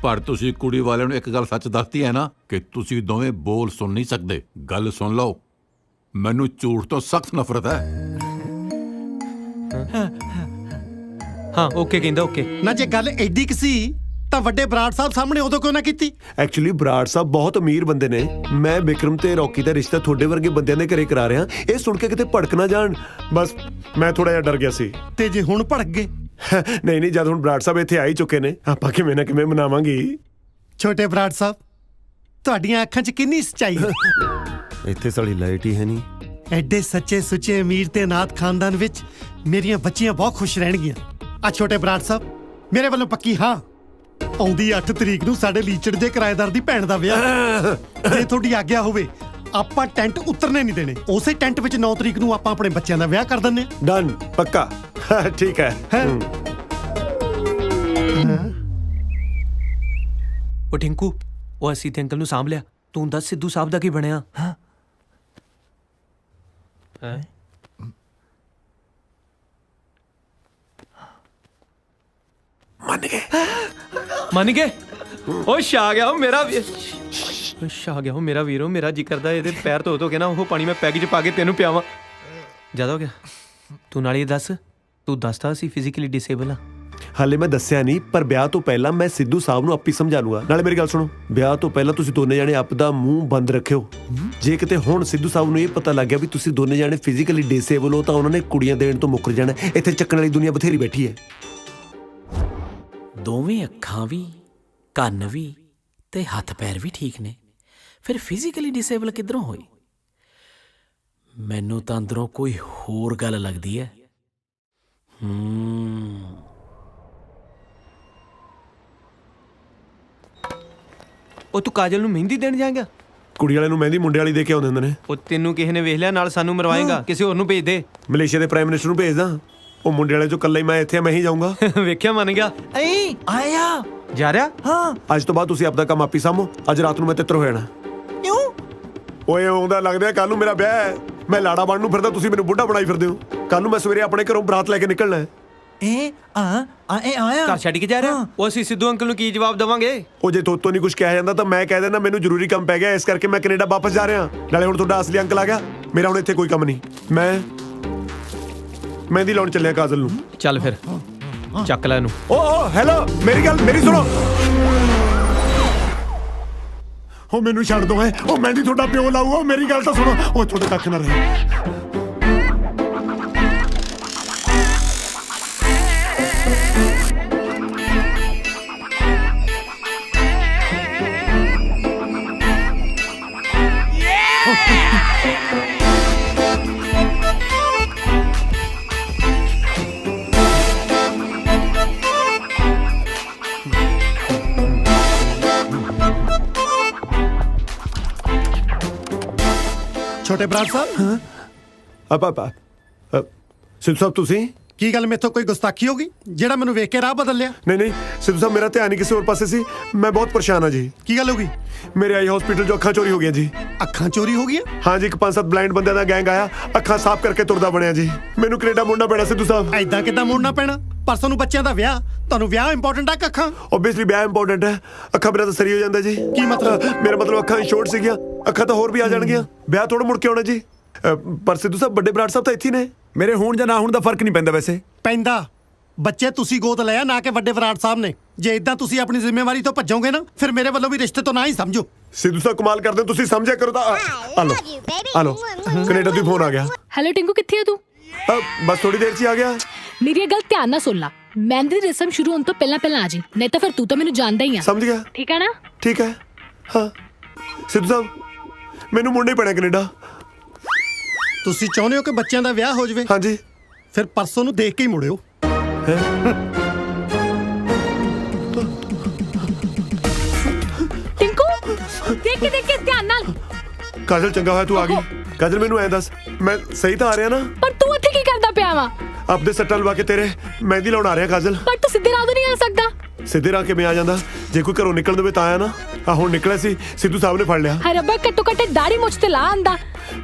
ਪਰ ਤੁਸੀਂ ਕੁੜੀ ਵਾਲਿਆਂ ਨੂੰ ਇੱਕ ਗੱਲ ਸੱਚ ਦੱਸਤੀ ਹੈ ਨਾ ਕਿ ਤੁਸੀਂ ਦੋਵੇਂ ਬੋਲ ਸੁਣ ਨਹੀਂ ਸਕਦੇ। ਗੱਲ ਸੁਣ ਲਓ, ਮੈਨੂੰ ਝੂਠ ਤੋਂ ਸਖਤ ਨਫ਼ਰਤ ਹੈ। ਹਾਂ ਓਕੇ ਕਹਿੰਦਾ ਓਕੇ। ਨਾ ਜੇ ਗੱਲ ਐਡੀ ਕਿ ਸੀ ਤਾਂ ਵੱਡੇ ਬਰਾੜ ਸਾਹਿਬ ਸਾਹਮਣੇ ਉਦੋਂ ਕਿਉਂ ਨਾ ਕੀਤੀ? ਐਕਚੁਅਲੀ ਬਰਾੜ ਸਾਹਿਬ ਬਹੁਤ ਅਮੀਰ ਬੰਦੇ ਨੇ। ਮੈਂ ਬਿਕਰਮ ਤੇ ਰੌਕੀ ਦਾ ਰਿਸ਼ਤਾ ਤੁਹਾਡੇ ਵਰਗੇ ਬੰਦਿਆਂ ਦੇ ਘਰੇ ਕਰਾ ਰਿਹਾ। ਇਹ ਸੁਣ ਕੇ ਕਿਤੇ ਭੜਕ ਨਾ ਜਾਣ, ਬਸ ਮੈਂ ਥੋੜਾ ਜਿਹਾ ਡਰ ਗਿਆ ਸੀ। ਤੇ ਜੇ ਹੁਣ ਭੜਕ ਗਏ? ਨਹੀਂ ਨਹੀਂ, ਜਦ ਹੁਣ ਬਰਾੜ ਸਾਹਿਬ ਇੱਥੇ ਆ ਹੀ ਚੁੱਕੇ ਨੇ, ਆਪਾਂ ਕਿਵੇਂ ਨਾ ਕਿਵੇਂ ਮਨਾਵਾਂਗੇ। ਛੋਟੇ ਬਰਾੜ ਸਾਹਿਬ, ਤੁਹਾਡੀਆਂ ਅੱਖਾਂ 'ਚ ਕਿੰਨੀ ਸੱਚਾਈ ਹੈ। ਇੱਥੇ ਸਾਲੀ ਲਾਈਟ ਹੀ ਹੈ ਨਹੀਂ। ਐਡੇ ਸੱਚੇ ਸੁੱਚੇ ਅਮੀਰ ਤੇ ਨਾਥ ਖਾਨਦਾਨ ਵਿੱਚ ਮੇਰੀਆਂ ਬੱਚੀਆਂ ਬਹੁਤ ਖੁਸ਼ ਰਹਿਣਗੀਆਂ। ਆ ਛੋਟੇ ਬਰਾੜ ਸਾਹਿਬ, ਮੇਰੇ ਵੱਲੋਂ ਪੱਕੀ ਹਾਂ। ਆਉਂਦੀ 8 ਤਰੀਕ ਨੂੰ ਸਾਡੇ ਲੀਚੜ ਦੇ ਕਿਰਾਏਦਾਰ ਦੀ ਭੈਣ ਦਾ ਵਿਆਹ। ਜੇ ਤੁਹਾਡੀ ਆਗਿਆ ਹੋਵੇ, ਆਪਾਂ ਟੈਂਟ ਉਤਰਨੇ ਨਹੀਂ ਦੇਣੇ। ਉਸੇ ਟੈਂਟ ਵਿੱਚ 9 ਤਰੀਕ ਨੂੰ ਆਪਾਂ ਆਪਣੇ ਬੱਚਿਆਂ ਦਾ ਵਿਆਹ ਕਰ ਦਿੰਨੇ। ਡਨ, ਪੱਕਾ। ਠੀਕ ਹੈ। ਉਹ ਟਿੰਕੂ, ਉਹ ਅਸੀਂ ਤੇ ਅੰਕਲ ਨੂੰ ਸਾਂਭ ਲਿਆ। ਤੂੰ ਦੱਸ ਸਿੱਧੂ ਸਾਹਿਬ ਦਾ ਕੀ ਬਣਿਆ? ਮੰਨ ਗਏ? ਉਹ ਛਾ ਗਿਆ ਉਹ ਮੇਰਾ ਵੀਰ, ਛਾ ਗਿਆ ਉਹ ਮੇਰਾ ਵੀਰੋ। ਮੇਰਾ ਜੀ ਕਰਦਾ ਇਹਦੇ ਪੈਰ ਧੋ ਕੇ ਨਾ ਉਹ ਪਾਣੀ ਮੈਂ ਪੈਗ 'ਚ ਪਾ ਕੇ ਤੈਨੂੰ ਪਿਆਵਾਂ। ਜ਼ਿਆਦਾ ਹੋ ਗਿਆ। ਤੂੰ ਨਾਲ ਇਹ ਦੱਸ, ਤੂੰ ਦੱਸਦਾ ਅਸੀਂ ਫਿਜ਼ੀਕਲੀ ਡਿਸੇਬਲ ਆ। ਹਾਲੇ ਮੈਂ ਦੱਸਿਆ ਨਹੀਂ, ਪਰ ਵਿਆਹ ਤੋਂ ਪਹਿਲਾਂ ਮੈਂ ਸਿੱਧੂ ਸਾਹਿਬ ਨੂੰ ਆਪੀ ਸਮਝਾ ਲੂੰਗਾ। ਨਾਲੇ ਮੇਰੀ ਗੱਲ ਸੁਣੋ, ਵਿਆਹ ਤੋਂ ਪਹਿਲਾਂ ਤੁਸੀਂ ਦੋਨੇ ਜਾਣੇ ਆਪ ਦਾ ਮੂੰਹ ਬੰਦ ਰੱਖਿਓ। ਜੇ ਕਿਤੇ ਹੁਣ ਸਿੱਧੂ ਸਾਹਿਬ ਨੂੰ ਇਹ ਪਤਾ ਲੱਗ ਗਿਆ ਵੀ ਤੁਸੀਂ ਦੋਨੇ ਜਾਣੇ ਫਿਜ਼ੀਕਲੀ ਡਿਸੇਬਲ ਹੋ, ਤਾਂ ਉਹਨਾਂ ਨੇ ਕੁੜੀਆਂ ਦੇਣ ਤੋਂ ਮੁੱਕਰ ਜਾਣਾ। ਇੱਥੇ ਚੱਕਣ ਵਾਲੀ ਦੁਨੀਆ ਬਥੇਰੀ ਬੈਠੀ ਹੈ। ਦੋਵੇਂ ਅੱਖਾਂ ਵੀ, ਕੰਨ ਵੀ ਤੇ ਹੱਥ ਪੈਰ ਵੀ ਠੀਕ ਨੇ, ਫਿਰ ਫਿਜ਼ੀਕਲੀ ਡਿਸੇਬਲ ਕਿੱਧਰੋਂ ਹੋਈ? ਮੈਨੂੰ ਤਾਂ ਅੰਦਰੋਂ ਕੋਈ ਹੋਰ ਗੱਲ ਲੱਗਦੀ ਹੈ। ਉਹ ਤੂੰ ਕਾਜਲ ਨੂੰ ਮਹਿੰਦੀ ਦੇਣ ਜਾਏਗਾ? ਕੁੜੀ ਵਾਲੇ ਨੂੰ ਮਹਿੰਦੀ ਮੁੰਡੇ ਵਾਲੀ ਦੇ ਕੇ ਆਉਂਦੇ ਹੁੰਦੇ ਨੇ। ਉਹ ਤੈਨੂੰ ਕਿਸੇ ਨੇ ਵੇਖ ਲਿਆ, ਨਾਲ ਸਾਨੂੰ ਮਰਵਾਏਗਾ। ਕਿਸੇ ਹੋਰ ਨੂੰ ਭੇਜ ਦੇ। ਮਲੇਸ਼ੀਆ ਦੇ ਪ੍ਰਾਈਮ ਮਿਨਿਸਟਰ ਨੂੰ ਭੇਜਦਾ। ਉਹ ਮੁੰਡੇ ਵਾਲੇ ਚੋਂ ਇਕੱਲਾ ਹੀ ਮੈਂ ਇੱਥੇ, ਮੈਂ ਹੀ ਜਾਊਂਗਾ। ਵੇਖਿਆ, ਮੰਨ ਗਿਆ। ਆਇਆ ਜਾ ਰਿਹਾ। ਹਾਂ, ਅੱਜ ਤੋਂ ਬਾਅਦ ਤੁਸੀਂ ਆਪਦਾ ਕੰਮ ਆਪੀ ਸਾਂਭੋ। ਅੱਜ ਰਾਤ ਨੂੰ ਮੈਂ ਤਿੱਤਰ ਹੋ ਜਾਣਾ। ਕਿਉਂ? ਓਏ ਆਉਂਦਾ ਲੱਗਦਾ ਕੱਲ ਨੂੰ ਮੇਰਾ ਵਿਆਹ ਹੈ। ਮੈਂ ਲਾੜਾ ਬਣਨ ਨੂੰ ਫਿਰਦਾ, ਤੁਸੀਂ ਮੈਨੂੰ ਬੁੱਢਾ ਬਣਾਈ ਫਿਰਦੇ ਹੋ। ਕੱਲ ਨੂੰ ਮੈਂ ਸਵੇਰੇ ਆਪਣੇ ਘਰੋਂ ਬਰਾਤ ਲੈ ਕੇ ਨਿਕਲਣਾ ਹੈ। ਘਰ ਛੱਡ ਕੇ ਜਾ ਰਿਹਾ? ਉਹ ਅਸੀਂ ਸਿੱਧੂ ਅੰਕਲ ਨੂੰ ਕੀ ਜਵਾਬ ਦੇਵਾਂਗੇ? ਉਹ ਜੇ ਤੋਤੋਂ ਨਹੀਂ ਕੁਝ ਕਿਹਾ ਜਾਂਦਾ ਤਾਂ ਮੈਂ ਕਹਿ ਦੇਣਾ ਮੈਨੂੰ ਜ਼ਰੂਰੀ ਕੰਮ ਪੈ ਗਿਆ, ਇਸ ਕਰਕੇ ਮੈਂ ਕੈਨੇਡਾ ਵਾਪਸ ਜਾ ਰਿਹਾ। ਨਾਲੇ ਹੁਣ ਤੁਹਾਡਾ ਅਸਲੀ ਅੰਕਲ ਆ ਗਿਆ, ਮੇਰਾ ਹੁਣ ਇੱਥੇ ਕੋਈ ਕੰਮ ਨਹੀਂ। ਮੈਂ ਮਹਿੰਦੀ ਲਾਉਣ ਚੱਲਿਆ ਕਾਜਲ ਨੂੰ। ਚੱਲ ਫਿਰ ਚੱਕ ਲੈ ਇਹਨੂੰ। ਓ ਹੈਲੋ, ਮੇਰੀ ਸੁਣੋ। ਉਹ ਮੈਨੂੰ ਛੱਡ ਦੋ। ਉਹ ਮਹਿੰਦੀ ਤੁਹਾਡਾ ਪਿਓ ਲਾਊਗਾ। ਮੇਰੀ ਗੱਲ ਤਾਂ ਸੁਣੋ। ਉਹ ਤੁਹਾਡੇ ਕੱਖ ਨਾ ਰਹੇ। ਛੋਟੇ ਬਰਾੜ ਸਾਹਿਬ, ਸਿੱਧੂ ਸਾਹਿਬ ਤੁਸੀਂ ਕੀ ਗੱਲ ਮੇਥੋਂ ਕੋਈ ਗੁਸਤਾਖੀ ਹੋ ਗਈ ਜਿਹੜਾ ਮੈਨੂੰ ਵੇਖ ਕੇ ਰਾਹ ਬਦਲ ਲਿਆ? ਨਹੀਂ ਸਿੱਧੂ ਸਾਹਿਬ, ਮੇਰਾ ਧਿਆਨ ਹੀ ਕਿਸੇ ਹੋਰ ਪਾਸੇ ਸੀ। ਮੈਂ ਬਹੁਤ ਪਰੇਸ਼ਾਨ ਹਾਂ ਜੀ। ਕੀ ਗੱਲ ਹੋ ਗਈ? ਮੇਰੇ ਆਈ ਹਸਪੀਟਲ 'ਚੋਂ ਅੱਖਾਂ ਚੋਰੀ ਹੋ ਗਈਆਂ ਜੀ। ਅੱਖਾਂ ਚੋਰੀ ਹੋ ਗਈਆਂ? ਹਾਂ ਜੀ, ਇੱਕ 5-7 ਬਲਾਈਂਡ ਬੰਦਿਆਂ ਦਾ ਗੈਂਗ ਆਇਆ, ਅੱਖਾਂ ਸਾਫ਼ ਕਰਕੇ ਤੁਰਦਾ ਬਣਿਆ ਜੀ। ਮੈਨੂੰ ਕੈਨੇਡਾ ਮੁੜਨਾ ਪੈਣਾ ਸਿੱਧੂ ਸਾਹਿਬ। ਐਦਾਂ ਕਿੱਦਾਂ ਮੁੜਨਾ ਪੈਣਾ? ਪਰਸੋਂ ਨੂੰ ਬੱਚਿਆਂ ਦਾ ਵਿਆਹ। ਤੁਹਾਨੂੰ ਵਿਆਹ ਇੰਪੋਰਟੈਂਟ ਆ ਕਿ ਅੱਖਾਂ? ਓਬਵੀਅਸਲੀ ਵਿਆਹ ਇੰਪੋਰਟੈਂਟ ਹੈ। ਅੱਖਾਂ ਬਿਨਾਂ ਤਾਂ ਸਰੀ ਹੋ ਜਾਂਦਾ ਜੀ। ਕੀ ਮਤਲਬ? ਮੇਰਾ ਮਤਲਬ ਅੱਖਾਂ ਸ਼ੋਰਟ ਸੀਗੀਆਂ, ਅੱਖਾਂ ਤਾਂ ਹੋਰ ਵੀ ਆ ਜਾਣਗੀਆਂ। ਵਿਆਹ ਥੋੜਾ ਮੁੜ ਕੇ ਆਉਣਾ ਜੀ। ਪਰ ਸਿੱਧੂ ਸਾਹਿਬ, ਵੱਡੇ ਬਰਾੜ ਸਾਹਿਬ ਤਾਂ ਇੱਥੇ ਨੇ। ਮੇਰੇ ਹੋਣ ਜਾਂ ਨਾ ਹੋਣ ਦਾ ਫਰਕ ਨਹੀਂ ਪੈਂਦਾ ਵੈਸੇ। ਪੈਂਦਾ। ਬੱਚੇ ਤੁਸੀਂ ਗੋਦ ਲਿਆ, ਨਾ ਕਿ ਵੱਡੇ ਬਰਾੜ ਸਾਹਿਬ ਨੇ। ਜੇ ਇਦਾਂ ਤੁਸੀਂ ਆਪਣੀ ਜ਼ਿੰਮੇਵਾਰੀ ਤੋਂ ਭੱਜੋਗੇ ਨਾ, ਫਿਰ ਮੇਰੇ ਵੱਲੋਂ ਵੀ ਰਿਸ਼ਤੇ ਤੋਂ ਨਾ ਹੀ ਸਮਝੋ। ਸਿੱਧੂ ਸਾਹਿਬ ਕਮਾਲ ਕਰਦੇ ਹੋ, ਤੁਸੀਂ ਸਮਝਿਆ ਕਰੋ ਤਾਂ। ਆ ਲੋ ਕੈਨੇਡਾ ਤੋਂ ਫੋਨ ਆ ਗਿਆ। ਹੈਲੋ ਟਿੰਕੂ, ਕਿੱਥੇ ਆ ਤੂੰ? ਬਸ ਥੋੜੀ ਦੇਰ 'ਚ ਹੀ ਆ ਗਿਆ। ਮੇਰੀ ਇਹ ਗੱਲ ਧਿਆਨ ਨਾਲ ਸੁਣ ਲਾ। ਮਹਿੰਦੀ ਦੀ ਰਸਮ ਸ਼ੁਰੂ ਹੋਣ ਤੋਂ ਪਹਿਲਾਂ ਆ ਜੀ, ਨਹੀਂ ਤਾਂ ਫਿਰ ਤੂੰ ਤਾਂ ਮੈਨੂੰ ਜਾਣਦਾ ਹੀ ਆ। ਸਮਝ ਗਿਆ? ਠੀਕ ਹੈ ਨਾ? ਠੀਕ ਹੈ। ਹਾਂ ਸਿੱਧੂ ਸਾਹਿਬ, ਮੈਨੂੰ ਮੁੜਨਾ ਹੀ ਪੈਣਾ ਕੈਨੇਡਾ। ਤੁਸੀਂ ਚਾਹੁੰਦੇ ਹੋ ਕਿ ਬੱਚਿਆਂ ਦਾ ਵਿਆਹ ਹੋ ਜਾਵੇ? ਹਾਂਜੀ। ਫਿਰ ਪਰਸੋਂ ਨੂੰ ਦੇਖ ਕੇ ਹੀ ਮੁੜਿਓ। ਟਿੰਕੂ, ਦੇਖ ਕੇ ਧਿਆਨ ਨਾਲ। ਕਾਜਲ, ਚੰਗਾ ਹੋਇਆ ਤੂੰ ਆ ਗਈ। ਕਾਜਲ, ਮੈਨੂੰ ਐਂ ਦੱਸ, ਮੈਂ ਸਹੀ ਤਾਂ ਆ ਰਿਹਾ ਨਾ? ਪਰ ਤੂੰ ਇੱਥੇ ਕੀ ਕਰਦਾ ਪਿਆ ਵਾ? ਆਪਦੇ ਸੱਟਾਂ ਲਵਾ ਕੇ ਤੇਰੇ ਮਹਿੰਦੀ ਲਾਉਣ ਆ ਰਿਹਾ ਕਾਜਲ। ਪਰ ਤੂੰ ਸਿੱਧੇ ਰਾਹ ਤੋਂ ਨਹੀਂ ਆ ਸਕਦਾ। ਸਿੱਧੇ ਰਾਹ ਕਿਵੇਂ ਆ ਜਾਂਦਾ? ਜੇ ਕੋਈ ਘਰੋਂ ਨਿਕਲਣ ਦੇਵੇ ਤਾਂ ਆਇਆ ਨਾ। ਆ ਹੁਣ ਨਿਕਲਿਆ ਸੀ, ਸਿੱਧੂ ਸਾਹਿਬ ਨੇ ਫੜ ਲਿਆ। ਹਰ ਰੱਬਾ, ਘੱਟੋ ਘੱਟ ਦਾੜੀ ਮੁੱਛ ਤੇ ਲਾ ਆਂਦਾ।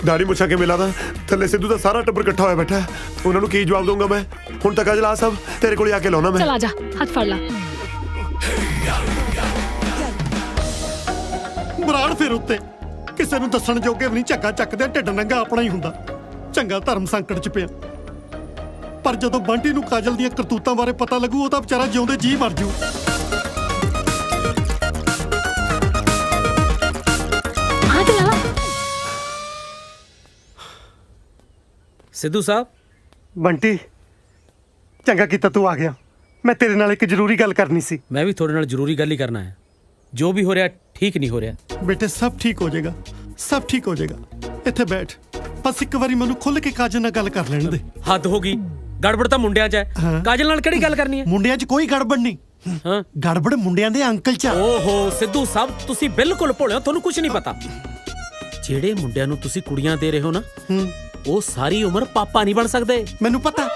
ਦਾੜੀ ਮੁੱਛਾਂ ਕੇ ਮਿਲਾ ਦਾ ਥੱਲੇ ਸਿੱਧੂ ਦਾ ਸਾਰਾ ਟੱਬਰ ਇਕੱਠਾ ਹੋਇਆ ਬੈਠਾ। ਉਹਨਾਂ ਨੂੰ ਕੀ ਜਵਾਬ ਦਊਂਗਾ ਮੈਂ? ਹੁਣ ਤੱਕ ਕਾਜਲ ਆ ਸਭ ਤੇਰੇ ਕੋਲ ਆ ਕੇ ਲਾਉਣਾ ਮੈਂ। ਚਲ ਆ ਜਾ, ਹੱਥ ਫੜ ਲਾ। ਬਰਾੜ ਫਿਰ ਉੱਤੇ ਕਿਸੇ ਨੂੰ ਦੱਸਣ ਜੋਗੇ ਵੀ ਨਹੀਂ। ਝੱਗਾ ਚੱਕਦੇ ਢਿੱਡ ਨੰਗਾ ਆਪਣਾ ਹੀ ਹੁੰਦਾ। ਚੰਗਾ ਧਰਮ ਸੰਕਟ 'ਚ ਪਿਆ। ਪਰ ਜਦੋਂ ਬੰਟੀ ਨੂੰ ਕਾਜਲ ਦੀਆਂ ਕਰਤੂਤਾਂ ਬਾਰੇ ਪਤਾ ਲੱਗੂ, ਉਹ ਤਾਂ ਵਿਚਾਰਾ ਜਿਉਂਦੇ ਜੀ ਮਰ ਜੂ। ਸਿੱਧੂ ਸਾਹਿਬ। ਬੰਟੀ, ਚੰਗਾ ਕੀਤਾ ਤੂੰ ਆ ਗਿਆ। ਮੈਂ ਤੇਰੇ ਨਾਲ ਇੱਕ ਜ਼ਰੂਰੀ ਗੱਲ ਕਰਨੀ ਸੀ। ਮੈਂ ਵੀ ਤੁਹਾਡੇ ਨਾਲ ਜ਼ਰੂਰੀ ਗੱਲ ਹੀ ਕਰਨਾ ਹੈ। ਜੋ ਵੀ ਹੋ ਰਿਹਾ ਠੀਕ ਨਹੀਂ ਹੋ ਰਿਹਾ। ਬੇਟੇ ਸਭ ਠੀਕ ਹੋ ਜਾਏਗਾ, ਸਭ ਠੀਕ ਹੋ ਜਾਏਗਾ। ਇੱਥੇ ਬੈਠ, ਬਸ ਇੱਕ ਵਾਰੀ ਮੈਨੂੰ ਖੁੱਲ ਕੇ ਕਾਜਲ ਨਾਲ ਗੱਲ ਕਰ ਲੈਣ ਦੇ। ਹੱਦ ਹੋ ਗਈ, ਗੜਬੜ ਤਾਂ ਮੁੰਡਿਆਂ 'ਚ ਹੈ। ਕਾਜਲ ਨਾਲ ਕਿਹੜੀ ਗੱਲ ਕਰਨੀ ਹੈ? ਮੁੰਡਿਆਂ 'ਚ ਕੋਈ ਗੜਬੜ ਨਹੀਂ। ਹਾਂ, ਗੜਬੜ ਮੁੰਡਿਆਂ ਦੇ ਅੰਕਲ 'ਚ। ਓਹੋ ਸਿੱਧੂ ਸਾਹਿਬ, ਤੁਸੀਂ ਬਿਲਕੁਲ ਭੋਲੇ ਹੋ, ਤੁਹਾਨੂੰ ਕੁਝ ਨਹੀਂ ਪਤਾ। ਜਿਹੜੇ ਮੁੰਡਿਆਂ ਨੂੰ ਤੁਸੀਂ ਕੁੜੀਆਂ ਦੇ ਰਹੇ ਹੋ ਨਾ, ਉਹ ਸਾਰੀ ਉਮਰ ਪਾਪਾ ਨਹੀਂ ਬਣ ਸਕਦੇ। ਮੈਨੂੰ ਪਤਾ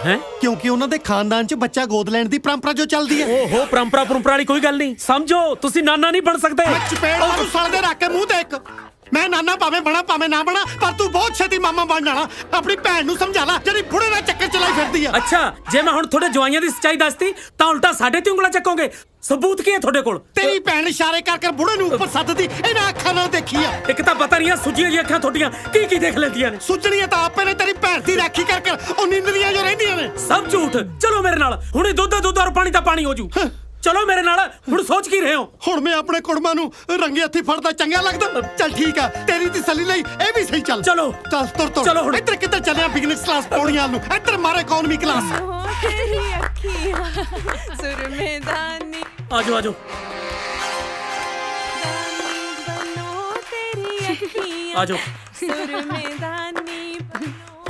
ਹੈ, ਕਿਉਂਕਿ ਉਹਨਾਂ ਦੇ ਖਾਨਦਾਨ 'ਚ ਬੱਚਾ ਗੋਦ ਲੈਣ ਦੀ ਪਰੰਪਰਾ ਜੋ ਚੱਲਦੀ ਹੈ। ਓਹੋ ਪਰੰਪਰਾ ਵਾਲੀ ਕੋਈ ਗੱਲ ਨਹੀਂ, ਸਮਝੋ ਤੁਸੀਂ ਨਾਨਾ ਨਹੀਂ ਬਣ ਸਕਦੇ। ਚਪੇੜ ਤੂੰ ਸੜਦੇ ਰੱਖ ਕੇ ਮੂੰਹ ਤੇ ਇੱਕ। ਮੈਂ ਨਾਨਾ ਭਾਵੇਂ ਬਣਾ ਭਾਵੇਂ ਨਾ ਬਣਾ, ਪਰ ਤੂੰ ਬਹੁਤ ਛੇਤੀ ਮਾਮਾ ਬਣ ਜਾਣਾ। ਆਪਣੀ ਭੈਣ ਨੂੰ ਸਮਝਾ ਲੈ ਜਿਹੜੀ ਬੁੜੇ ਨਾਲ ਚੱਕਰ ਚਲਾਈ ਫਿਰਦੀ ਆ। ਅੱਛਾ, ਜੇ ਮੈਂ ਹੁਣ ਤੁਹਾਡੇ ਜਵਾਈਆਂ ਦੀ ਸੱਚਾਈ ਦੱਸਤੀ ਤਾਂ ਉਲਟਾ ਸਾਡੇ ਤੇ ਉਂਗਲਾਂ ਚੱਕੋਗੇ। ਸਬੂਤ ਕੀ ਹੈ ਤੁਹਾਡੇ ਕੋਲ? ਤੇਰੀ ਭੈਣ ਇਸ਼ਾਰੇ ਕਰ ਬੁੜੇ ਨੂੰ ਉੱਪਰ ਸੱਦਦੀ ਇਹਨਾਂ ਅੱਖਾਂ ਨਾਲ ਦੇਖੀ ਆ। ਇੱਕ ਤਾਂ ਪਤਾ ਨਹੀਂ ਆ ਸੁੱਜੀਆਂ ਜੀ ਅੱਖਾਂ ਤੁਹਾਡੀਆਂ ਕੀ ਦੇਖ ਲੈਂਦੀਆਂ ਨੇ। ਸੁੱਜਣੀਆਂ ਤਾਂ ਆਪੇ ਨੇ, ਤੇਰੀ ਭੈਣ ਦੀ ਰਾਖੀ ਕਰ ਉਹ ਨੀਂਦਰੀਆਂ ਜੋ ਰਹਿੰਦੀਆਂ ਨੇ। ਸਭ ਝੂਠ। ਚਲੋ ਮੇਰੇ ਨਾਲ, ਹੁਣੇ ਦੁੱਧ ਔਰ ਪਾਣੀ ਦਾ ਪਾਣੀ ਹੋ ਜੂ। ਚਲੋ ਮੇਰੇ ਨਾਲ। ਹੁਣ ਸੋਚ ਕੀ ਰਹੇ ਹੋ? ਹੁਣ ਮੈਂ ਆਪਣੇ ਕੁੜਮਾਂ ਨੂੰ ਰੰਗੇ ਹੱਥੀ ਫੜਦਾ ਚੰਗਾ ਲੱਗਦਾ? ਚੱਲ ਠੀਕ ਆ, ਤੇਰੀ ਤਸੱਲੀ ਲਈ ਇਹ ਵੀ ਸਹੀ। ਚੱਲ ਚਲੋ ਚੱਲ ਤੁਰ ਚਲੋ ਹੁਣ। ਇੱਧਰ ਕਿੱਧਰ ਚੱਲਿਆ? ਬਿਜ਼ਨਸ ਕਲਾਸ ਪੌੜੀਆਂ ਨੂੰ, ਇੱਧਰ ਮਾਰੇ ਇਕਨੋਮੀ ਕਲਾਸ। ਤੇਰੀ ਅੱਖੀਆਂ ਸੁਰਮੇਦਾਨੀ ਆਜੋ ਆਜੋ ਤੇਰੀ ਅੱਖੀਆਂ ਆਜੋ। ਸੁਰਮੇਦਾਨੀ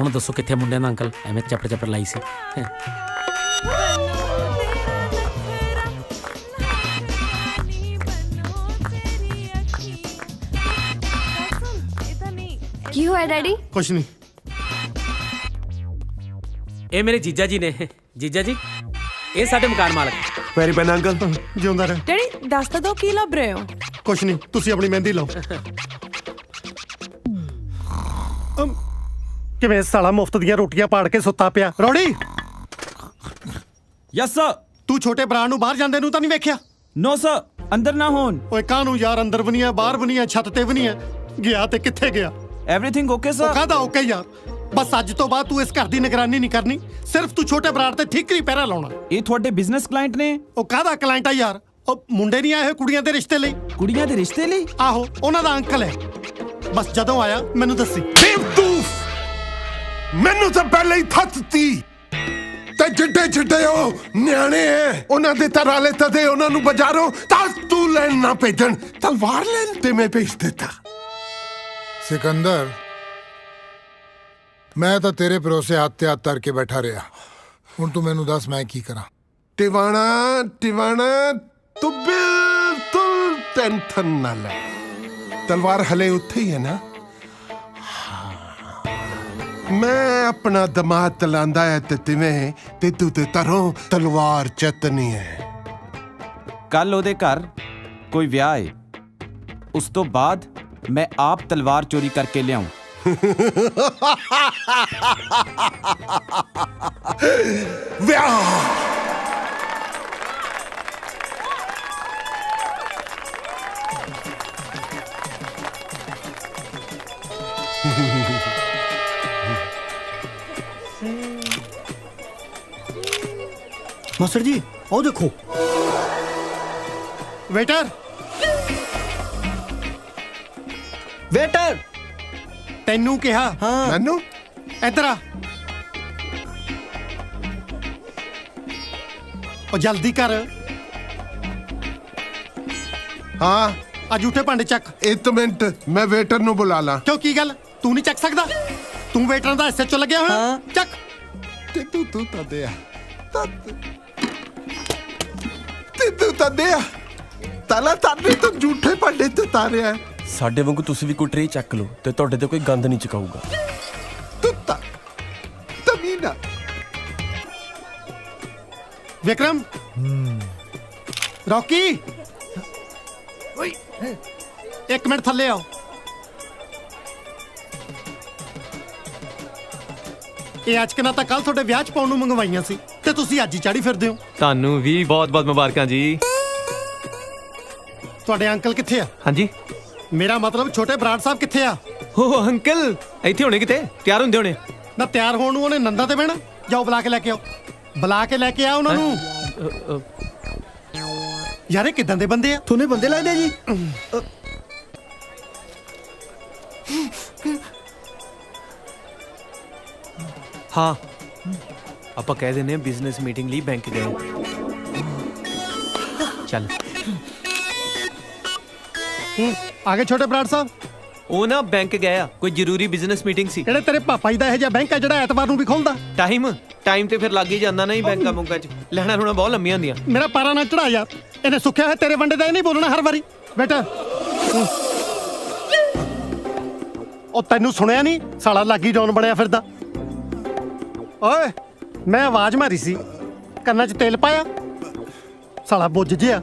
ਹੁਣ ਦੱਸੋ ਕਿੱਥੇ ਮੁੰਡਿਆਂ ਦਾ ਅੰਕਲ? ਐਵੇਂ ਚੱਪੜ ਲਾਈ ਸੀ। ਕੀ ਹੋਇਆ ਡੈਡੀ? ਕੁਛ ਨਹੀਂ। ਇਹ ਮੇਰੇ ਜੀਜਾ ਜੀ ਨੇ। ਜੀਜਾ ਜੀ, ਇਹ ਸਾਡੇ ਮਕਾਨ ਮਾਲਕ। ਪੈਰੀ ਪੈਨ ਅੰਕਲ। ਜਿਉਂਦਾ ਰਹਿ। ਡੈਡੀ ਦੱਸ ਤਾਂ ਦੋ ਕੀ ਲੱਭ ਰਹੇ ਹੋ? ਕੁਛ ਨਹੀਂ, ਤੁਸੀਂ ਆਪਣੀ ਮਹਿੰਦੀ ਲਾਓ। ਕਿਵੇਂ ਸਾਲਾ ਮੁਫਤ ਦੀਆਂ ਰੋਟੀਆਂ ਪਾੜ ਕੇ ਸੁੱਤਾ ਪਿਆ? ਰੌੜੀ, ਯਸ ਸਰ। ਤੂੰ ਛੋਟੇ ਭਰਾ ਨੂੰ ਬਾਹਰ ਜਾਂਦੇ ਨੂੰ ਤਾਂ ਨਹੀਂ ਵੇਖਿਆ? ਨੋ ਸਰ, ਅੰਦਰ ਨਾ ਹੋਣ। ਓਏ ਕਾਹਨੂੰ ਯਾਰ? ਅੰਦਰ ਵੀ ਨਹੀਂ ਆ, ਬਾਹਰ ਵੀ ਨਹੀਂ ਆ, ਛੱਤ ਤੇ ਵੀ ਨਹੀਂ ਆ। ਗਿਆ ਤੇ ਕਿੱਥੇ ਗਿਆ? ਐਵਰੀਥਿੰਗ ਓਕੇ ਉਹ ਸਰ। ਕਾਹਦਾ ਓਕੇ ਯਾਰ? ਬਸ ਅੱਜ ਤੋਂ ਬਾਅਦ ਤੂੰ ਇਸ ਘਰ ਦੀ ਨਿਗਰਾਨੀ ਨਹੀਂ ਕਰਨੀ, ਸਿਰਫ ਤੂੰ ਛੋਟੇ ਬਰਾੜ ਤੇ ਠੀਕਰੀ ਪਹਿਰਾ ਲਾਉਣਾ। ਇਹ ਤੁਹਾਡੇ ਬਿਜ਼ਨਸ ਕਲਾਇੰਟ ਨੇ? ਉਹ ਕਾਹਦਾ ਕਲਾਇੰਟ ਆ ਯਾਰ? ਉਹ ਮੁੰਡੇ ਨਹੀਂ ਆਏ ਹੋਏ ਕੁੜੀਆਂ ਦੇ ਰਿਸ਼ਤੇ ਲਈ? ਕੁੜੀਆਂ ਦੇ ਰਿਸ਼ਤੇ ਲਈ? ਆਹੋ, ਉਹਨਾਂ ਦਾ ਅੰਕਲ ਹੈ। ਬਸ ਜਦੋਂ ਆਇਆ ਮੈਨੂੰ ਦੱਸੀ। ਬੇਵਕੂਫ, ਮੈਨੂੰ ਤਾਂ ਪਹਿਲਾਂ ਹੀ ਥੱਤਤੀ ਤੇ ਜਿੱਡੇ ਉਹ ਨਿਆਣੇ ਐ, ਉਹਨਾਂ ਦੇ ਤਰਾਲੇ ਤਦੇ ਉਹਨਾਂ ਨੂੰ ਬਾਜ਼ਾਰੋਂ ਤਾਂ ਤੂੰ ਲੈਣ ਨਾ ਭੇਜਣ, ਤਲਵਾਰ ਲੈਣ ਤੇ ਮੈਂ ਭੇਜ ਦਿੱਤਾ। सिकंदर, मैं तो तेरे भरोसे हत्थ ते हत्थ धर के बैठा रहा। हुण तू मैनू दस मैं की करा? ਟਿਵਾਣਾ ਤੂੰ ਬਿਲਕੁਲ ਟੈਨਸ਼ਨ ਨਾ ਲੈ। ਤਲਵਾਰ ਹਲੇ ਉੱਥੇ ਹੀ ਹੈ ਨਾ? ਮੈਂ ਆਪਣਾ ਦਿਮਾਗ ਚਲਾਉਂਦਾ ਹੈ ਤੇ ਤਿਵੇਂ ਤੇ ਤੂੰ ਤੇ ਤਰੋਂ ਤਲਵਾਰ ਚਤਨੀ ਹੈ। ਕੱਲ ਉਹਦੇ ਘਰ ਕੋਈ ਵਿਆਹ ਹੈ, ਉਸ ਤੋਂ ਬਾਅਦ ਮੈਂ ਆਪ ਤਲਵਾਰ ਚੋਰੀ ਕਰਕੇ ਲਿਆਉਂ। ਵਿਆਹ ਮਾਸਟਰ ਜੀ ਉਹ ਦੇਖੋ। ਵੇਟਰ, ਵੇਟਰ, ਤੈਨੂੰ ਕਿਹਾ। ਮੈਨੂੰ ਇੱਧਰ ਆ। ਉਹ ਜਲਦੀ ਕਰ। ਹਾਂ, ਆ ਝੂਠੇ ਭਾਂਡੇ ਚੱਕ। ਇੱਕ ਮਿੰਟ, ਮੈਂ ਵੇਟਰ ਨੂੰ ਬੁਲਾ ਲਾਂ। ਕਿਉਂ, ਕੀ ਗੱਲ? ਤੂੰ ਨਹੀਂ ਚੱਕ ਸਕਦਾ? ਤੂੰ ਵੇਟਰਾਂ ਦਾ ਹਿੱਸੇ ਚੋਂ ਲੱਗਿਆ ਹੋਇਆ? ਚੱਕ। ਤੇ ਤੂੰ ਤਾਂ ਦੇ ਆ ਤੇ ਤੂੰ ਤਾਂ ਦੇ ਆ ਤਾਲਾ ਤਾਨੇ ਤੋਂ ਝੂਠੇ ਭਾਂਡੇ ਤੇ ਤਾਰਿਆ। ਸਾਡੇ ਵਾਂਗੂ ਤੁਸੀਂ ਵੀ ਕੋਈ ਟਰੇ ਚੱਕ ਲਓ ਤੇ ਤੁਹਾਡੇ ਤੇ ਕੋਈ ਗੰਦ ਨਹੀਂ ਚਕਾਊਗਾ। ਤੁੱਤਾ ਤਮੀਨਾ। ਵਿਕਰਮ, ਰੌਕੀ, ਓਏ ਇੱਕ ਮਿੰਟ ਥੱਲੇ ਆਓ। ਇਹ ਅਚਕਨਾ ਤਾਂ ਕੱਲ ਤੁਹਾਡੇ ਵਿਆਹ 'ਚ ਪਾਉਣ ਨੂੰ ਮੰਗਵਾਈਆਂ ਸੀ ਤੇ ਤੁਸੀਂ ਅੱਜ ਹੀ ਚਾੜੀ ਫਿਰਦੇ ਹੋ। ਤੁਹਾਨੂੰ ਵੀ ਬਹੁਤ ਮੁਬਾਰਕਾਂ ਜੀ। ਤੁਹਾਡੇ ਅੰਕਲ ਕਿੱਥੇ ਆ? ਹਾਂਜੀ, ਮੇਰਾ ਮਤਲਬ ਛੋਟੇ ਬਰਾੜ ਸਾਹਿਬ ਕਿੱਥੇ ਆ? ਹੋ ਅੰਕਲ ਇੱਥੇ ਹੋਣੇ, ਕਿਤੇ ਤਿਆਰ ਹੁੰਦੇ ਹੋਣੇ। ਨਾ ਤਿਆਰ ਹੋਣ ਨੂੰ ਉਹਨੇ ਨੰਦਾ ਤੇ ਬਹਿਣਾ। ਜਾਓ ਬੁਲਾ ਕੇ ਲੈ ਕੇ ਆਓ, ਬੁਲਾ ਕੇ ਲੈ ਕੇ ਆ ਉਹਨਾਂ ਨੂੰ। ਯਾਰ ਇਹ ਕਿਦਾਂ ਦੇ ਬੰਦੇ ਆ? ਤੁਹਾਨੂੰ ਬੰਦੇ ਲੱਗਦੇ ਜੀ? ਹਾਂ, ਆਪਾਂ ਕਹਿ ਦਿੰਦੇ ਆ ਬਿਜ਼ਨਸ ਮੀਟਿੰਗ ਲਈ ਬੈਂਕ ਗਏ। ਚੱਲ ਆ ਗਏ ਛੋਟੇ ਬਰਾੜ ਸਾਹਿਬ। ਉਹ ਨਾ ਬੈਂਕ ਗਏ ਆ, ਕੋਈ ਜ਼ਰੂਰੀ ਬਿਜ਼ਨਸ ਮੀਟਿੰਗ ਸੀ। ਕਿਹੜੇ ਤੇਰੇ ਪਾਪਾ ਜੀ ਦਾ ਇਹ ਜਿਹਾ ਬੈਂਕ ਹੈ ਜਿਹੜਾ ਐਤਵਾਰ ਨੂੰ ਵੀ ਖੁੱਲਦਾ? ਟਾਈਮ ਤੇ ਫਿਰ ਲੱਗ ਹੀ ਜਾਂਦਾ ਨਾ ਹੀ ਬੈਂਕਾਂ ਬੁੰਕਾਂ 'ਚ। ਲੈਣਾ ਲੂਣਾ ਬਹੁਤ ਲੰਮੀਆਂ ਹੁੰਦੀਆਂ। ਮੇਰਾ ਪਾਰਾ ਨਾ ਚੜਾ ਯਾਰ, ਇਹਨੇ ਸੁੱਕਿਆ ਹੋਇਆ ਤੇਰੇ ਵੰਡੇ ਦਾ ਇਹ ਨਹੀਂ ਬੋਲਣਾ ਹਰ ਵਾਰੀ। ਬੇਟਾ ਉਹ ਤੈਨੂੰ ਸੁਣਿਆ ਨਹੀਂ, ਸਾਲਾ ਲਾਗੀ ਡੌਨ ਬਣਿਆ ਫਿਰਦਾ। ਓਏ ਮੈਂ ਆਵਾਜ਼ ਮਾਰੀ ਸੀ, ਕੰਨਾਂ 'ਚ ਤੇਲ ਪਾਇਆ, ਸਾਲਾ ਬੁੱਝ ਜਿਆ।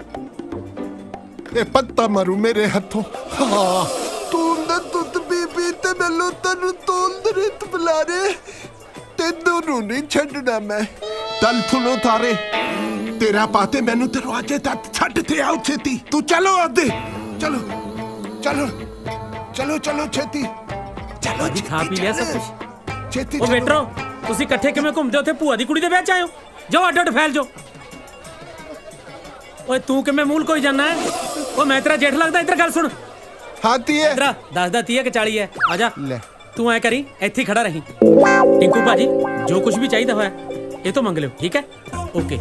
ਇਹ ਪੱਤਾ ਮਾਰੂ ਮੇਰੇ ਹੱਥੋਂ। ਹਾਂ ਤੂੰ ਨਾ ਦੁੱਧ ਬੀਬੀ ਤੇ ਮੈਨੂੰ ਤੈਨੂੰ ਤੋਲ ਰਿਤ ਬੁਲਾਰੇ, ਤੈਨੂੰ ਨੂੰ ਨਹੀਂ ਛੱਡਣਾ ਮੈਂ। ਤਲ ਥੁਨੋ ਤਾਰੇ ਤੇਰਾ ਪਾਤੇ ਮੈਨੂੰ ਦਰਵਾਜ਼ੇ ਤੱਕ ਛੱਡ ਤੇ ਆਉ ਛੇਤੀ। ਤੂੰ ਚਲੋ ਆਦੇ, ਚਲੋ ਚਲੋ ਚਲੋ ਚਲੋ ਛੇਤੀ ਚਲੋ। ਖਾ ਪੀ ਲਿਆ ਸਭ ਕੁਝ? ਛੇਤੀ ਉਹ ਵੇਟਰੋ, ਤੁਸੀਂ ਇਕੱਠੇ ਕਿਵੇਂ ਘੁੰਮਦੇ ਉੱਥੇ ਭੂਆ ਦੀ ਕੁੜੀ ਦੇ ਵਿਆਹ 'ਚ ਆਇਓ? ਜਾਓ ਅੱਡ ਅੱਡ ਫੈਲ ਜਾਓ। ਓਏ ਤੂੰ ਕਿਵੇਂ ਮੂਲ ਕੋਈ ਜਾਣਾ ਹੈ? ਉਹ ਮੈਂ ਤੇਰਾ ਜੇਠ ਲੱਗਦਾ? ਇੱਧਰ ਗੱਲ ਸੁਣ। ਹਾਂ ਤੀਏ ਇੱਧਰ ਦੱਸਦਾ 30 ਕਿ 40 ਹੈ। ਆ ਜਾ ਲੈ ਤੂੰ ਐ ਕਰੀ, ਇੱਥੇ ਖੜਾ ਰਹੀਂ। ਟਿੰਕੂ ਭਾਜੀ ਜੋ ਕੁਝ ਵੀ ਚਾਹੀਦਾ ਹੋਇਆ ਇਹ ਤੋਂ ਮੰਗ ਲਿਓ, ਠੀਕ ਹੈ? ਓਕੇ।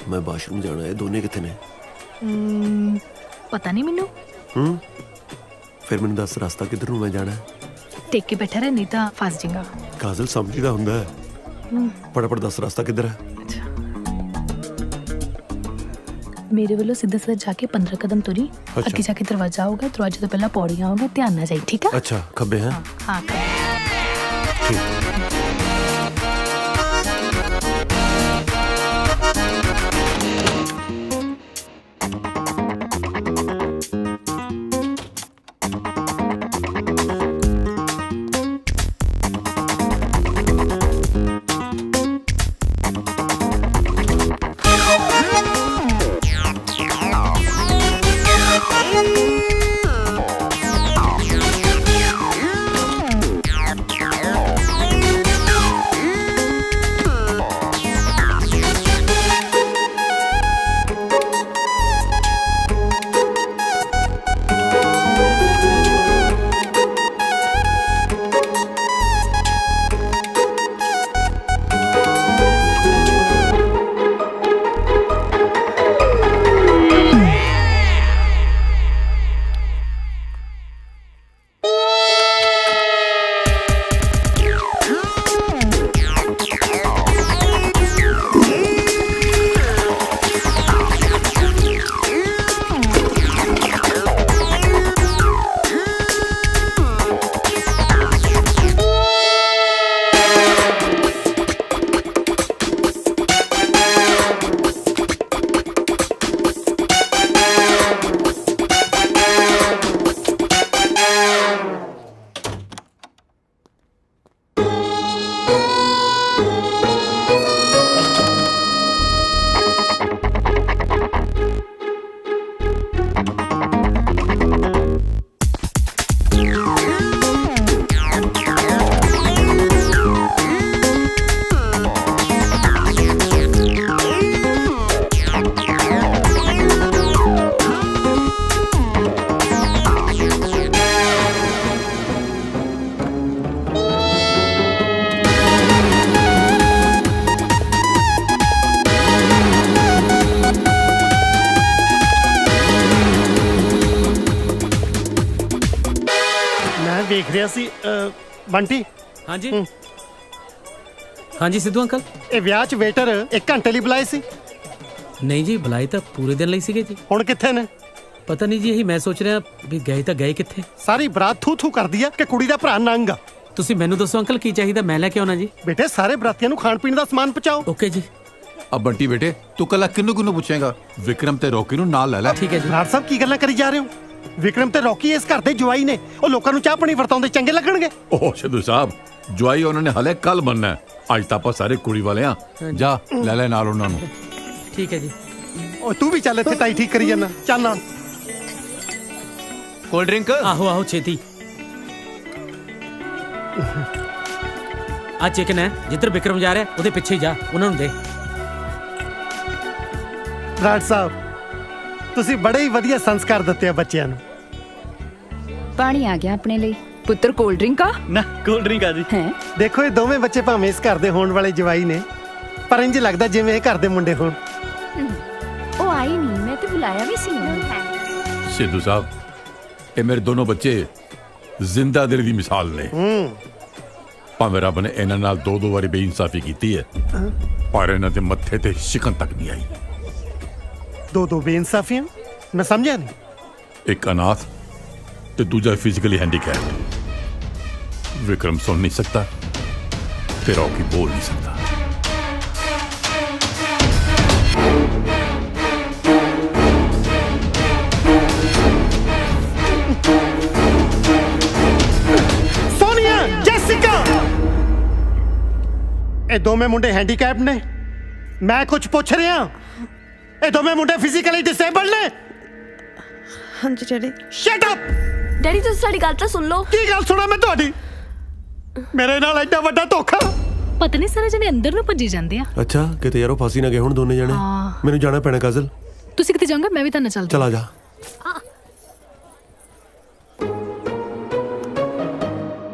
ਮੈਂ ਬਾਥਰੂਮ ਜਾਣਾ ਹੈ। ਦੋਨੇ ਕਿੱਥੇ ਨੇ? ਪਤਾ ਨਹੀਂ ਮੈਨੂੰ। ਫਿਰ ਮੈਨੂੰ ਦੱਸ ਰਸਤਾ ਕਿੱਧਰ ਨੂੰ ਮੈਂ ਜਾਣਾ ਹੈ? ਟੇਕ ਕੇ ਬੈਠਾ ਰਹਿ, ਨਹੀਂ ਤਾਂ ਫਸ ਜਾਏਗਾ। ਕਾਜ਼ਲ ਸਮਝੀਦਾ ਹੁੰਦਾ ਹੈ। ਫਟਾਫਟ ਦੱਸ ਰਸਤਾ ਕਿੱਧਰ ਹੈ? ਮੇਰੇ ਵੱਲੋਂ ਸਿੱਧਾ ਸਿੱਧਾ ਜਾ ਕੇ 15 ਕਦਮ ਤੁਰੀ, ਅੱਗੇ ਜਾ ਕੇ ਦਰਵਾਜ਼ਾ ਆਊਗਾ, ਦਰਵਾਜ਼ੇ ਤੋਂ ਪਹਿਲਾਂ ਪੌੜੀਆਂ ਆਊਗਾ, ਧਿਆਨ ਨਾਲ ਜਾਈ, ਠੀਕ ਹੈ? ਅੱਛਾ ਖੱਬੇ ਹੈ? ਹਾਂ ਵੇਖ ਰਿਹਾ ਸੀ ਬੰਟੀ। ਹਾਂਜੀ ਹਾਂਜੀ ਸਿੱਧੂ ਅੰਕਲ, ਇਹ ਵਿਆਹ 'ਚ ਵੇਟਰ 1 ਘੰਟੇ ਲਈ ਬੁਲਾਏ ਸੀ? ਨਹੀਂ ਜੀ, ਬੁਲਾਏ ਤਾਂ ਪੂਰੇ ਦਿਨ ਲਈ ਸੀਗੇ ਜੀ। ਹੁਣ ਕਿੱਥੇ ਨੇ? ਪਤਾ ਨਹੀਂ ਜੀ, ਇਹੀ ਮੈਂ ਸੋਚ ਰਿਹਾ ਵੀ ਗਏ ਤਾਂ ਗਏ ਕਿੱਥੇ। ਸਾਰੀ ਬਰਾਤ ਥੂ ਥੂ ਕਰਦੀ ਆ ਕਿ ਕੁੜੀ ਦਾ ਭਰਾ ਨੰਗ ਆ। ਤੁਸੀਂ ਮੈਨੂੰ ਦੱਸੋ ਅੰਕਲ ਕੀ ਚਾਹੀਦਾ, ਮੈਂ ਲੈ ਕੇ ਆਉਣਾ ਜੀ। ਬੇਟੇ ਸਾਰੇ ਬਰਾਤੀਆਂ ਨੂੰ ਖਾਣ ਪੀਣ ਦਾ ਸਮਾਨ ਪਹੁੰਚਾਓ। ਓਕੇ ਜੀ। अब बंटी बेटे तू कल किन्नू पूछेगा? विक्रम ते रॉकी नु नाल ले ले। ठीक है जी। ਬਰਾੜ ਸਾਹਿਬ ਕੀ ਗੱਲਾਂ ਕਰੀ ਜਾ ਰਹੇ ਹੋ? ਵਿਕਰਮ ਤੇ ਰੌਕੀ ਇਸ ਘਰ ਦੇ ਜਵਾਈ ਨੇ, ਉਹ ਲੋਕਾਂ ਨੂੰ ਚਾਹ ਪਾਣੀ ਵਰਤਾਉਂਦੇ ਚੰਗੇ ਲੱਗਣਗੇ? ओह सिद्धू साहब जवाई उन्होंने हले कल बनना है, आज तो आप सारे कुड़ी वाले हैं। जा ले ले नाल उन्हां नू। ठीक है जी। ਓਏ ਤੂੰ ਵੀ ਚੱਲ ਇੱਥੇ ਟਾਈ ਠੀਕ ਕਰੀ ਜਾਂਦਾ, ਚੱਲ ਨਾਲ। ਕੋਲਡ ਡਰਿੰਕ ਆਹੋ ਆਹੋ ਛੇਤੀ। ਆ ਚਿਕਨ ਹੈ, ਜਿੱਧਰ ਵਿਕਰਮ ਜਾ ਰਿਹਾ ਉਹਦੇ ਪਿੱਛੇ ਹੀ ਜਾ, ਉਹਨਾਂ ਨੂੰ ਦੇ। ਬਰਾੜ ਸਾਹਿਬ ਤੁਸੀਂ ਬੜੇ ਹੀ ਵਧੀਆ ਸੰਸਕਾਰ ਦਿੱਤੇ ਆ ਬੱਚਿਆਂ ਨੂੰ। ਪਾਣੀ ਆ ਗਿਆ ਆਪਣੇ ਲਈ। ਪੁੱਤਰ ਕੋਲਡ ਡਰਿੰਕ ਆ ਨਾ ਕੋਲਡ ਡਰਿੰਕ ਆ ਜੀ। ਦੇਖੋ ਇਹ ਦੋਵੇਂ ਬੱਚੇ ਭਾਵੇਂ ਇਸ ਘਰ ਦੇ ਹੋਣ ਵਾਲੇ ਜਵਾਈ ਨੇ, ਪਰ ਇੰਜ ਲੱਗਦਾ ਜਿਵੇਂ ਇਹ ਘਰ ਦੇ ਮੁੰਡੇ ਹੋਣ। ਉਹ ਆਈ ਨਹੀਂ, ਮੈਂ ਤੇ ਬੁਲਾਇਆ ਵੀ ਸੀ ਉਹਨੂੰ। सिद्धू साहब ये मेरे दोनों बच्चे जिंदा दिल दी मिसाल ने। भावें रब ने इन्हां नाल दो वारी बेइंसाफी कीती है, पर इन्हां दे मत्थे ते शिकन तक नहीं आई। दो बेइंसाफियां? मैं समझा नहीं। एक अनाथ ते दूजा फिजिकली हैंडीकैप। विक्रम सुन नहीं सकता ते रॉकी बोल नहीं सकता। सोनिया, जेसिका, ਇਹ ਦੋਵੇਂ ਮੁੰਡੇ ਹੈਂਡੀਕੈਪ ਨੇ। ਮੈਂ ਕੁਝ ਪੁੱਛ ਰਿਹਾ, ਇਹ ਦੋਵੇਂ ਮੁੰਡੇ ਫਿਜ਼ੀਕਲੀ ਡਿਸੇਬਲਡ ਨੇ? ਹਾਂਜੀ ਡੈਡੀ। Shut up. ਡੈਡੀ ਤੁਸੀਂ ਸਾਡੀ ਗੱਲ ਤਾਂ ਸੁਣ ਲਓ। ਕੀ ਗੱਲ ਸੁਣਾ ਮੈਂ ਤੁਹਾਡੀ? ਮੇਰੇ ਨਾਲ ਐਡਾ ਵੱਡਾ ਧੋਖਾ। ਪਤਾ ਨਹੀਂ ਸਾਰੇ ਜਣੇ ਅੰਦਰ ਨੂੰ ਭੱਜੀ ਜਾਂਦੇ ਆ। ਅੱਛਾ ਕਿਤੇ ਯਾਰੋ ਫਾਸੀ ਨਾ ਗਏ ਹੁਣ ਦੋਨੇ ਜਣੇ। ਮੈਨੂੰ ਜਾਣਾ ਪੈਣਾ ਕਾਜ਼ਲ। ਤੁਸੀਂ ਕਿੱਥੇ ਜਾਓਗੇ? ਮੈਂ ਵੀ ਤਾਂ ਨਾਲ ਚੱਲਦਾ। ਚਲਾ ਜਾ।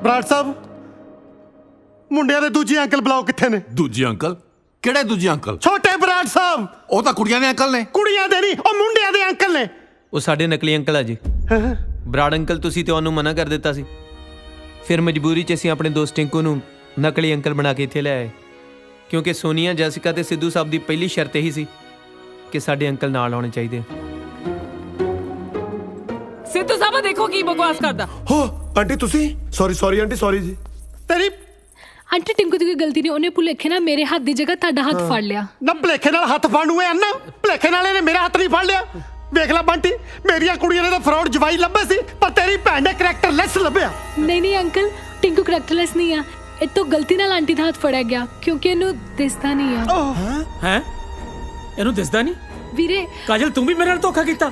ਬਰਾੜ ਸਾਹਿਬ ਮੁੰਡਿਆਂ ਦੇ ਦੂਜੇ ਅੰਕਲ ਬੁਲਾਓ, ਕਿੱਥੇ ਨੇ? दूजे अंकल? केड़े दूजे अंकल? ਛੋਟੇ ਬਰਾੜ ਸਾਹਿਬ। ਉਹ ਤਾਂ ਕੁੜੀਆਂ ਦੇ ਅੰਕਲ ਨੇ। ਕੁੜੀਆਂ ਦੇ ਨਹੀਂ, ਉਹ ਮੁੰਡਿਆਂ ਦੇ ਅੰਕਲ ਨੇ। ਉਹ ਸਾਡੇ ਨਕਲੀ ਅੰਕਲ ਆ ਜੀ। ਬਰਾੜ ਅੰਕਲ ਤੁਸੀਂ ਤੇ ਉਹਨੂੰ ਮਨਾ ਕਰ ਦਿੱਤਾ ਸੀ, ਫਿਰ ਮਜਬੂਰੀ 'ਚ ਅਸੀਂ ਆਪਣੇ ਦੋਸਤ ਟਿੰਕੂ ਨੂੰ ਨਕਲੀ ਅੰਕਲ ਬਣਾ ਕੇ ਇੱਥੇ ਲੈ ਆਏ, ਕਿਉਂਕਿ ਸੋਨੀਆ, ਜੈਸਿਕਾ ਤੇ ਸਿੱਧੂ ਸਾਹਿਬ ਦੀ ਪਹਿਲੀ ਸ਼ਰਤ ਇਹੀ ਸੀ ਕਿ ਸਾਡੇ ਅੰਕਲ ਨਾਲ ਆਉਣੇ ਚਾਹੀਦੇ ਆ। ਸਿੱਧੂ ਸਾਹਿਬ ਦੇਖੋ ਕੀ ਬਕਵਾਸ ਕਰਦਾ। ਹੋ ਆਂਟੀ ਤੁਸੀਂ? ਸੌਰੀ ਆਂਟੀ, ਸੌਰੀ ਜੀ। ਤੇਰੀ ਆਂਟੀ ਟਿੰਕੂ ਦੀ ਕੋਈ ਗਲਤੀ ਨਹੀਂ, ਉਹਨੇ ਭੁਲੇਖੇ ਨਾਲ ਮੇਰੇ ਹੱਥ ਦੀ ਜਗ੍ਹਾ ਤੁਹਾਡਾ ਹੱਥ ਫੜ ਲਿਆ। ਨਾ ਭੁਲੇਖੇ ਨਾਲ ਹੱਥ ਫੜਨ ਨੂੰ ਐ ਨਾ, ਭੁਲੇਖੇ ਨਾਲ ਇਹਨੇ ਮੇਰਾ ਹੱਥ ਨਹੀਂ ਫੜ ਲਿਆ। ਵੇਖ ਲੈ ਬੰਟੀ, ਮੇਰੀਆਂ ਕੁੜੀਆਂ ਨੇ ਤਾਂ ਫਰਾਡ ਜਵਾਈ ਲੱਭੇ ਸੀ, ਪਰ ਤੇਰੀ ਭੈਣ ਨੇ ਕਰੈਕਟਰਲੈਸ ਲੱਭਿਆ। ਨਹੀਂ ਅੰਕਲ, ਟਿੰਕੂ ਕਰੈਕਟਰਲੈਸ ਨਹੀਂ ਆ। ਇਹ ਤੋਂ ਗਲਤੀ ਨਾਲ ਆਂਟੀ ਦਾ ਹੱਥ ਫੜਿਆ ਗਿਆ, ਕਿਉਂਕਿ ਇਹਨੂੰ ਦਿਸਦਾ ਨਹੀਂ ਆ। ਹੈ ਇਹਨੂੰ ਦਿਸਦਾ ਨਹੀਂ? ਵੀਰੇ ਕਾਜਲ ਤੂੰ ਵੀ ਮੇਰੇ ਨਾਲ ਧੋਖਾ ਕੀਤਾ।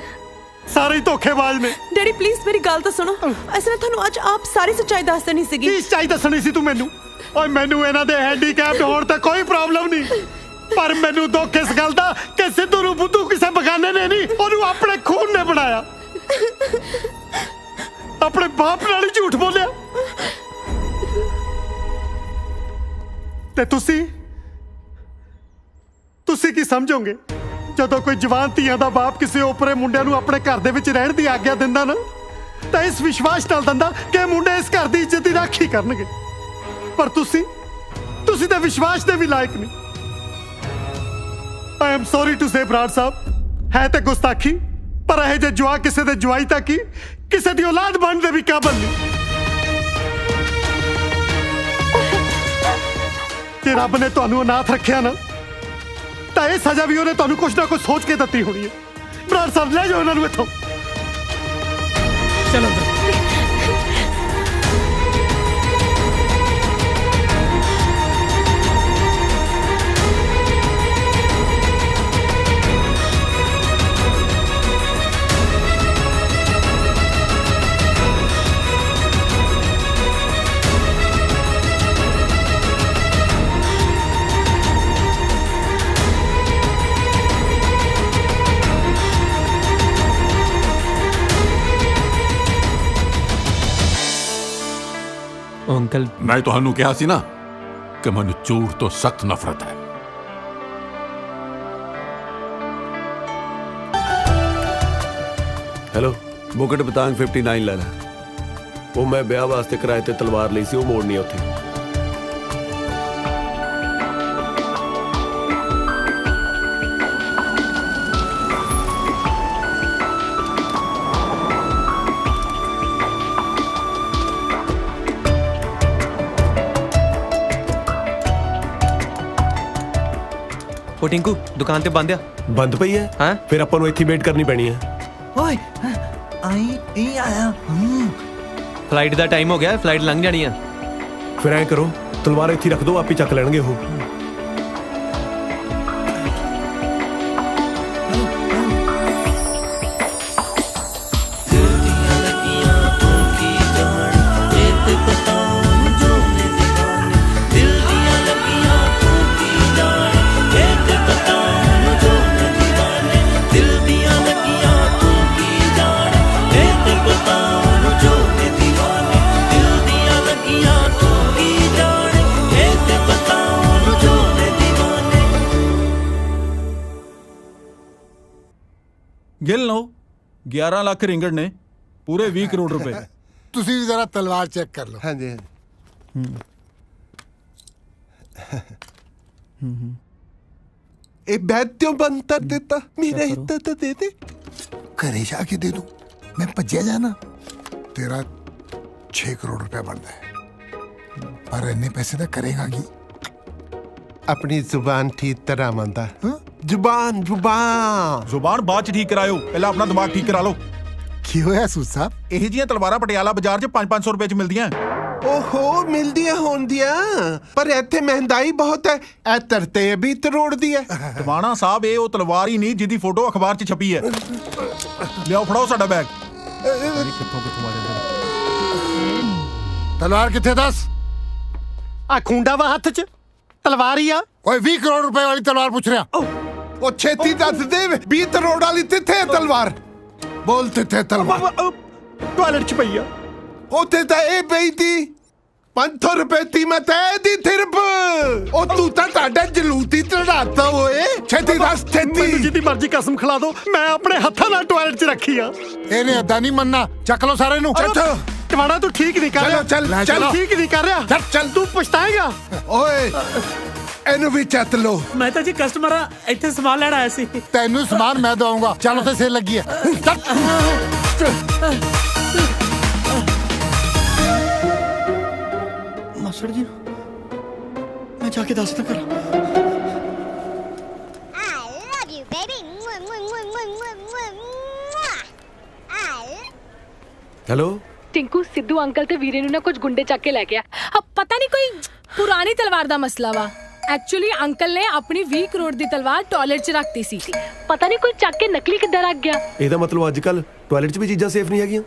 ਸਾਰੇ ਹੀ ਧੋਖੇਬਾਜ਼ ਨੇ। ਡੈਡੀ ਪਲੀਜ਼ ਮੇਰੀ ਗੱਲ ਤਾਂ ਸੁਣੋ। ਅਸੀਂ ਤੁਹਾਨੂੰ ਅੱਜ ਆਪ ਸਾਰੀ ਸੱਚਾਈ ਦੱਸ ਦੇਣੀ ਸੀਗੀ। ਕੀ ਸੱਚਾਈ ਦੱਸਣੀ ਸੀ ਤੂੰ ਮੈਨੂੰ? ਓਏ ਮੈਨੂੰ ਇਹਨਾਂ ਦੇ ਹੈਂਡੀਕੈਪ ਹੋਣ ਤੇ ਕੋਈ ਪ੍ਰੋਬਲਮ ਨਹੀਂ, ਪਰ ਮੈਨੂੰ ਦੁੱਖ ਇਸ ਗੱਲ ਦਾ ਕਿ ਸਿੱਧੂ ਨੂੰ ਬੁੱਧੂ ਕਿਸੇ ਬਗਾਨੇ ਨੇ ਨਹੀਂ, ਉਹਨੂੰ ਆਪਣੇ ਖੂਨ ਨੇ ਬਣਾਇਆ। ਆਪਣੇ ਬਾਪ ਨਾਲ ਹੀ ਝੂਠ ਬੋਲਿਆ। ਤੇ ਤੁਸੀਂ ਕੀ ਸਮਝੋਗੇ ਜਦੋਂ ਕੋਈ ਜਵਾਨ ਧੀਆਂ ਦਾ ਬਾਪ ਕਿਸੇ ਓਪਰੇ ਮੁੰਡਿਆਂ ਨੂੰ ਆਪਣੇ ਘਰ ਦੇ ਵਿੱਚ ਰਹਿਣ ਦੀ ਆਗਿਆ ਦਿੰਦਾ ਨਾ, ਤਾਂ ਇਸ ਵਿਸ਼ਵਾਸ ਨਾਲ ਦਿੰਦਾ ਕਿ ਮੁੰਡੇ ਇਸ ਘਰ ਦੀ ਇੱਜ਼ਤ ਦੀ ਰਾਖੀ ਕਰਨਗੇ। ਪਰ ਤੁਸੀਂ ਤਾਂ ਵਿਸ਼ਵਾਸ ਦੇ ਵੀ ਲਾਇਕ ਨਹੀਂ। I am sorry to say Brar sahib, ਹੈ ਤੇ ਗੁਸਤਾਖੀ, ਪਰ ਇਹ ਜੇ ਜੁਆ ਕਿਸੇ ਦੇ ਜਵਾਈ ਤੱਕ ਹੀ ਕਿਸੇ ਦੀ ਔਲਾਦ ਬਣਨ ਦੇ ਵੀ ਕਾਬਲ ਨਹੀਂ। ਜੇ ਰੱਬ ਨੇ ਤੁਹਾਨੂੰ ਅਨਾਥ ਰੱਖਿਆ ਨਾ, ਤਾਂ ਇਹ ਸਜ਼ਾ ਵੀ ਉਹਨੇ ਤੁਹਾਨੂੰ ਕੁਛ ਨਾ ਕੁਛ ਸੋਚ ਕੇ ਦਿੱਤੀ ਹੋਣੀ ਹੈ। ਬਰਾੜ ਸਾਹਿਬ ਲੈ ਜਾਓ ਉਹਨਾਂ ਨੂੰ ਇੱਥੋਂ। ਚਲੋ ਅੰਕਲ मैं ਤੁਹਾਨੂੰ ਕਿਹਾ ਸੀ ਨਾ ਕਿ ਮੈਨੂੰ ਝੂਠ ਤੋਂ ਸਖਤ ਨਫ਼ਰਤ ਹੈ। ਹੈਲੋ ਮੁਕਟ ਬਤਾਂਗ 59 ਲੈ ਲੈ। ਉਹ ਮੈਂ ਵਿਆਹ ਵਾਸਤੇ ਕਿਰਾਏ ਤੇ ਤਲਵਾਰ ਲਈ ਸੀ, ਉਹ ਮੋੜਨੀ ਆ ਉੱਥੇ। ਉਹ ਟਿੰਕੂ ਦੁਕਾਨ ਤੇ ਬੰਦ ਆ। ਬੰਦ ਪਈ ਹੈ ਹਾਂ ਫਿਰ ਆਪਾਂ ਨੂੰ ਇੱਥੇ ਵੇਟ ਕਰਨੀ ਪੈਣੀ ਹੈ। ਓਏ ਆਈ ਇਹ ਆਇਆ ਫਲਾਈਟ ਦਾ ਟਾਈਮ ਹੋ ਗਿਆ, ਫਲਾਈਟ ਲੰਘ ਜਾਣੀ ਆ। ਫਿਰ ਐਂ ਕਰੋ ਤਲਵਾਰ ਇੱਥੇ ਰੱਖ ਦਿਓ, ਆਪੇ ਚੱਕ ਲੈਣਗੇ ਉਹ। ਗਿਣ ਲਓ 11 ਲੱਖ ਰਿੰਗੜ ਨੇ, ਪੂਰੇ 20 ਕਰੋੜ ਰੁਪਏ। ਤੁਸੀਂ ਵੀ ਜ਼ਰਾ ਤਲਵਾਰ ਚੈੱਕ ਕਰ ਲਓ। ਹਾਂਜੀ ਇਹ ਬੈਠਿਓ ਬੰਦ ਕਰ ਦਿੱਤਾ, ਮੇਰਾ ਹਿੱਸਾ ਤਾਂ ਦੇ ਦੇ। ਘਰੇ ਜਾ ਕੇ ਦੇ ਦੂੰ, ਮੈਂ ਭੱਜਿਆ ਜਾਣਾ। ਤੇਰਾ 6 ਕਰੋੜ ਰੁਪਏ ਬਣਦਾ ਹੈ, ਪਰ ਇੰਨੇ ਪੈਸੇ ਤਾਂ ਕਰੇਗਾ ਕੀ? ਆਪਣੀ ਜ਼ੁਬਾਨ ਠੀਕ ਤਰ੍ਹਾਂ ਮੰਦਾ। ਜ਼ੁਬਾਨ ਜ਼ੁਬਾਨ ਬਾਅਦ ਚ ਠੀਕ ਕਰਾਇਓ, ਪਹਿਲਾਂ ਆਪਣਾ ਦਿਮਾਗ ਠੀਕ ਕਰਾ ਲਓ। ਕੀ ਹੋਇਆ ਸੂਦ ਸਾਹਿਬ? ਇਹ ਜੀਆਂ ਤਲਵਾਰਾਂ ਪਟਿਆਲਾ ਬਾਜ਼ਾਰ 'ਚ 500 ਰੁਪਏ 'ਚ ਮਿਲਦੀਆਂ। ਓਹੋ ਮਿਲਦੀਆਂ ਹੋਣਦੀਆਂ, ਪਰ ਇੱਥੇ ਮਹਿੰਗਾਈ ਬਹੁਤ ਹੈ। ਇਹ ਤਰਤੇ ਵੀ ਤਰੋੜ ਦੀ ਹੈ। ਟਵਾਣਾ ਸਾਹਿਬ ਇਹ ਉਹ ਤਲਵਾਰ ਹੀ ਨਹੀਂ ਜਿਹਦੀ ਫੋਟੋ ਅਖਬਾਰ 'ਚ ਛਪੀ ਹੈ। ਲਿਆਓ ਫੜਾਓ ਸਾਡਾ ਬੈਗ। ਕਿੱਥੋਂ ਆ ਜਾਂਦੇ? ਤਲਵਾਰ ਕਿੱਥੇ ਦੱਸ? ਆ ਖੁੰਡਾ ਵਾ ਹੱਥ 'ਚ, ਤਲਵਾਰ ਹੀ ਆ। ਓਏ 20 ਕਰੋੜ ਰੁਪਏ ਵਾਲੀ ਤਲਵਾਰ ਪੁੱਛ ਰਿਹਾ। ਉਹ ਛੇਤੀ ਦੱਸ ਦੇ, 20 ਕਰੋੜ ਵਾਲੀ ਕਿੱਥੇ ਹੈ ਤਲਵਾਰ? ਬੋਲ ਕਿੱਥੇ ਤਲਵਾਰ? ਟਾਇਲਟ 'ਚ ਪਈ ਆ। ਉੱਥੇ ਤਾਂ ਇਹ ਪਈ ਤੀ 500 ਰੁਪਏ ਦੀ ਮੈਂ ਤੈ ਦੀ ਥਿਰਪ। ਉਹ ਤੂੰ ਤਾਂ ਤੁਹਾਡਾ ਜਲੂਤੀ ਚੜਾਤਾ ਓਏ। ਛੇਤੀ ਦੱਸ ਛੇਤੀ। ਮੈਨੂੰ ਜਿੱਦੀ ਮਰਜ਼ੀ ਕਸਮ ਖਿਲਾ ਦੋ, ਮੈਂ ਆਪਣੇ ਹੱਥਾਂ ਨਾਲ ਟਾਇਲਟ 'ਚ ਰੱਖੀ ਆ। ਇਹਨੇ ਏਦਾਂ ਨਹੀਂ ਮੰਨਣਾ, ਚੱਕ ਲਓ ਸਾਰੇ ਨੂੰ। ਟਵਾਣਾ ਤੂੰ ਠੀਕ ਨਹੀਂ ਕਰ ਰਿਹਾ। ਚੱਲ ਠੀਕ ਨਹੀਂ ਕਰ ਰਿਹਾ। ਚੱਲ ਤੂੰ ਪਛਤਾਏਗਾ। ਓਏ ਇਹਨੂੰ ਵੀ ਚੱਤ ਲੋ। ਮੈਂ ਤਾਂ ਜੀ ਕਸਟਮਰ ਆ, ਇੱਥੇ ਸਮਾਨ ਲੈਣ ਆਇਆ ਸੀ। ਤੈਨੂੰ ਸਮਾਨ ਮੈਂ ਦਵਾਉਂਗਾ। ਚੱਲ ਉੱਥੇ ਸੇਲ ਲੱਗੀ ਹੈ। ਮਾਸੜ ਜੀ ਮੈਂ ਜਾ ਕੇ ਦੱਸਦਾ ਕਰਾਂ। ਹੈਲੋ ਟਿੰਕੂ, ਸਿੱਧੂ ਅੰਕਲ ਤੇ ਵੀਰੇ ਨੂੰ ਨਾ ਕੁਝ ਗੁੰਡੇ ਚੱਕ ਕੇ ਲੈ ਗਿਆ। ਪਤਾ ਨਹੀਂ ਕੋਈ ਪੁਰਾਣੀ ਤਲਵਾਰ ਦਾ ਮਸਲਾ ਵਾ। ਐਕਚੁਅਲੀ ਅੰਕਲ ਨੇ ਆਪਣੀ 20 ਕਰੋੜ ਦੀ ਤਲਵਾਰ ਟਾਇਲਟ 'ਚ ਰੱਖਤੀ ਸੀ। ਪਤਾ ਨਹੀਂ ਕੋਈ ਚੱਕ ਕੇ ਨਕਲੀ ਕਿੱਦਾਂ ਰੱਖ ਗਿਆ। ਇਹਦਾ ਮਤਲਬ ਅੱਜ ਕੱਲ ਟਾਇਲਟ 'ਚ ਵੀ ਚੀਜ਼ਾਂ ਸੇਫ ਨਹੀਂ ਹੈਗੀਆਂ।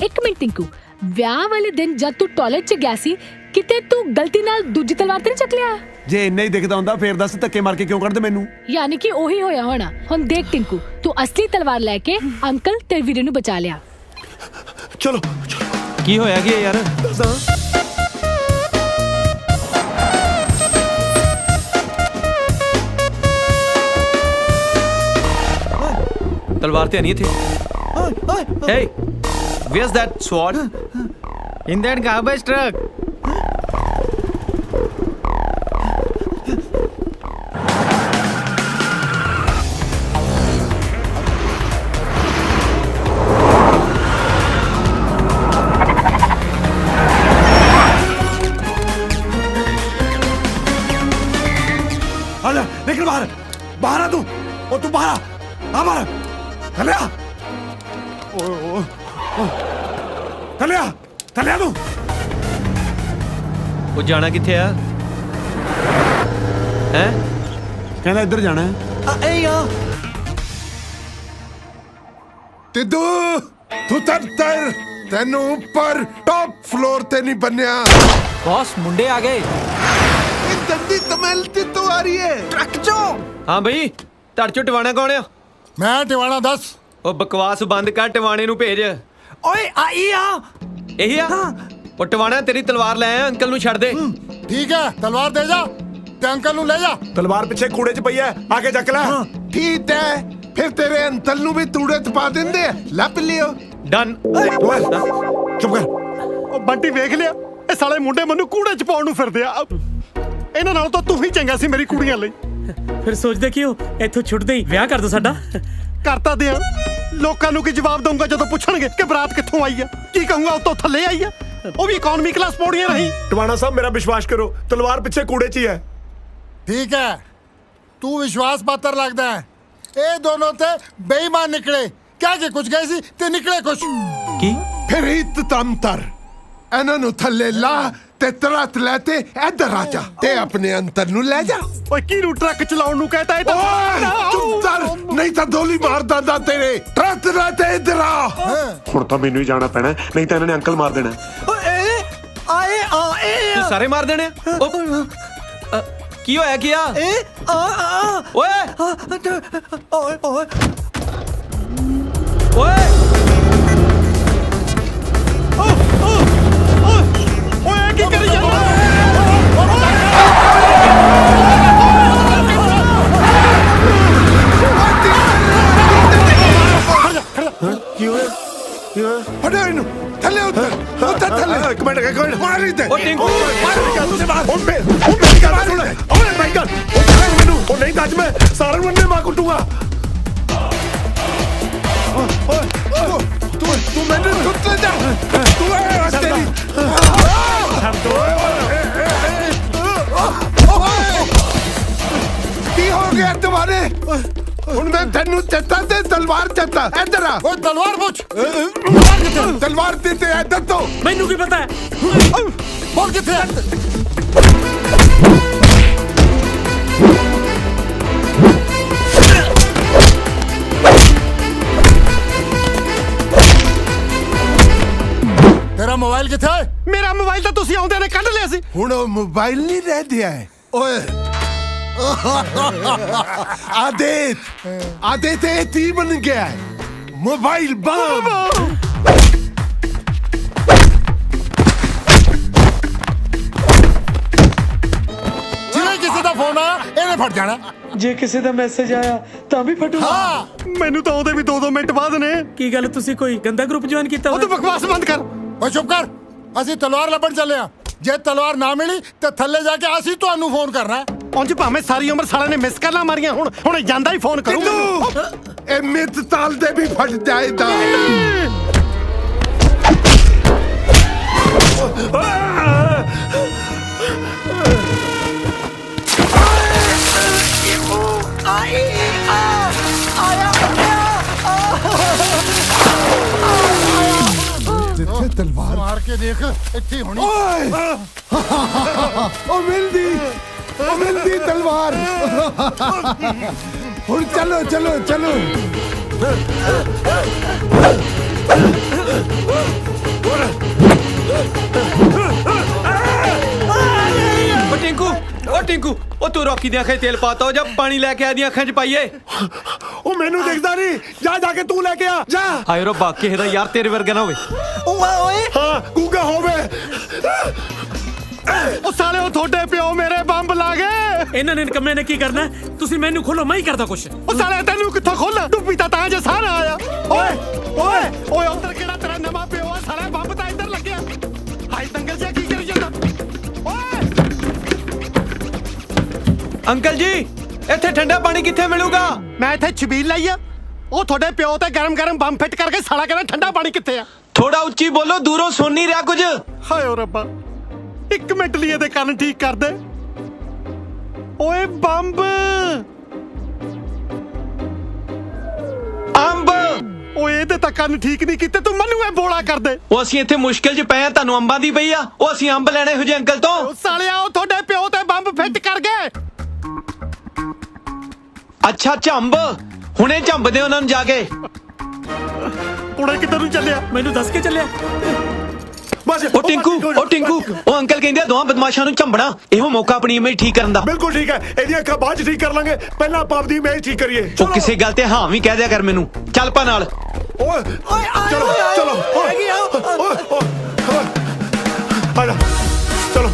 ਇੱਕ ਮਿੰਟ ਟਿੰਕੂ, ਵਿਆਹ ਵਾਲੇ ਦਿਨ ਜਦ ਤੂੰ ਟਾਇਲਟ 'ਚ ਗਿਆ ਸੀ, ਕਿਤੇ ਤੂੰ ਗਲਤੀ ਨਾਲ ਦੂਜੀ ਤਲਵਾਰ ਤੇ ਨਹੀਂ ਚੱਕ ਲਿਆ? ਜੇ ਇੰਨਾ ਹੀ ਦਿਖਦਾ ਹੁੰਦਾ ਫੇਰ ਦੱਸ ਧੱਕੇ ਮਾਰ ਕੇ ਕਿਉਂ ਕੱਢਦੇ ਮੈਨੂੰ? ਯਾਨੀ ਕਿ ਉਹੀ ਹੋਇਆ ਹੋਣਾ। ਹੁਣ ਦੇਖ ਟਿੰਕੂ, ਤੂੰ ਅਸਲੀ ਤਲਵਾਰ ਲੈ ਕੇ ਅੰਕਲ ਤੇ ਵੀਰੇ ਨੂੰ ਬਚਾ ਲਿਆ। ਚਲੋ ਕੀ ਹੋਇਆ ਕੀ ਯਾਰ? ਤਲਵਾਰ ਤੇ ਨਹੀਂ ਇੱਥੇ। Hey, where's that sword? In that garbage truck. आजा, निकल बाहर। बाहर आ तू। ओ तू बाहर आ बाहर। थले आ। थले आ। थले आ तू। ਉਹ ਜਾਣਾ ਕਿੱਥੇ ਆ? ਹੈ ਕਹਿੰਦਾ ਇੱਧਰ ਜਾਣਾ ਹੈ। ਏ ਆ ਤਿੱਦੂ ਤੂੰ ਤਰ ਤੈਨੂੰ ਉੱਪਰ ਟੌਪ ਫਲੋਰ ਤੇ ਨਹੀਂ ਬੰਨਿਆ। ਬੌਸ ਮੁੰਡੇ ਆ ਗਏ। ਇਹ ਦੰਦੀ ਤਮਲ ਤੇ ਤੋਂ ਆ ਰਹੀ ਹੈ ਟਰੱਕ ਚੋਂ। ਹਾਂ ਬਈ, ਧੜ ਚੋਂ ਟਿਵਾਣਾ ਕੌਣ ਆ? ਮੈਂ ਟਿਵਾਣਾ ਦੱਸ। ਉਹ ਬਕਵਾਸ ਬੰਦ ਕਰ, ਟਿਵਾਣੇ ਨੂੰ ਭੇਜ। ਓਏ ਆਈ ਆ। ਇਹੀ ਆ? ਉਹ ਟਿਵਾਣਾ ਤੇਰੀ ਤਲਵਾਰ ਲੈ ਆ, ਅੰਕਲ ਨੂੰ ਛੱਡ ਦੇ। ਠੀਕ ਹੈ, ਤਲਵਾਰ ਦੇ ਜਾ ਤੇ ਅੰਕਲ ਨੂੰ ਲੈ ਜਾ। ਤਲਵਾਰ ਪਿੱਛੇ ਕੂੜੇ 'ਚ ਪਈ ਹੈ, ਆ ਕੇ ਚੱਕ ਲੈ। ਠੀਕ ਹੈ, ਫਿਰ ਤੇਰੇ ਅੰਕਲ ਨੂੰ ਵੀ ਤੂੜੇ 'ਚ ਪਾ ਦਿੰਦੇ ਆ। ਲੱਭ ਲਿਓ। ਡਨ। ਚੁੱਪ ਕਰ। ਉਹ ਬੰਟੀ ਵੇਖ ਲਿਆ, ਇਹ ਸਾਲੇ ਮੁੰਡੇ ਮੈਨੂੰ ਕੂੜੇ 'ਚ ਪਾਉਣ ਨੂੰ ਫਿਰਦੇ ਆ। ਇਹਨਾਂ ਨਾਲ ਤਾਂ ਤੂੰ ਹੀ ਚੰਗਾ ਸੀ ਮੇਰੀ ਕੁੜੀਆਂ ਲਈ। ਫਿਰ ਸੋਚਦੇ ਕਿਉਂ ਇੱਥੋਂ ਛੁੱਟਦੇ ਹੀ ਵਿਆਹ ਕਰ ਦੋ ਸਾਡਾ। ਕਰਤਾ ਦਿਆਂ। ਲੋਕਾਂ ਨੂੰ ਕੀ ਜਵਾਬ ਦਊਂਗਾ ਜਦੋਂ ਪੁੱਛਣਗੇ ਕਿ ਬਰਾਤ ਕਿੱਥੋਂ ਆਈ ਆ? ਕੀ ਕਹੂੰਗਾ ਉਤੋਂ ਥੱਲੇ ਆਈ ਆ? ਉਹ ਵੀ ਇਕਨੋਮੀ ਕਲਾਸ ਪੌੜੀਆਂ ਨਹੀਂ। ਟਵਾਣਾ ਸਾਹਿਬ ਮੇਰਾ ਵਿਸ਼ਵਾਸ ਕਰੋ, ਤਲਵਾਰ ਪਿੱਛੇ ਕੂੜੇ 'ਚ ਹੀ ਹੈ। ठीक है, तू विश्वास पात्र लगता है। ये दोनों ते बेईमान निकले, क्या के कुछ गए सी ते निकले कुछ ਕੀ ਫਿਰ ਇਤਤੰਤਰ ਇਹਨਾਂ ਨੂੰ ਥੱਲੇ ਲਾ ਤੇ ਤਰਤ ਲੈ ਤੇ ਇੱਧਰ ਆ ਜਾ ਤੇ ਆਪਣੇ ਅੰਤਰ ਨੂੰ ਲੈ ਜਾ। ਓਏ ਕਿਹਨੂੰ ਟਰੱਕ ਚਲਾਉਣ ਨੂੰ ਕਹਤਾ ਇਹ ਤਾਂ? ਓਏ ਚੁੱਪ ਕਰ, ਨਹੀਂ ਤਾਂ ਗੋਲੀ ਮਾਰ ਦਾਂਦਾ ਤੇਰੇ। ਤਰਤ ਲੈ ਤੇ ਇੱਧਰ ਆ। ਹੁਣ ਤਾਂ ਮੈਨੂੰ ਹੀ ਜਾਣਾ ਪੈਣਾ, ਨਹੀਂ ਤਾਂ ਇਹਨਾਂ ਨੇ ਅੰਕਲ ਮਾਰ ਦੇਣਾ। ਤੂੰ ਸਾਰੇ ਮਾਰ ਦੇਣੇ ਆ? ਕੀ ਹੋਇਆ ਕੀ ਆ? ਓਏ ਓਏ ਓਏ ਕੀ ਕਰੀ ਜਾਂਦਾ? ਕੀ ਹੋਇਆ? ਕੀ ਹੋਇਆ? ਹਟਾ ਇਹਨੂੰ ਥੱਲੇ ਉੱਤਰ ਥੱਲੇ। ਇੱਕ ਮਿੰਟ ਮਾਰੀ ਦੇ। ਓ ਟਿੰਕੂ ਹੁਣ ਮੇਰੀ ਗੱਲ ਸੁਣ। ਓਏ ਮਾਈ ਗॉड, ਮੈਨੂੰ ਉਹ ਨਹੀਂ ਤਾਂ ਅੱਜ ਮੈਂ ਸਾਰਿਆਂ ਨੂੰ ਮਾਰ ਕੁੱਟੂਗਾ। ਤੂੰ ਮੈਨੂੰ ਸੁੱਟ ਲੈ ਜਾ। ਤੂੰ ਇਹ ਤੇਰੀ ਕੀ ਹੋ ਗਿਆ ਤੁਹਾਡੇ? ਹੁਣ ਮੈਂ ਤੈਨੂੰ ਚੱਤਾ ਤੇ ਤਲਵਾਰ ਚੱਤਾ। ਇੱਧਰ ਆ। ओए तलवार पूछ। ਤਲਵਾਰ ਤੇ ਇੱਧਰ ਤੋਂ। ਮੈਨੂੰ ਕੀ ਪਤਾ? बोल किथे? तेरा मोबाइल किथे? ਮੇਰਾ ਮੋਬਾਈਲ ਤਾਂ ਤੁਸੀਂ ਆਉਂਦੇ ਨੇ ਕੱਢ ਲਿਆ ਸੀ। ਹੁਣ ਉਹ ਮੋਬਾਈਲ ਨਹੀਂ ਰਹਿ ਗਿਆ ਹੈ। ਓਏ ਆਦੇਤ ਇਹ ਤੀ ਬਣ ਗਿਆ ਹੈ। Mobile bomb. जिन्हें किसी का फोन आया इन्हें फट जाना। ਜੇ ਕਿਸੇ ਦਾ ਮੈਸੇਜ ਆਇਆ ਤਾਂ ਵੀ ਫਟੂਗਾ। हाँ ਮੈਨੂੰ ਤਾਂ ਆਉਂਦੇ ਵੀ 2-2 ਮਿੰਟ ਬਾਅਦ ਨੇ। ਕੀ ਗੱਲ, ਤੁਸੀਂ ਕੋਈ ਗੰਦਾ ਗਰੁੱਪ ਜੁਆਇਨ ਕੀਤਾ ਉਹ ਤੂੰ ਬਕਵਾਸ ਬੰਦ ਕਰ। ओए चुप कर, ਅਸੀਂ ਤਲਵਾਰ ਲੱਭਣ ਚੱਲੇ ਆ। ਜੇ ਤਲਵਾਰ ਨਾ ਮਿਲੀ ਤੇ ਥੱਲੇ ਜਾ ਕੇ ਅਸੀਂ ਤੁਹਾਨੂੰ ਫੋਨ ਕਰਨਾ ਹੈ। ਉਂਝ ਭਾਵੇਂ ਸਾਰੀ ਉਮਰ ਸਾਲਿਆਂ ਨੇ ਮਿਸ ਕਾਲਾਂ ਮਾਰੀਆਂ, ਹੁਣ ਜਾਂਦਾ ਹੀ ਫੋਨ ਕਰੂੰਗਾ। ਇਹ ਮਿੱਤ ਤਾਲ ਦੇ ਵੀ ਫਟ ਜਾਏਗਾ। ਜਿੱਥੇ ਤਲਵਾਰ ਮਾਰ ਕੇ ਦੇਖ, ਇੱਥੇ ਹੀ ਹੋਣੀ। ਓਏ ਉਹ ਮਿਲਦੀ ਤਲਵਾਰ। ਹੁਣ ਚਲੋ ਚਲੋ ਚਲੋ। ਓ ਟਿੰਕੂ ਉਹ ਤੂੰ ਰੌਕੀ ਦੀਆਂ ਅੱਖਾਂ 'ਚ ਤੇਲ ਪਾਤਾ ਹੋ ਜਾ ਪਾਣੀ ਲੈ ਕੇ ਆਦੀਆਂ ਅੱਖਾਂ 'ਚ ਪਾਈਏ। ਉਹ ਮੈਨੂੰ ਦਿਖਦਾ ਨਹੀਂ, ਜਾ ਕੇ ਤੂੰ ਲੈ ਕੇ ਆ ਜਾ। ਹਾਏ ਰੱਬਾ ਕਿਸੇ ਦਾ ਯਾਰ ਤੇਰੇ ਵਰਗਾ ਨਾ ਹੋਵੇ। ਓਏ ਹਾਂ ਗੂਗਾ ਹੋਵੇ। ਉਹ ਸਾਲੇ ਉਹ ਤੁਹਾਡੇ ਪਿਓ ਮੇਰੇ ਬੰਬ ਲਾ ਗਏ। ਇਹਨਾਂ ਨੇ ਨਿਕੰਮੇ ਨੇ ਕੀ ਕਰਨਾ? ਤੁਸੀਂ ਮੈਨੂੰ ਖੋਲੋ, ਮੈਂ ਹੀ ਕਰਦਾ ਕੁਛ। ਉਹ ਸਾਲੇ ਤੈਨੂੰ ਕਿੱਥੋਂ ਖੋਲਾਂ? ਡੁੱਬੀ ਤਾਂ ਜੇ ਸਾਰਾ ਆਇਆ। ਓਏ ਉੱਧਰ ਕਿਹੜਾ ਤੇਰਾ ਨਵਾਂ ਪਿਓ ਆ? ਸਾਲਾ ਬੰਬ ਤਾਂ ਇੱਧਰ ਲੱਗਿਆ। ਹਾਈ ਦੰਗਲ ਜਿਹਾ ਕੀ ਕਰੀ ਜਾਂਦਾ? ਅੰਕਲ ਜੀ ਇੱਥੇ ਠੰਡਾ ਪਾਣੀ ਕਿੱਥੇ ਮਿਲੂਗਾ? ਮੈਂ ਇੱਥੇ ਛਬੀਲ ਲਈ ਆ। ਉਹ ਤੁਹਾਡੇ ਪਿਓ ਤੇ ਗਰਮ ਬੰਬ ਫਿੱਟ ਕਰਕੇ ਸਾਲਾ ਕਹਿੰਦਾ ਠੰਡਾ ਪਾਣੀ ਕਿੱਥੇ ਆ? ਥੋੜਾ ਉੱਚੀ ਬੋਲੋ, ਦੂਰੋਂ ਸੁਣ ਨਹੀਂ ਰਿਹਾ ਕੁਝ। ਹਾਏ ਓ ਰੱਬਾ, 1 ਮਿੰਟ ਲਈ ਇਹਦੇ ਕੰਨ ਠੀਕ ਕਰ ਦੇ। ਓਏ ਬੰਬ ਅੰਬ। ਓਏ ਇਹਦੇ ਤਾਂ ਕੰਨ ਠੀਕ ਨਹੀਂ ਕੀਤੇ, ਤੂੰ ਮੈਨੂੰ ਇਹ ਬੋਲਾ ਕਰ ਦੇ। ਉਹ ਅਸੀਂ ਇੱਥੇ ਮੁਸ਼ਕਿਲ 'ਚ ਪਏ ਆ, ਤੁਹਾਨੂੰ ਅੰਬਾਂ ਦੀ ਪਈ ਆ। ਉਹ ਅਸੀਂ ਅੰਬ ਲੈਣੇ ਹੋ ਜੇ ਅੰਕਲ ਤੋਂ। ਉਹ ਸਾਲਿਆ ਉਹ ਤੁਹਾਡੇ ਪਿਓ ਤੇ ਬੰਬ ਫਿੱਟ ਕਰ ਗਏ। ਅੱਛਾ ਝੰਬ, ਹੁਣੇ ਝੰਬਦੇ ਉਹਨਾਂ ਨੂੰ ਜਾ ਕੇ। ਕੁੜੇ ਕਿੱਧਰ ਨੂੰ ਚੱਲਿਆ? ਮੈਨੂੰ ਦੱਸ ਕੇ ਚੱਲਿਆ। ਉਹ ਟਿੰਕੂ ਉਹ ਅੰਕਲ ਕਹਿੰਦੇ ਆ ਦੋਹਾਂ ਬਦਮਾਸ਼ਾਂ ਨੂੰ ਝੰਬਣਾ। ਇਹੋ ਮੌਕਾ ਆਪਣੀ ਇਮੇਜ ਠੀਕ ਕਰਨ ਦਾ। ਬਿਲਕੁਲ ਠੀਕ ਹੈ, ਇਹਦੀਆਂ ਅੱਖਾਂ ਬਾਅਦ ਚ ਠੀਕ ਕਰ ਲਾਂਗੇ, ਪਹਿਲਾਂ ਆਪਾਂ ਆਪਣੀ ਇਮੇਜ ਠੀਕ ਕਰੀਏ। ਉਹ ਕਿਸੇ ਗੱਲ ਤੇ ਹਾਂ ਵੀ ਕਹਿ ਦਿਆ ਕਰ ਮੈਨੂੰ। ਚੱਲ ਪਾ ਨਾਲ। ਓਏ ਚਲੋ ਚਲੋ ਆ ਜਾ ਚਲੋ।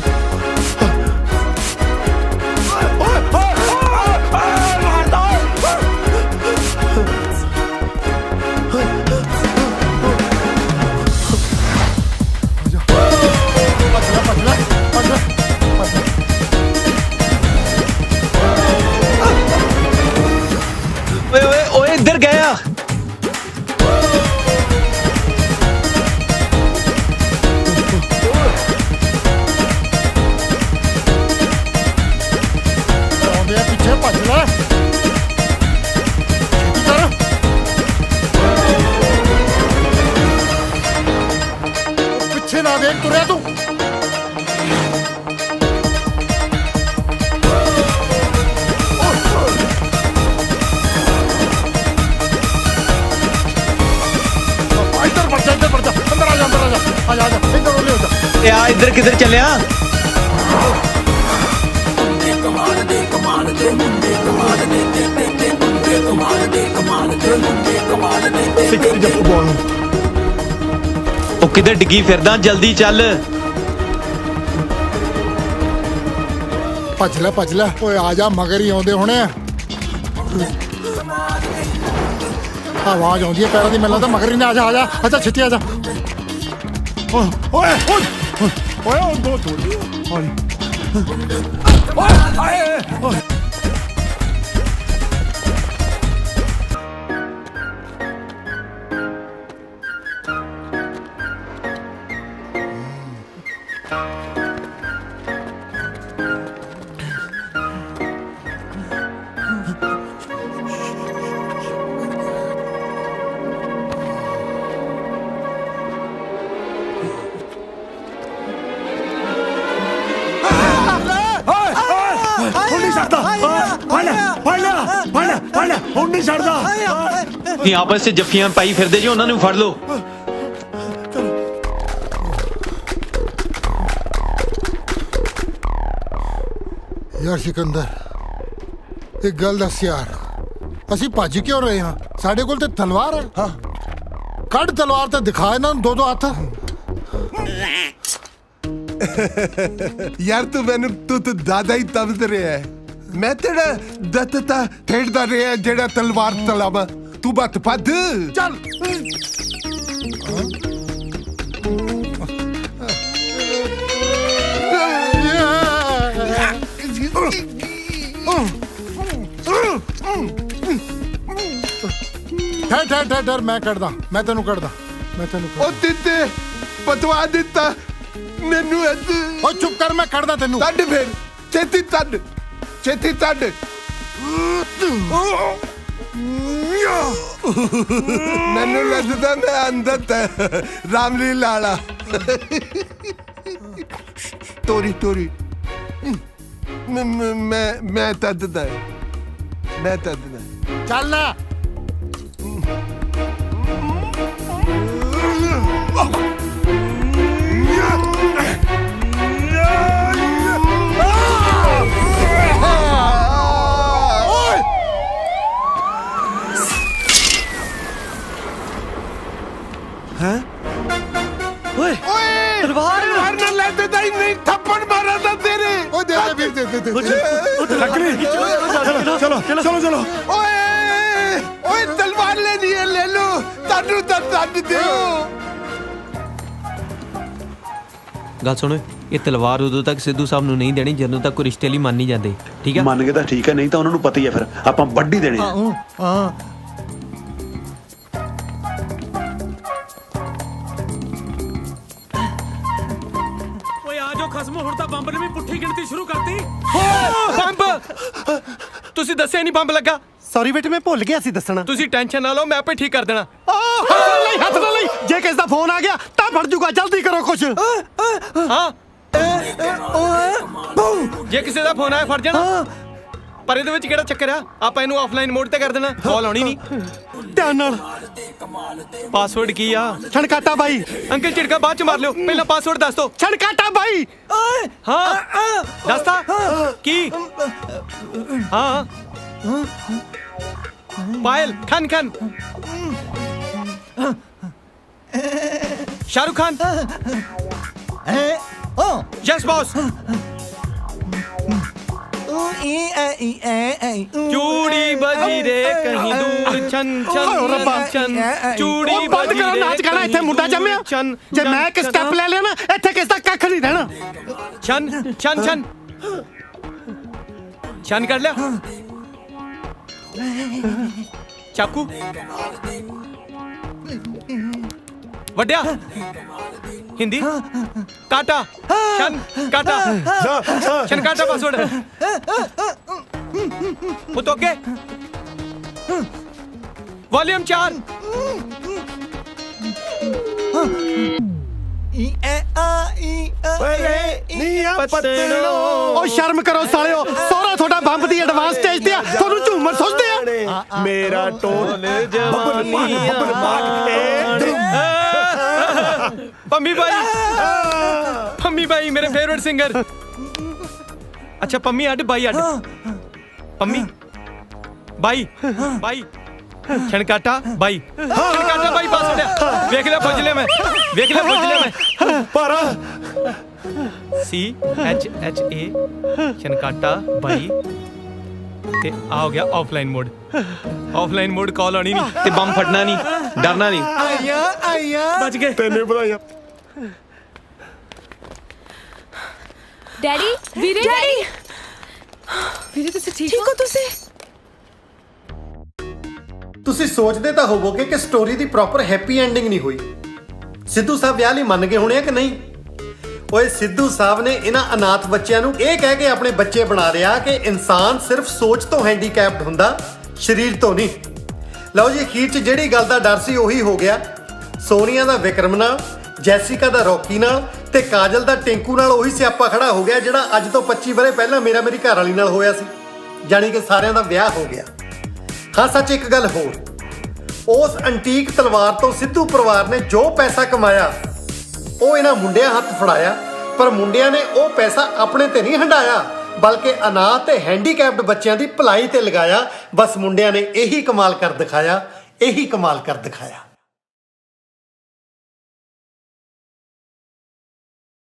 ਓਏ ਇੱਧਰ ਗਏ ਆ। ਪਿੱਛੇ ਨਾ ਦੇਖ, ਤੁਰਿਆ ਤੂੰ। ਇੱਧਰ ਵੜ ਜਾ, ਇੱਧਰ ਵੜ ਜਾ, ਅੰਦਰ ਆ ਜਾ, ਅੰਦਰ ਆ ਜਾ, ਆ ਜਾ, ਆ ਜਾ, ਇੱਧਰ ਹੋ ਜਾ। ਇਹ ਆ ਇੱਧਰ ਕਿੱਧਰ ਚੱਲਿਆ? ਸਿੱਕਰੀ ਜੱਫੂ ਬੋਲ। ਉਹ ਕਿੱਧਰ ਡਿੱਗੀ ਫਿਰਦਾ? ਜਲਦੀ ਚੱਲ। ਭੱਜ ਲੈ, ਭੱਜ ਲੈ। ਓਏ ਆ ਜਾ, ਮਗਰ ਹੀ ਆਉਂਦੇ ਹੋਣੇ ਆ। ਆਵਾਜ਼ ਆਉਂਦੀ ਹੈ ਪੈਰਾਂ ਦੀ, ਮੈਨੂੰ ਲੱਗਦਾ ਮਗਰ ਹੀ ਨੇ। ਆ ਜਾ, ਆ ਜਾ, ਅੱਛਾ ਛੇਤੀ ਆ ਜਾ। ਓਏ ਓਏ ਓਏ ਉਹ ਦੋ ਥੋੜੀ ਓਏ ਓਏ ਹੁਣ ਨਹੀਂ ਛੱਡਦਾ। ਤੁਸੀਂ ਆਪਸ 'ਚ ਜੱਫੀਆਂ ਪਾਈ ਫਿਰਦੇ ਜੀ, ਉਹਨਾਂ ਨੂੰ ਫੜ ਲਓ। ਯਾਰ ਸਿਕੰਦਰ, ਇੱਕ ਗੱਲ ਦੱਸ ਯਾਰ, ਅਸੀਂ ਭੱਜ ਕਿਉਂ ਰਹੇ ਹਾਂ? ਸਾਡੇ ਕੋਲ ਤੇ ਤਲਵਾਰ ਹੈ। ਹਾਂ, ਕੱਢ ਤਲਵਾਰ ਤੇ ਦਿਖਾ ਇਹਨਾਂ ਨੂੰ ਦੋ ਦੋ ਹੱਥ। ਯਾਰ ਤੂੰ ਮੈਨੂੰ ਤੂੰ ਦਾਦਾ ਹੀ ਤਬਦ ਰਿਹਾ ਹੈ। ਮੈਂ ਤੇਰਾ ਦੱਤਤਾ ਖੇਡਦਾ ਰਿਹਾ ਜਿਹੜਾ ਤਲਵਾਰ ਤਲਾਵਾ। ਤੂੰ ਬੱਤ ਪੱਦ ਚੱਲ। ਠਹਿਰ, ਮੈਂ ਕੱਢਦਾ, ਮੈਂ ਤੈਨੂੰ ਕੱਢਦਾ, ਮੈਂ ਤੈਨੂੰ। ਉਹ ਦਿੱਤੇ ਪਤਵਾ ਦਿੱਤਾ ਮੈਨੂੰ। ਓ ਚੁੱਪ ਕਰ, ਮੈਂ ਕੱਢਦਾ ਤੈਨੂੰ। ਤੱਡ ਫਿਰ, ਛੇਤੀ ਤੱਡ, ਛੇਤੀ ਤੱਡ। ਮੈਨੂੰ ਲੱਗਦਾ ਮੈਂ ਅੰਦਰ ਤੇ ਰਾਮਲੀਲਾ ਵਾਲਾ। ਤੋਰੀ ਤੋਰੀ ਮੈਂ ਤੱਦਦਾ, ਮੈਂ ਤੱਦਦਾ। ਚੱਲ ਨਾ। हैं? ओए तलवार न लेते दाई नहीं, थप्पड़ मारा था तेरे। ओ दे दे दे दे लकड़ी। चलो चलो चलो चलो। ओए ओए तलवार लेनी है, ले लो। तानू तद दो। ਗੱਲ ਸੁਣ, ਇਹ ਤਲਵਾਰ ਉਦੋਂ ਤੱਕ ਸਿੱਧੂ ਸਾਹਿਬ ਨੂੰ ਨਹੀਂ ਦੇਣੀ ਜਦੋਂ ਤੱਕ ਕੋਈ ਰਿਸ਼ਤੇ ਲਈ ਮੰਨ ਨਹੀਂ ਜਾਂਦੇ, ਠੀਕ ਹੈ? ਮੰਨ ਕੇ ਤਾਂ ਠੀਕ ਹੈ, ਨਹੀਂ ਤਾਂ ਉਹਨਾਂ ਨੂੰ ਪਤਾ ਹੀ ਹੈ ਫਿਰ ਆਪਾਂ ਵੱਡੀ ਦੇਣੀ ਹੈ। ਹਾਂ ਓਏ ਆ ਜਾਓ ਖਸਮੋ, ਹੁਣ ਤਾਂ ਬੰਬ ਨੇ ਵੀ ਪੁੱਠੀ ਗਿਣਤੀ ਸ਼ੁਰੂ ਕਰਤੀ। ਬੰਬ! ਤੁਸੀਂ ਦੱਸਿਆ ਨਹੀਂ ਬੰਬ ਲੱਗਾ। ਸੌਰੀ ਬੇਟੇ, ਮੈਂ ਭੁੱਲ ਗਿਆ ਸੀ ਦੱਸਣਾ। ਤੁਸੀਂ ਟੈਨਸ਼ਨ ਨਾ ਲਓ, ਮੈਂ ਆਪੇ ਠੀਕ ਕਰ ਦੇਣਾ। ਹੱਥ ਨਾ ਲਈ, ਜੇ ਕਿਸ ਦਾ ਫੋਨ ਆ ਗਿਆ ਤਾਂ ਫੜ ਜੂਗਾ। ਜਲਦੀ ਕਰੋ ਕੁਛ। ਹਾਂ, ਜੇ ਕਿਸੇ ਦਾ ਫੋਨ ਆਇਆ ਫੜ ਜਾਣਾ। ਪਰ ਇਹਦੇ ਵਿੱਚ ਕਿਹੜਾ ਚੱਕਰ ਆ? ਆਪਾਂ ਇਹਨੂੰ ਆਫਲਾਈਨ ਮੋਡ ਤੇ ਕਰ ਦੇਣਾ, ਕਾਲ ਆਉਣੀ ਨਹੀਂ। ਧਿਆਨ ਨਾਲ। ਪਾਸਵਰਡ ਕੀ ਆ? ਛਣਕਾਟਾ ਬਾਈ। ਅੰਕਲ ਝਿੜਕਾ ਬਾਅਦ ਚ ਮਾਰ ਲਿਓ, ਪਹਿਲਾਂ ਪਾਸਵਰਡ ਦੱਸ ਦਿਓ। ਛਣਕਾਟਾ ਬਾਈ। ਹਾਂ ਦੱਸਤਾ ਕੀ? ਹਾਂ ਪਾਇਲ ਖਾਨ ਖਾਨ, शाहरुख खान। Yes boss. चूड़ी बजी रे कहीं दूर, छन छन छन। चूड़ी बंद करो नाच गाना, ਇੱਥੇ ਮੁੰਡਾ ਜੰਮਿਆ। ਜੇ ਮੈਂ ਇੱਕ ਸਟੈਪ ਲੈ ਲਿਆ ਨਾ, ਇੱਥੇ ਕਿਸ ਦਾ ਕੱਖ ਨਹੀਂ ਰਹਿਣਾ। छन छन छन छन कर लिया। चाकू वड्या। हिंदी काटा, शन काटा, शन काटा। पासवर्ड पुतोके। वॉल्यूम 4। ਓ ਸ਼ਰਮ ਕਰੋ ਸਾਲਿਓ, ਸਹੁਰਾ ਤੁਹਾਡਾ ਬੰਬ ਦੀ ਐਡਵਾਂਸ ਸਟੇਜ ਤੇ ਆ, ਤੁਹਾਨੂੰ ਝੂਮਰ ਸੁੱਝਦੇ ਆ। ਮੇਰਾ ਟੋਨ ਬੱਬਲ ਪਾਕ ਪੰਮੀ ਬਾਈ ਮੇਰੇ ਫੇਵਰਿਟ ਸਿੰਗਰ। ਅੱਛਾ ਪੰਮੀ ਅੱਡ ਬਾਈ ਅੱਡ। ਪੰਮੀ ਬਾਈ ਛਣਕਾਟਾ ਬਾਈ ਪਾਸ ਲਿਆ। ਵੇਖ ਲਿਆ ਪੁੱਜ ਲਿਆ ਮੈਂ ਪਰ CHHA ਛਣਕਾਟਾ ਬਾਈ ਤੇ ਆ ਹੋ ਗਿਆ ਆਫਲਾਈਨ ਮੋਡ ਕਾਲ ਆਣੀ ਨਹੀਂ ਤੇ ਬੰਮ ਫਟਣਾ ਨਹੀਂ, ਡਰਨਾ ਨਹੀਂ। ਆਇਆ ਬਚ ਗਏ। ਤੈਨੂੰ ਵਧਾਈਆਂ। ਡੈਡੀ ਵੀਰੇ ਵੀਰੇ ਤੁਸੀਂ ਠੀਕ ਹੋ? ਤੁਸੀਂ ਸੋਚਦੇ ਤਾਂ ਹੋਵੋਗੇ ਕਿ ਸਟੋਰੀ ਦੀ ਪ੍ਰੋਪਰ ਹੈਪੀ ਐਂਡਿੰਗ ਨਹੀਂ ਹੋਈ। ਸਿੱਧੂ ਸਾਹਿਬ ਵਿਆਹ ਲਈ ਮੰਨ ਗਏ ਹੋਣੇ ਆ ਕਿ ਨਹੀਂ? ਓਏ ਸਿੱਧੂ ਸਾਹਿਬ ਨੇ ਇਹਨਾਂ ਅਨਾਥ ਬੱਚਿਆਂ ਨੂੰ ਇਹ ਕਹਿ ਕੇ ਆਪਣੇ ਬੱਚੇ ਬਣਾ ਲਿਆ ਕਿ ਇਨਸਾਨ ਸਿਰਫ ਸੋਚ ਤੋਂ ਹੈਂਡੀਕੈਪਡ ਹੁੰਦਾ, ਸਰੀਰ ਤੋਂ ਨਹੀਂ। ਲਓ ਜੀ, ਅਖੀਰ 'ਚ ਜਿਹੜੀ ਗੱਲ ਦਾ ਡਰ ਸੀ ਉਹੀ ਹੋ ਗਿਆ। ਸੋਨੀਆ ਦਾ ਵਿਕਰਮ ਨਾਲ, ਜੈਸਿਕਾ ਦਾ ਰੌਕੀ ਨਾਲ ਤੇ ਕਾਜਲ ਦਾ ਟਿੰਕੂ ਨਾਲ ਉਹੀ ਸਿਆਪਾ ਖੜਾ ਹੋ ਗਿਆ ਜਿਹੜਾ ਅੱਜ ਤੋਂ 25 ਵਰ੍ਹੇ ਪਹਿਲਾਂ ਮੇਰੀ ਘਰ ਵਾਲੀ ਨਾਲ ਹੋਇਆ ਸੀ। ਜਾਣੀ ਕਿ ਸਾਰਿਆਂ ਦਾ ਵਿਆਹ ਹੋ ਗਿਆ। ਹਾਂ ਸੱਚ, ਇੱਕ ਗੱਲ ਹੋਰ, ਉਸ ਐਂਟੀਕ ਤਲਵਾਰ ਤੋਂ ਸਿੱਧੂ ਪਰਿਵਾਰ ਨੇ ਜੋ ਪੈਸਾ ਕਮਾਇਆ ਉਹ ਇਹਨਾਂ ਮੁੰਡਿਆਂ ਹੱਥ ਫੜਾਇਆ, ਪਰ ਮੁੰਡਿਆਂ ਨੇ ਉਹ ਪੈਸਾ ਆਪਣੇ ਤੇ ਨਹੀਂ ਹੰਡਾਇਆ, ਬਲਕਿ ਅਨਾਥ ਤੇ ਹੈਂਡੀਕੈਪਡ ਬੱਚਿਆਂ ਦੀ ਭਲਾਈ ਤੇ ਲਗਾਇਆ। ਬਸ ਮੁੰਡਿਆਂ ਨੇ ਇਹੀ ਕਮਾਲ ਕਰ ਦਿਖਾਇਆ।